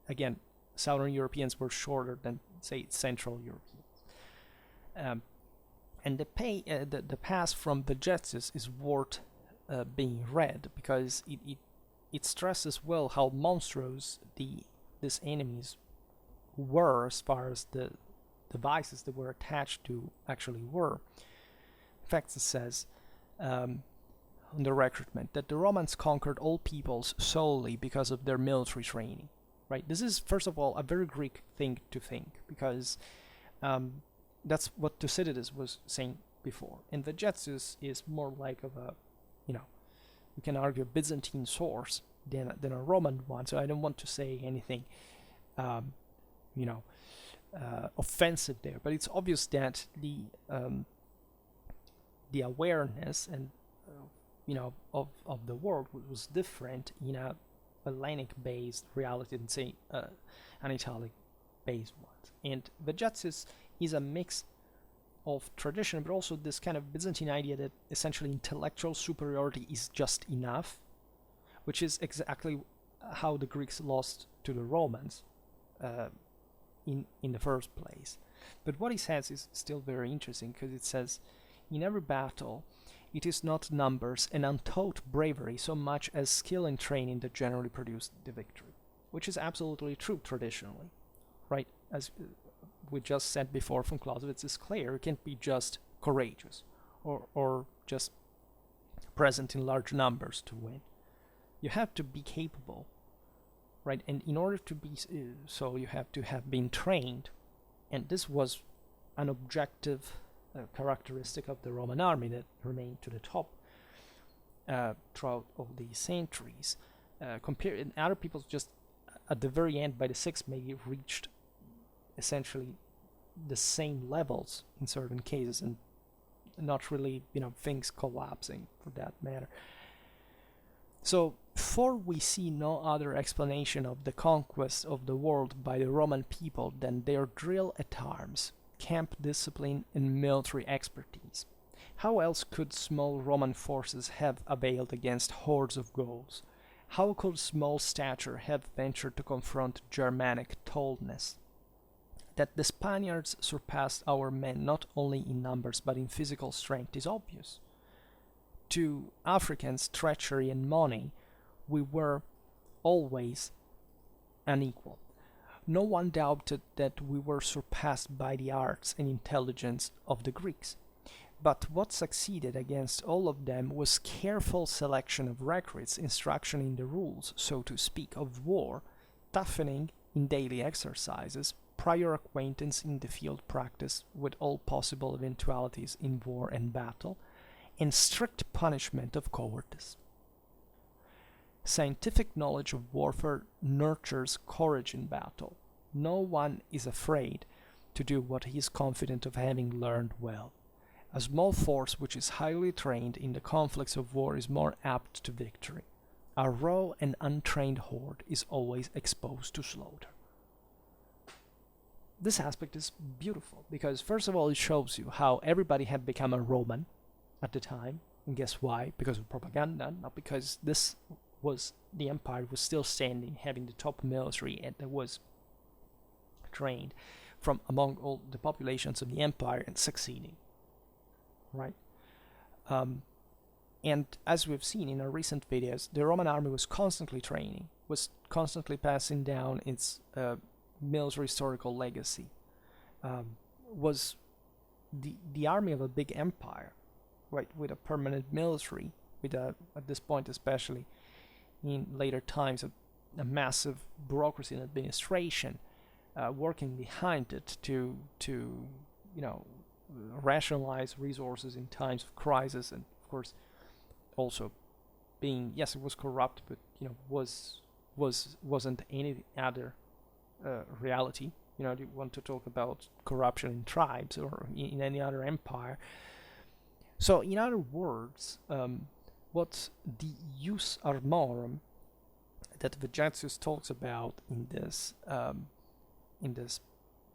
again, Southern Europeans were shorter than, say, Central Europeans. And the pass from Vegetius is worth being read, because it stresses well how monstrous these enemies were, as far as the devices that were attached to actually were. In fact, it says on the recruitment that the Romans conquered all peoples solely because of their military training. Right? This is, first of all, a very Greek thing to think, because that's what Thucydides was saying before. And Vegetius is more like of a, you know, you can argue a Byzantine source than a Roman one. So I don't want to say anything, you know, offensive there. But it's obvious that the awareness and you know of the world was different in a Hellenic-based reality than say an Italic-based one. And Vegetius is a mix of tradition, but also this kind of Byzantine idea that essentially intellectual superiority is just enough, which is exactly how the Greeks lost to the Romans in the first place. But what he says is still very interesting, because it says, in every battle, it is not numbers and untaught bravery so much as skill and training that generally produce the victory, which is absolutely true traditionally, right? As we just said before from Clausewitz, it's clear you can't be just courageous or just present in large numbers to win. You have to be capable, right? And in order to be so, you have to have been trained, and this was an objective characteristic of the Roman army that remained to the top throughout all these centuries. And other peoples just at the very end, by the 6th, maybe reached essentially the same levels in certain cases, and not really, you know, things collapsing for that matter. So, for we see no other explanation of the conquest of the world by the Roman people than their drill at arms, camp discipline, and military expertise. How else could small Roman forces have availed against hordes of Gauls? How could small stature have ventured to confront Germanic tallness? That the Spaniards surpassed our men not only in numbers but in physical strength is obvious. To Africans' treachery and money, we were always unequal. No one doubted that we were surpassed by the arts and intelligence of the Greeks. But what succeeded against all of them was careful selection of recruits, instruction in the rules, so to speak, of war, toughening in daily exercises, prior acquaintance in the field practice with all possible eventualities in war and battle, and strict punishment of cowardice. Scientific knowledge of warfare nurtures courage in battle. No one is afraid to do what he is confident of having learned well. A small force which is highly trained in the conflicts of war is more apt to victory. A raw and untrained horde is always exposed to slaughter. This aspect is beautiful because, first of all, it shows you how everybody had become a Roman at the time. And guess why? Because of propaganda, not because this was the empire was still standing, having the top military and that was trained from among all the populations of the empire and succeeding, right? And as we've seen in our recent videos, the Roman army was constantly training, was constantly passing down its military historical legacy, was the army of a big empire, right, with a permanent military, with a, at this point especially, in later times, a massive bureaucracy and administration working behind it to you know, rationalize resources in times of crisis, and of course also being, yes, it was corrupt, but you know, wasn't any other reality. You know, do you want to talk about corruption in tribes or in any other empire? So in other words, what the jus armorum that Vegetius talks about in this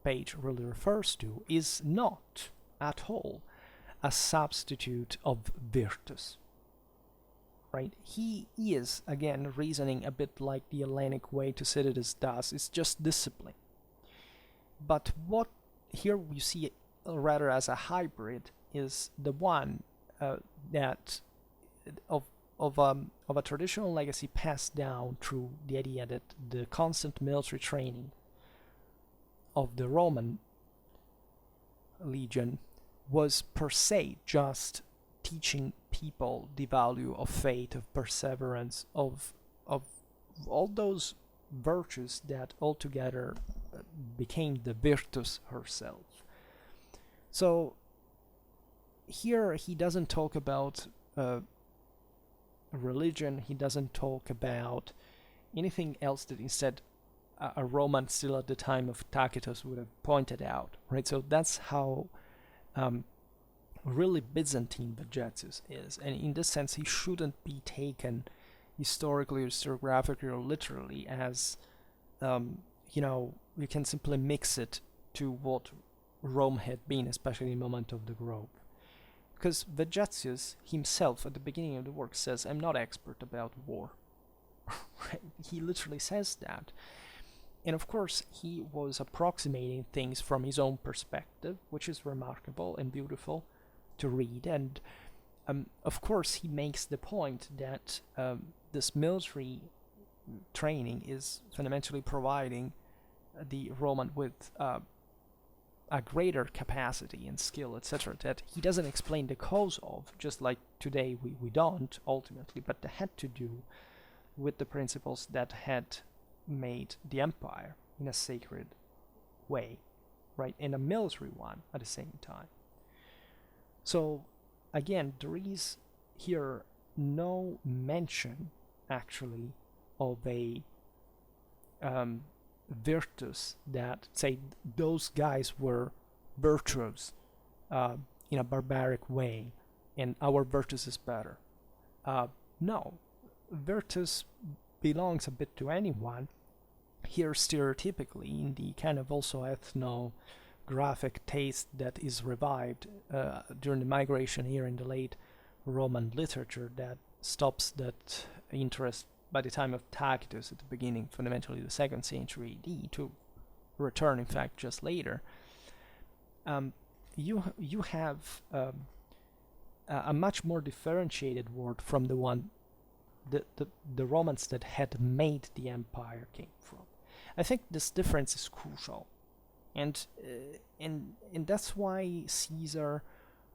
page really refers to is not at all a substitute of virtus, right? He is, again, reasoning a bit like the Hellenic way Thucydides does. It's just discipline. But what here we see rather as a hybrid is the one that of a traditional legacy passed down through the idea that the constant military training of the Roman legion was per se just teaching people the value of faith, of perseverance, of all those virtues that altogether became the virtus herself. So here he doesn't talk about religion, he doesn't talk about anything else that instead a Roman still at the time of Tacitus would have pointed out, right? So that's how really Byzantine Vegetius is, and in this sense he shouldn't be taken historically, historiographically, or literally as you can simply mix it to what Rome had been, especially in the moment of the growth. Because Vegetius himself at the beginning of the work says, I'm not expert about war. Right? He literally says that. And of course, he was approximating things from his own perspective, which is remarkable and beautiful to read. And of course, he makes the point that this military training is fundamentally providing the Roman with a greater capacity and skill, etc., that he doesn't explain the cause of, just like today we don't, ultimately, but that had to do with the principles that had made the empire in a sacred way, right, and a military one at the same time. So, again, there is here no mention, actually, of a virtus that, say, those guys were virtuous in a barbaric way, and our virtus is better. No, virtus belongs a bit to anyone. Here, stereotypically, in the kind of also ethnographic taste that is revived during the migration here in the late Roman literature that stops that interest by the time of Tacitus at the beginning, fundamentally the 2nd century AD, to return, in fact, just later. You have a much more differentiated word from the one the Romans that had made the empire came from. I think this difference is crucial, and that's why Caesar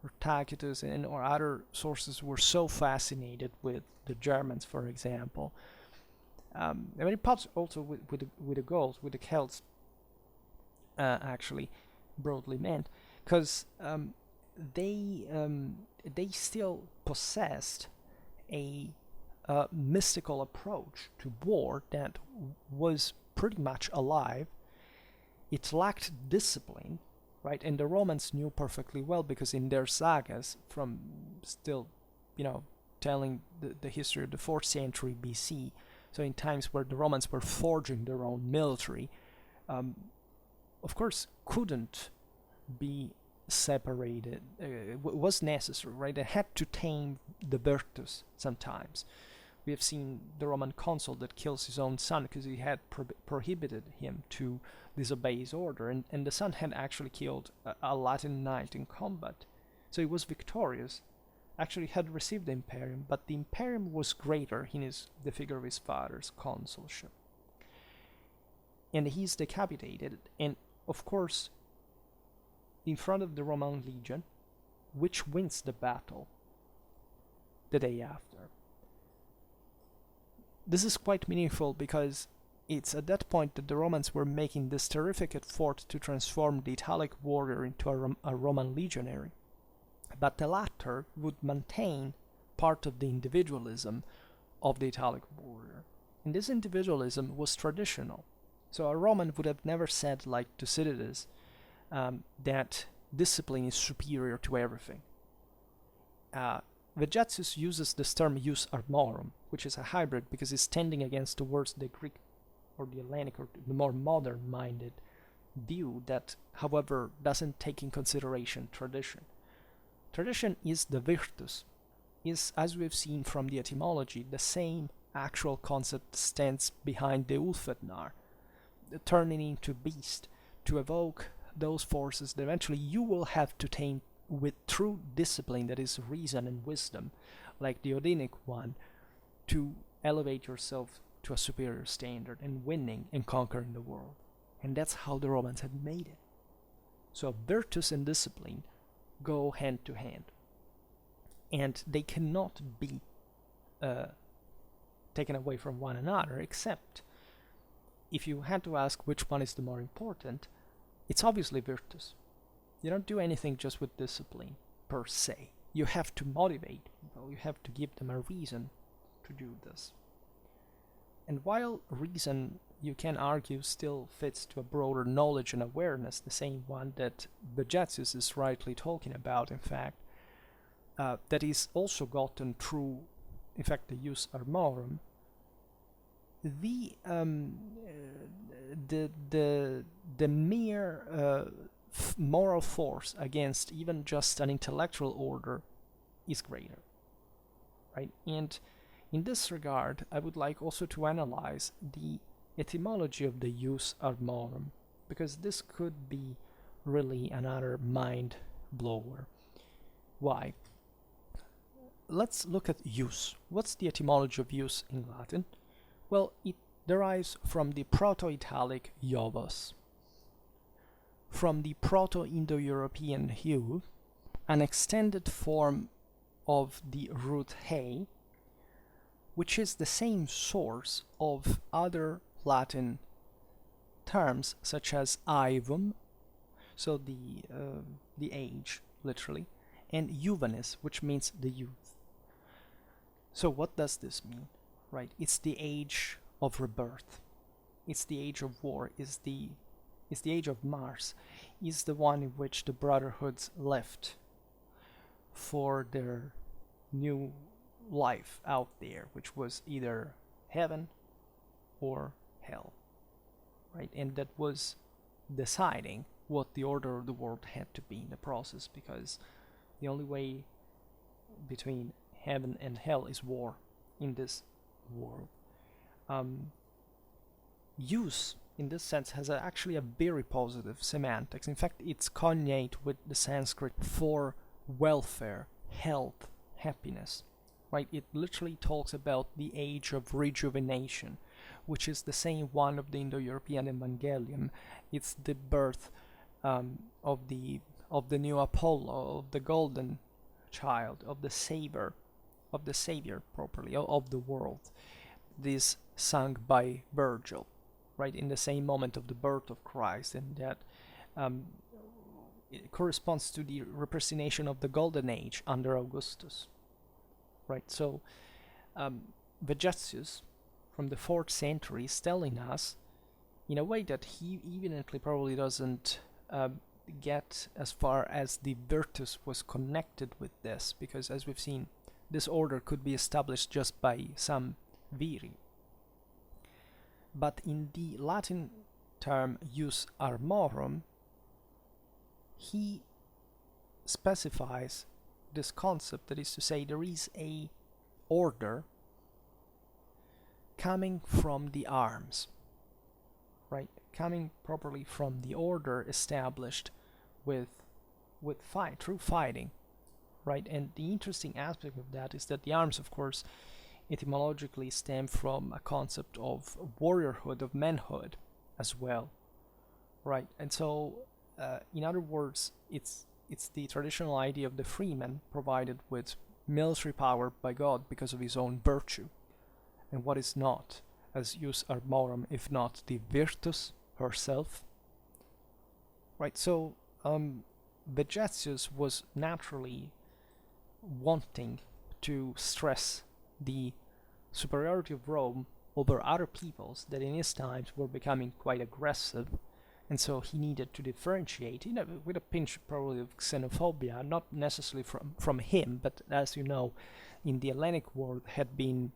or Tacitus or other sources were so fascinated with the Germans, for example. I mean, it pops also with the Gauls, with the Celts, actually, broadly meant, because they still possessed a mystical approach to war that was pretty much alive. It lacked discipline, right? And the Romans knew perfectly well, because in their sagas, from still, telling the history of the 4th century BC, so in times where the Romans were forging their own military, of course, couldn't be separated. Was necessary, right? They had to tame the virtus sometimes. We have seen the Roman consul that kills his own son because he had prohibited him to disobey his order, and the son had actually killed a Latin knight in combat. So he was victorious, actually had received the Imperium, but the Imperium was greater in the figure of his father's consulship. And he's decapitated, and of course, in front of the Roman legion, which wins the battle the day after. This is quite meaningful because it's at that point that the Romans were making this terrific effort to transform the Italic warrior into a Roman legionary. But the latter would maintain part of the individualism of the Italic warrior. And this individualism was traditional. So a Roman would have never said, like Thucydides, that discipline is superior to everything. Vegetius uses this term jus armorum, which is a hybrid because it's tending against towards the Greek or the Hellenic or the more modern-minded view that, however, doesn't take in consideration tradition. Tradition is the virtus, is, as we've seen from the etymology, the same actual concept stands behind the Ulfednar, the turning into beast, to evoke those forces that eventually you will have to tame with true discipline, that is reason and wisdom, like the Odinic one, to elevate yourself to a superior standard and winning and conquering the world. And that's how the Romans had made it. So virtus and discipline go hand to hand, and they cannot be taken away from one another, except if you had to ask which one is the more important, it's obviously virtus. You don't do anything just with discipline, per se. You have to motivate people, you have to give them a reason to do this. And while reason, you can argue, still fits to a broader knowledge and awareness, the same one that Vegetius is rightly talking about, in fact, that is also gotten through, in fact, the jus armorum, the mere moral force against even just an intellectual order is greater, right? And in this regard, I would like also to analyze the etymology of the jus armorum, because this could be really another mind blower. Why? Let's look at jus. What's the etymology of jus in Latin? Well, it derives from the Proto-Italic jovus, from the Proto-Indo-European heu, an extended form of the root he, which is the same source of other Latin terms such as aevum, so the age, literally, and juvenis, which means the youth. So what does this mean? Right, it's the age of rebirth. It's the age of war. It's the age of Mars. It's the one in which the brotherhoods left for their new life out there, which was either heaven or hell, right? And that was deciding what the order of the world had to be in the process, because the only way between heaven and hell is war in this world. Use, in this sense, has actually a very positive semantics. In fact, it's cognate with the Sanskrit for welfare, health, happiness, right? It literally talks about the age of rejuvenation, which is the same one of the Indo-European Evangelium. It's the birth of the new Apollo, of the golden child, of the Savior properly, of the world. This sung by Virgil, right, in the same moment of the birth of Christ, and that it corresponds to the representation of the Golden Age under Augustus, right? So Vegetius, from the 4th century, is telling us, in a way that he evidently probably doesn't get as far as the virtus was connected with this, because as we've seen, this order could be established just by some viri. But in the Latin term jus armorum, he specifies this concept, that is to say, there is a order coming from the arms, right? Coming properly from the order established with through fighting, right? And the interesting aspect of that is that the arms, of course, etymologically stem from a concept of warriorhood, of manhood as well, right? And so in other words, it's the traditional idea of the freeman provided with military power by God because of his own virtue. And what is not as jus armorum if not the virtus herself, right? So Vegetius was naturally wanting to stress the superiority of Rome over other peoples that in his times were becoming quite aggressive, and so he needed to differentiate, with a pinch probably of xenophobia, not necessarily from him, but as you know, in the Hellenic world had been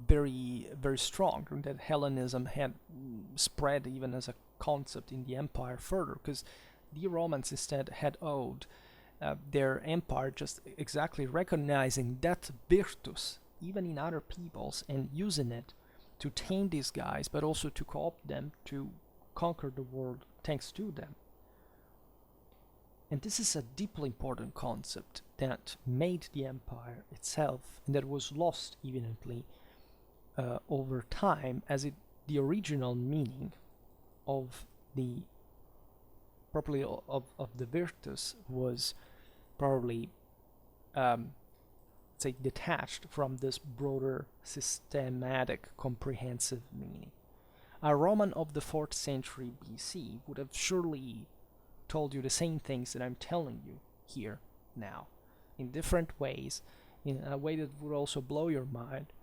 very, very strong, and that Hellenism had spread even as a concept in the empire further, because the Romans instead had owed their empire just exactly recognizing that virtus even in other peoples and using it to tame these guys, but also to co-opt them to conquer the world thanks to them. And this is a deeply important concept that made the empire itself, and that was lost evidently over time, as the original meaning of the properly of the virtus was probably say detached from this broader systematic comprehensive meaning. A Roman of the 4th century BC would have surely told you the same things that I'm telling you here now, in different ways, in a way that would also blow your mind.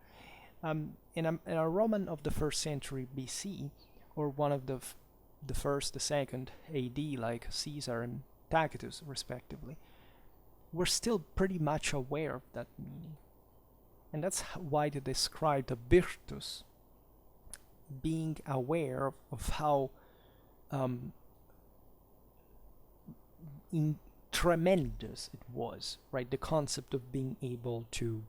In a Roman of the 1st century BC, or one of the first, the second AD, like Caesar and Tacitus, respectively, we're still pretty much aware of that meaning. And that's why they describe the virtus, being aware of how tremendous it was, right? The concept of being able to,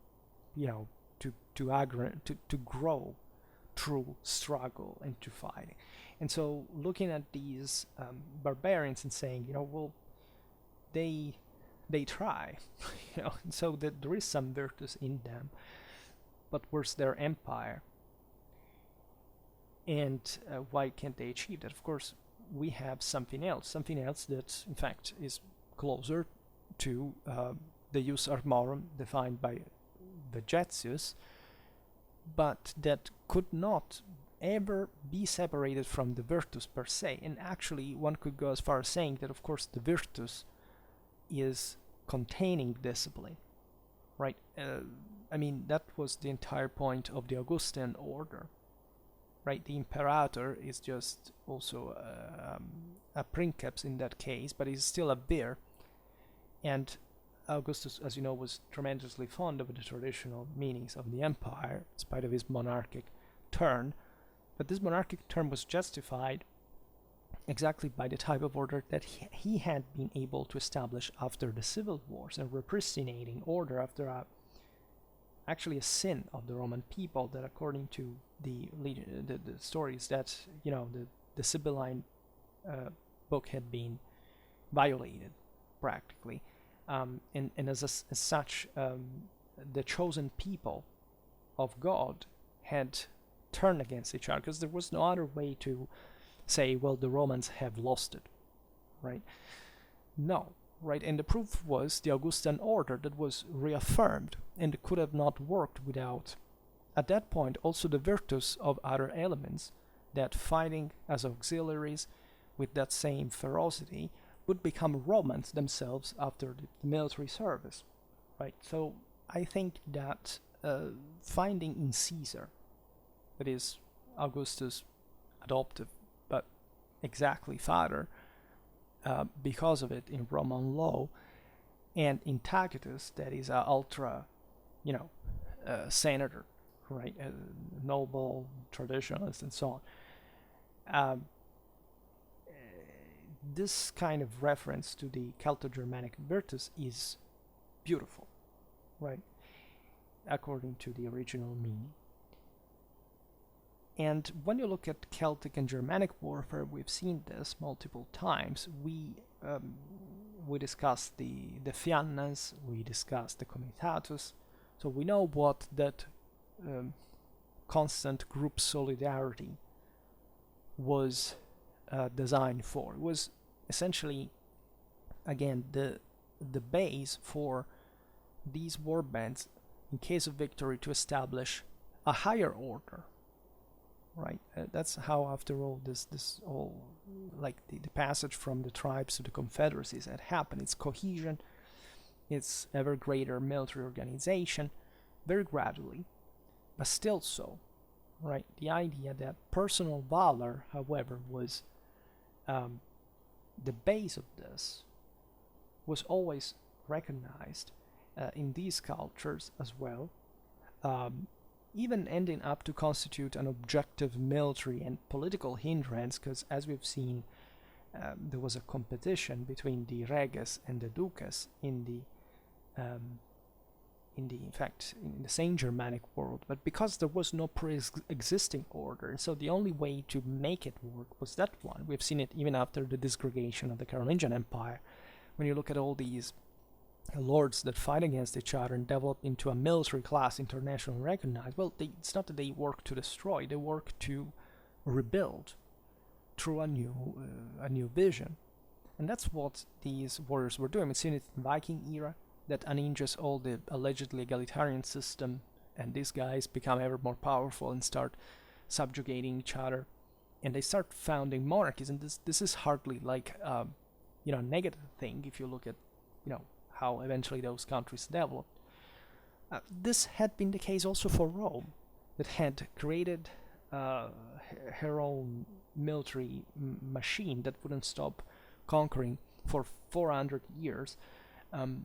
to grow through struggle and to fighting. And so looking at these barbarians and saying, well, they try, and so that there is some virtus in them, but where's their empire? And why can't they achieve that? Of course, we have something else that, in fact, is closer to the jus armorum defined by Vegetius, but that could not ever be separated from the virtus per se. And actually, one could go as far as saying that, of course, the virtus is containing discipline, right? That was the entire point of the Augustan order, right? The imperator is just also a princeps in that case, but he's still a vir. And Augustus, as you know, was tremendously fond of the traditional meanings of the empire, in spite of his monarchic turn. But this monarchic turn was justified exactly by the type of order that he had been able to establish after the civil wars, and repristinating order after actually a sin of the Roman people, that according to the stories that the Sibylline book had been violated practically, and as such, the chosen people of God had turned against each other, because there was no other way to say, well, the Romans have lost it, right? No, right? And the proof was the Augustan order that was reaffirmed, and it could have not worked without, at that point, also the virtus of other elements that, fighting as auxiliaries with that same ferocity, would become Romans themselves after the military service, right? So I think that finding in Caesar, that is Augustus' adoptive but exactly father, because of it in Roman law, and in Tacitus, that is a ultra, senator, right, noble, traditionalist, and so on. This kind of reference to the Celto-Germanic virtus is beautiful, right, according to the original meaning. And when you look at Celtic and Germanic warfare, we've seen this multiple times. We discussed the fiannas, we discussed the comitatus, so we know what that constant group solidarity was designed for. It was essentially, again, the base for these war bands, in case of victory, to establish a higher order, right? That's how, after all, this all, like the passage from the tribes to the confederacies had happened. It's cohesion, it's ever greater military organization, very gradually, but still so, right? The idea that personal valor, however, was the base of this, was always recognized in these cultures as well, even ending up to constitute an objective military and political hindrance, because, as we've seen, there was a competition between the reges and the duces in the Saint Germanic world, but because there was no pre-existing order, so the only way to make it work was that one. We've seen it even after the disgregation of the Carolingian Empire. When you look at all these lords that fight against each other and develop into a military class internationally recognized, well, it's not that they work to destroy, they work to rebuild through a new vision. And that's what these warriors were doing. We've seen it in the Viking era, that uninjures all the allegedly egalitarian system, and these guys become ever more powerful and start subjugating each other, and they start founding monarchies. And this is hardly like negative thing if you look at, how eventually those countries developed. This had been the case also for Rome, that had created her own military machine that wouldn't stop conquering for 400 years, in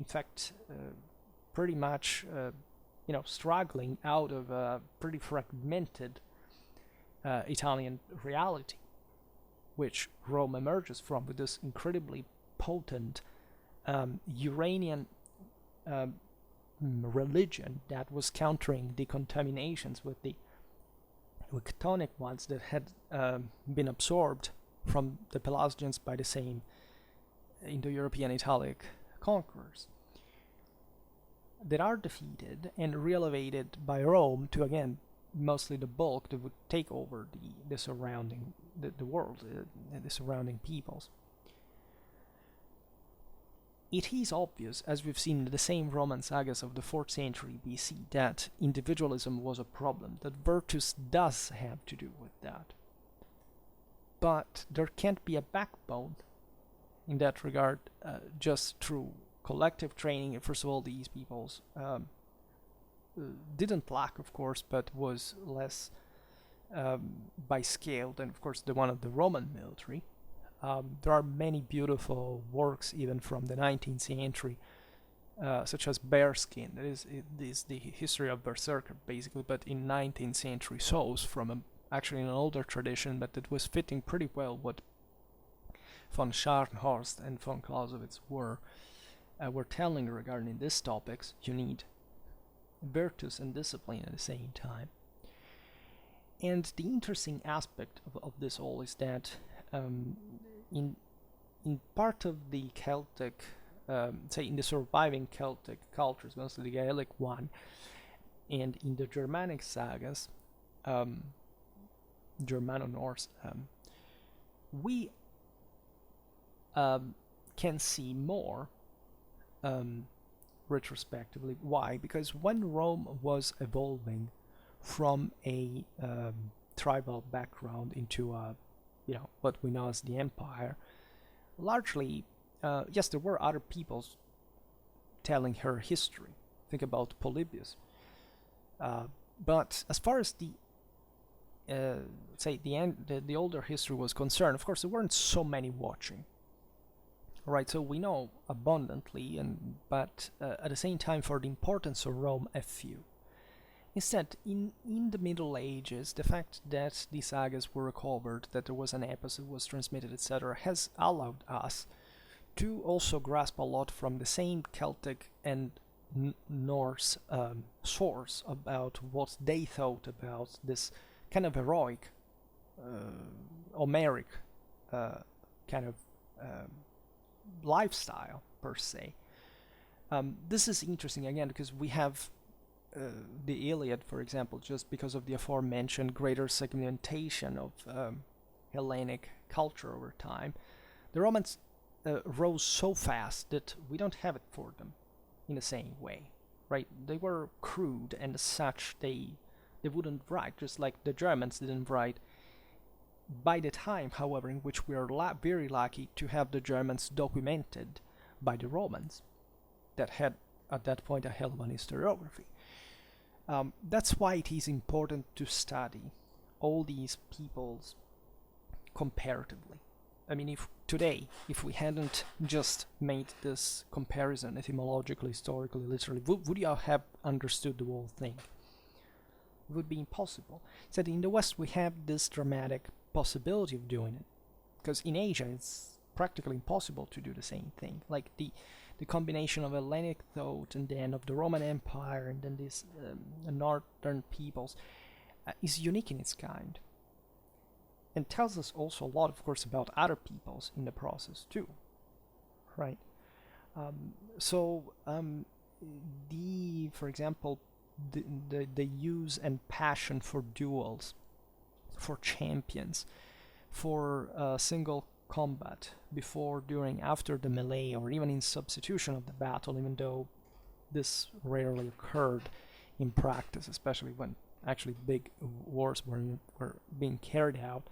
fact, pretty much, struggling out of a pretty fragmented Italian reality, which Rome emerges from, with this incredibly potent Uranian religion that was countering the contaminations with the Chthonic ones that had been absorbed from the Pelasgians by the same Indo-European Italic conquerors, that are defeated and re-elevated by Rome to, again, mostly the bulk that would take over the surrounding the world, the surrounding peoples. It is obvious, as we've seen in the same Roman sagas of the 4th century BC, that individualism was a problem, that virtus does have to do with that. But there can't be a backbone in that regard just through collective training. First of all, these peoples didn't lack, of course, but was less by scale than, of course, the one of the Roman military. There are many beautiful works even from the 19th century, such as Bearskin. That is the history of Berserker, basically, but in 19th century source from actually an older tradition, but it was fitting pretty well what von Scharnhorst and von Clausewitz were telling regarding these topics. You need virtus and discipline at the same time. And the interesting aspect of this all is that in part of the Celtic, say in the surviving Celtic cultures, mostly the Gaelic one, and in the Germanic sagas, Germano-Norse, we can see more retrospectively. Why? Because when Rome was evolving from a tribal background into a, what we know as the empire, largely, yes, there were other peoples telling her history. Think about Polybius. But as far as the say the older history was concerned, of course, there weren't so many watching. Right, so we know abundantly, but at the same time, for the importance of Rome, a few. Instead, in the Middle Ages, the fact that the sagas were recovered, that there was an episode was transmitted, etc., has allowed us to also grasp a lot from the same Celtic and Norse source about what they thought about this kind of heroic, Homeric kind of lifestyle, per se. This is interesting, again, because we have the Iliad, for example, just because of the aforementioned greater segmentation of Hellenic culture over time. The Romans rose so fast that we don't have it for them in the same way, right? They were crude, and as such they wouldn't write, just like the Germans didn't write. By the time, however, in which we are very lucky to have the Germans documented by the Romans, that had at that point a hell of an historiography. That's why it is important to study all these peoples comparatively. I mean, if we hadn't just made this comparison etymologically, historically, literally, would you have understood the whole thing? It would be impossible. So in the West we have this dramatic possibility of doing it, because in Asia it's practically impossible to do the same thing. Like the combination of Hellenic thought and then of the Roman Empire and then these northern peoples is unique in its kind, and tells us also a lot, of course, about other peoples in the process too, right? For example, the use and passion for duels, for champions, for single combat, before, during, after the melee, or even in substitution of the battle, even though this rarely occurred in practice, especially when actually big wars were being carried out.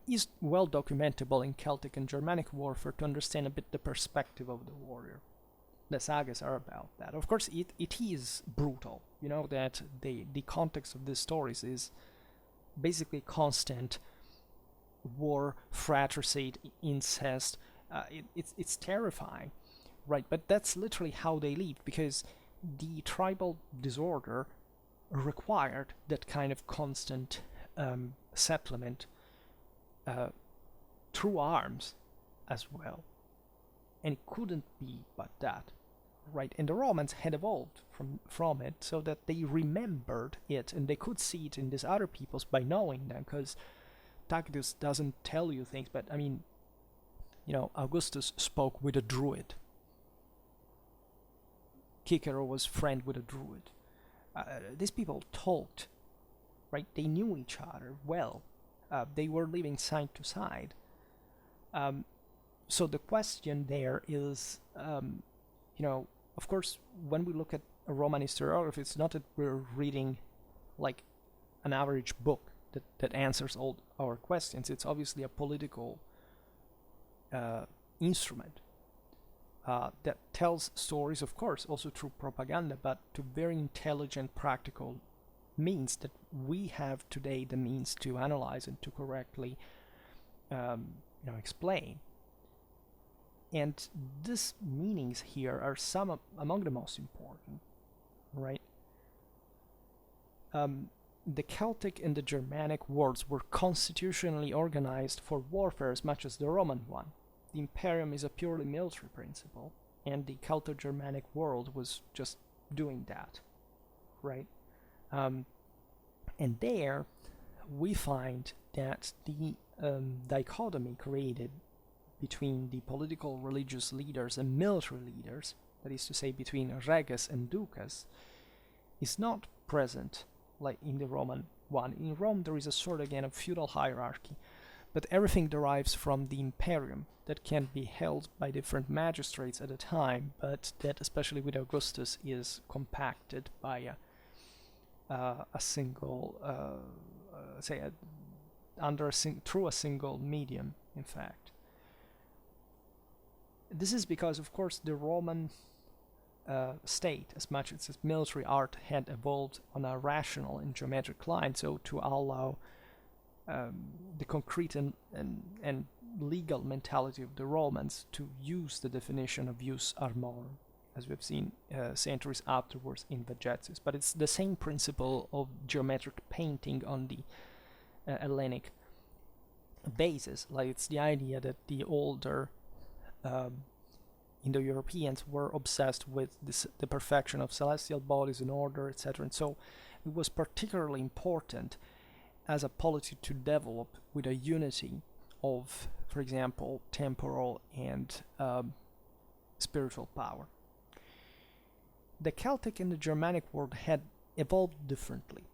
is well documentable in Celtic and Germanic warfare to understand a bit the perspective of the warrior. The sagas are about that. Of course, it is brutal. You know that the context of these stories is basically constant war, fratricide, incest. It's terrifying, right? But that's literally how they lived, because the tribal disorder required that kind of constant settlement through arms as well. And it couldn't be but that, right? And the Romans had evolved from it so that they remembered it, and they could see it in these other peoples by knowing them, because Tacitus doesn't tell you things, but I mean, Augustus spoke with a druid. Cicero was friend with a druid. These people talked, right? They knew each other well. They were living side to side. So the question there is, of course, when we look at a Roman historiography, it's not that we're reading like an average book that answers all our questions. It's obviously a political instrument that tells stories, of course, also through propaganda, but to very intelligent, practical means that we have today the means to analyze and to correctly explain. And these meanings here are some among the most important, right? The Celtic and the Germanic worlds were constitutionally organized for warfare as much as the Roman one. The Imperium is a purely military principle, and the Celto-Germanic world was just doing that, right? And there we find that the dichotomy created between the political religious leaders and military leaders, that is to say between reges and duces, is not present like in the Roman one. In Rome there is a sort again of feudal hierarchy, but everything derives from the Imperium that can be held by different magistrates at a time, but that, especially with Augustus, is compacted by a single, through a single medium, in fact. This is because, of course, the Roman state, as much as its military art, had evolved on a rational and geometric line, so to allow the concrete and legal mentality of the Romans to use the definition of jus armorum, as we've seen centuries afterwards in Vegetius. But it's the same principle of geometric painting on the Hellenic basis. Like, it's the idea that the older Indo-Europeans were obsessed with the perfection of celestial bodies and order, etc. And so it was particularly important as a polity to develop with a unity of, for example, temporal and spiritual power. The Celtic and the Germanic world had evolved differently,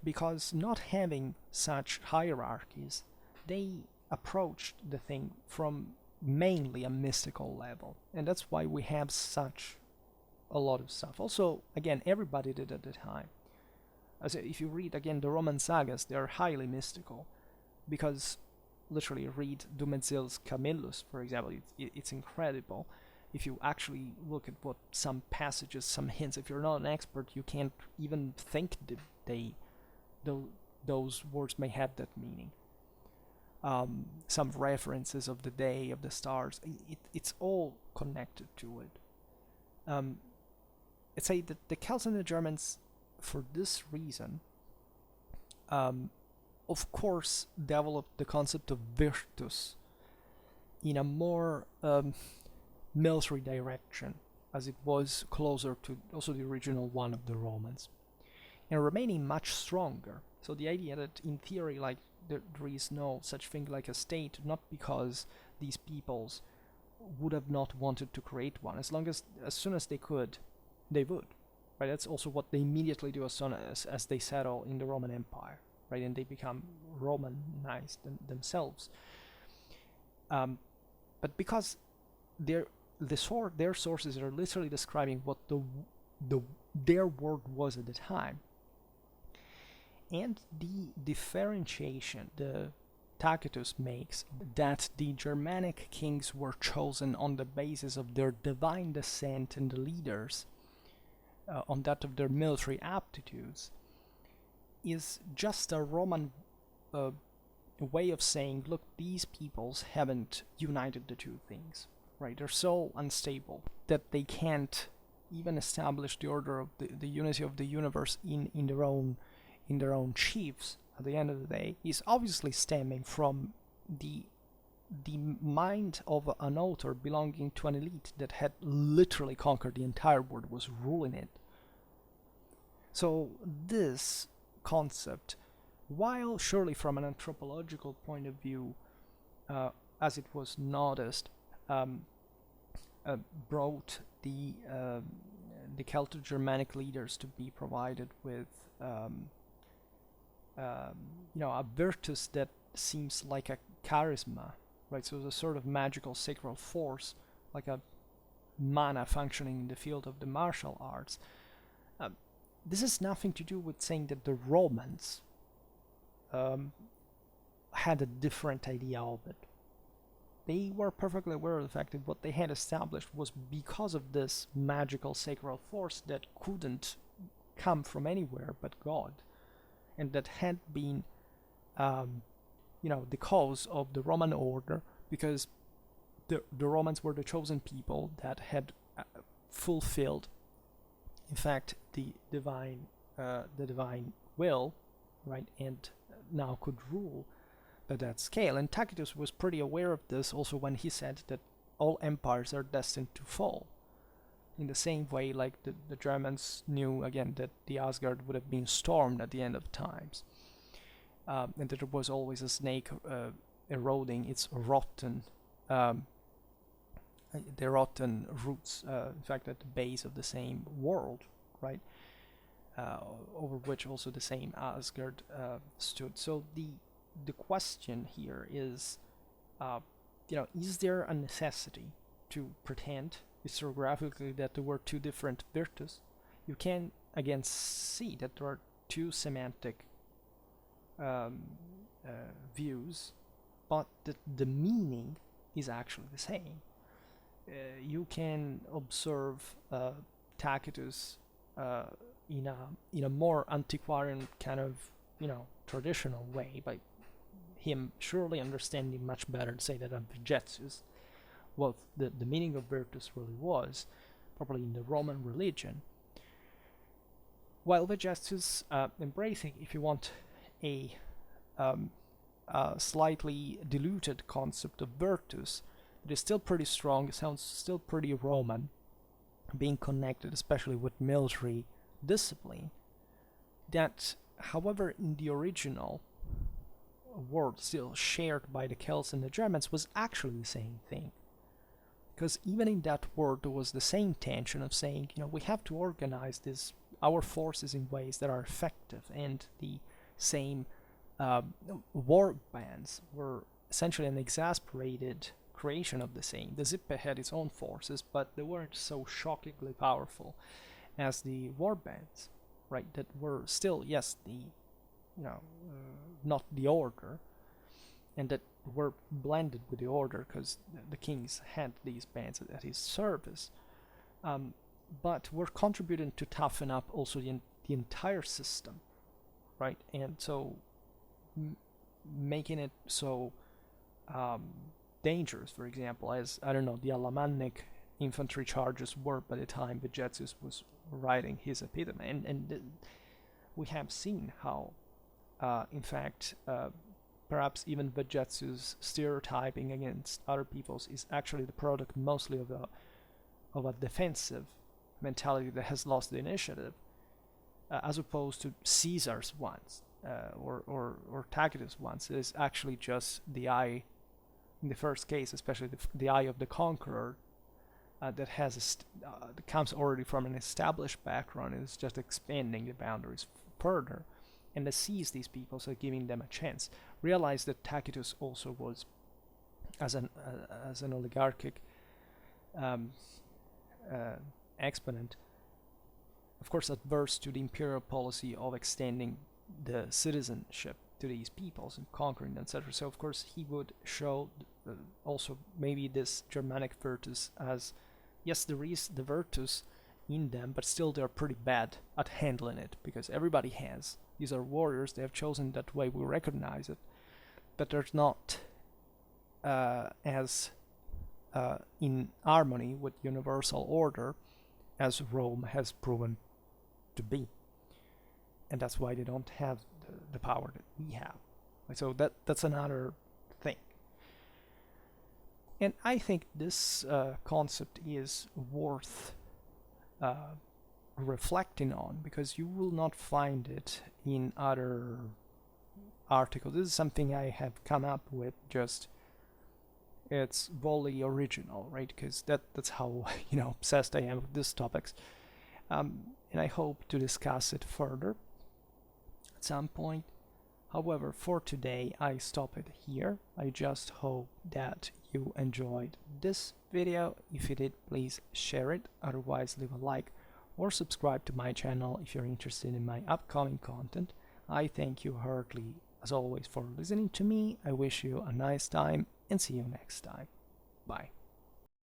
because not having such hierarchies, they approached the thing from mainly a mystical level, and that's why we have such a lot of stuff. Also, again, everybody did at the time. As if you read again the Roman sagas, they are highly mystical, because literally read Dumezil's Camillus, for example. It's incredible. If you actually look at what some passages, some hints, if you're not an expert, you can't even think that those words may have that meaning. Some references of the day, of the stars, it's all connected to it. I'd say that the Celts and the Germans, for this reason, of course, developed the concept of virtus in a more military direction, as it was closer to also the original one of the Romans, and remaining much stronger. So the idea that in theory, like, there is no such thing like a state, not because these peoples would have not wanted to create one. As soon as they could, they would. Right? That's also what they immediately do as soon as they settle in the Roman Empire, right? And they become Romanized themselves. But because their sources are literally describing what their world was at the time, and the differentiation, the Tacitus makes, that the Germanic kings were chosen on the basis of their divine descent and the leaders, on that of their military aptitudes, is just a Roman way of saying, look, these peoples haven't united the two things, right? They're so unstable that they can't even establish the order of the unity of the universe in their own chiefs. At the end of the day, is obviously stemming from the mind of an author belonging to an elite that had literally conquered the entire world, was ruling it. So this concept, while surely from an anthropological point of view, as it was noticed, brought the Celto-Germanic leaders to be provided with a virtus that seems like a charisma, right? So it's a sort of magical sacral force, like a mana functioning in the field of the martial arts. This has nothing to do with saying that the Romans had a different idea of it. They were perfectly aware of the fact that what they had established was because of this magical sacral force that couldn't come from anywhere but God, and that had been the cause of the Roman order, because the Romans were the chosen people that had fulfilled, in fact, the divine will, right, and now could rule at that scale. And Tacitus was pretty aware of this also when he said that all empires are destined to fall. In the same way, like the Germans knew, again, that the Asgard would have been stormed at the end of times, and that there was always a snake eroding its rotten roots, in fact, at the base of the same world, right, over which also the same Asgard stood. So the question here is, is there a necessity to pretend historiographically that there were two different virtus? You can again see that there are two semantic views, but the meaning is actually the same. You can observe Tacitus in a more antiquarian kind of traditional way, by him surely understanding much better to say that Vegetius, what the meaning of virtus really was, probably in the Roman religion, while Vegetius embracing, if you want, a slightly diluted concept of virtus. It is still pretty strong, it sounds still pretty Roman, being connected especially with military discipline, that, however, in the original word still shared by the Celts and the Germans, was actually the same thing. Because even in that word there was the same tension of saying, we have to organize our forces in ways that are effective, and the same war bands were essentially an exasperated creation of the same. The Zippe had its own forces, but they weren't so shockingly powerful as the war bands, right? That were still, yes, not the order, and that were blended with the order because the kings had these bands at his service, but were contributing to toughen up also the entire system, right? And so making it so dangerous, for example, as, the Alemannic infantry charges were by the time Vegetius was writing his epitome. And we have seen how, in fact, perhaps even Vegetius' stereotyping against other peoples is actually the product mostly of a defensive mentality that has lost the initiative, as opposed to Caesar's ones, or Tacitus' ones. It is actually just the eye, in the first case, especially the eye of the conqueror, that comes already from an established background, and is just expanding the boundaries further, and that sees these people, so giving them a chance. Realize that Tacitus also was, as an oligarchic exponent, of course adverse to the imperial policy of extending the citizenship to these peoples and conquering, etc. So of course he would show also maybe this Germanic virtus as, yes, there is the virtus in them, but still they're pretty bad at handling it, because everybody has. These are warriors, they have chosen that way, we recognize it, but they're not as in harmony with universal order as Rome has proven to be. And that's why they don't have the power that we have. So that's another thing. And I think this concept is worth reflecting on, because you will not find it in other articles. This is something I have come up with, just it's wholly original, right? Because that's how obsessed I am with these topics. And I hope to discuss it further at some point. However, for today I stop it here. I just hope that you enjoyed this video. If you did, please share it. Otherwise, leave a like or subscribe to my channel if you're interested in my upcoming content. I thank you heartily, as always, for listening to me. I wish you a nice time and see you next time. Bye.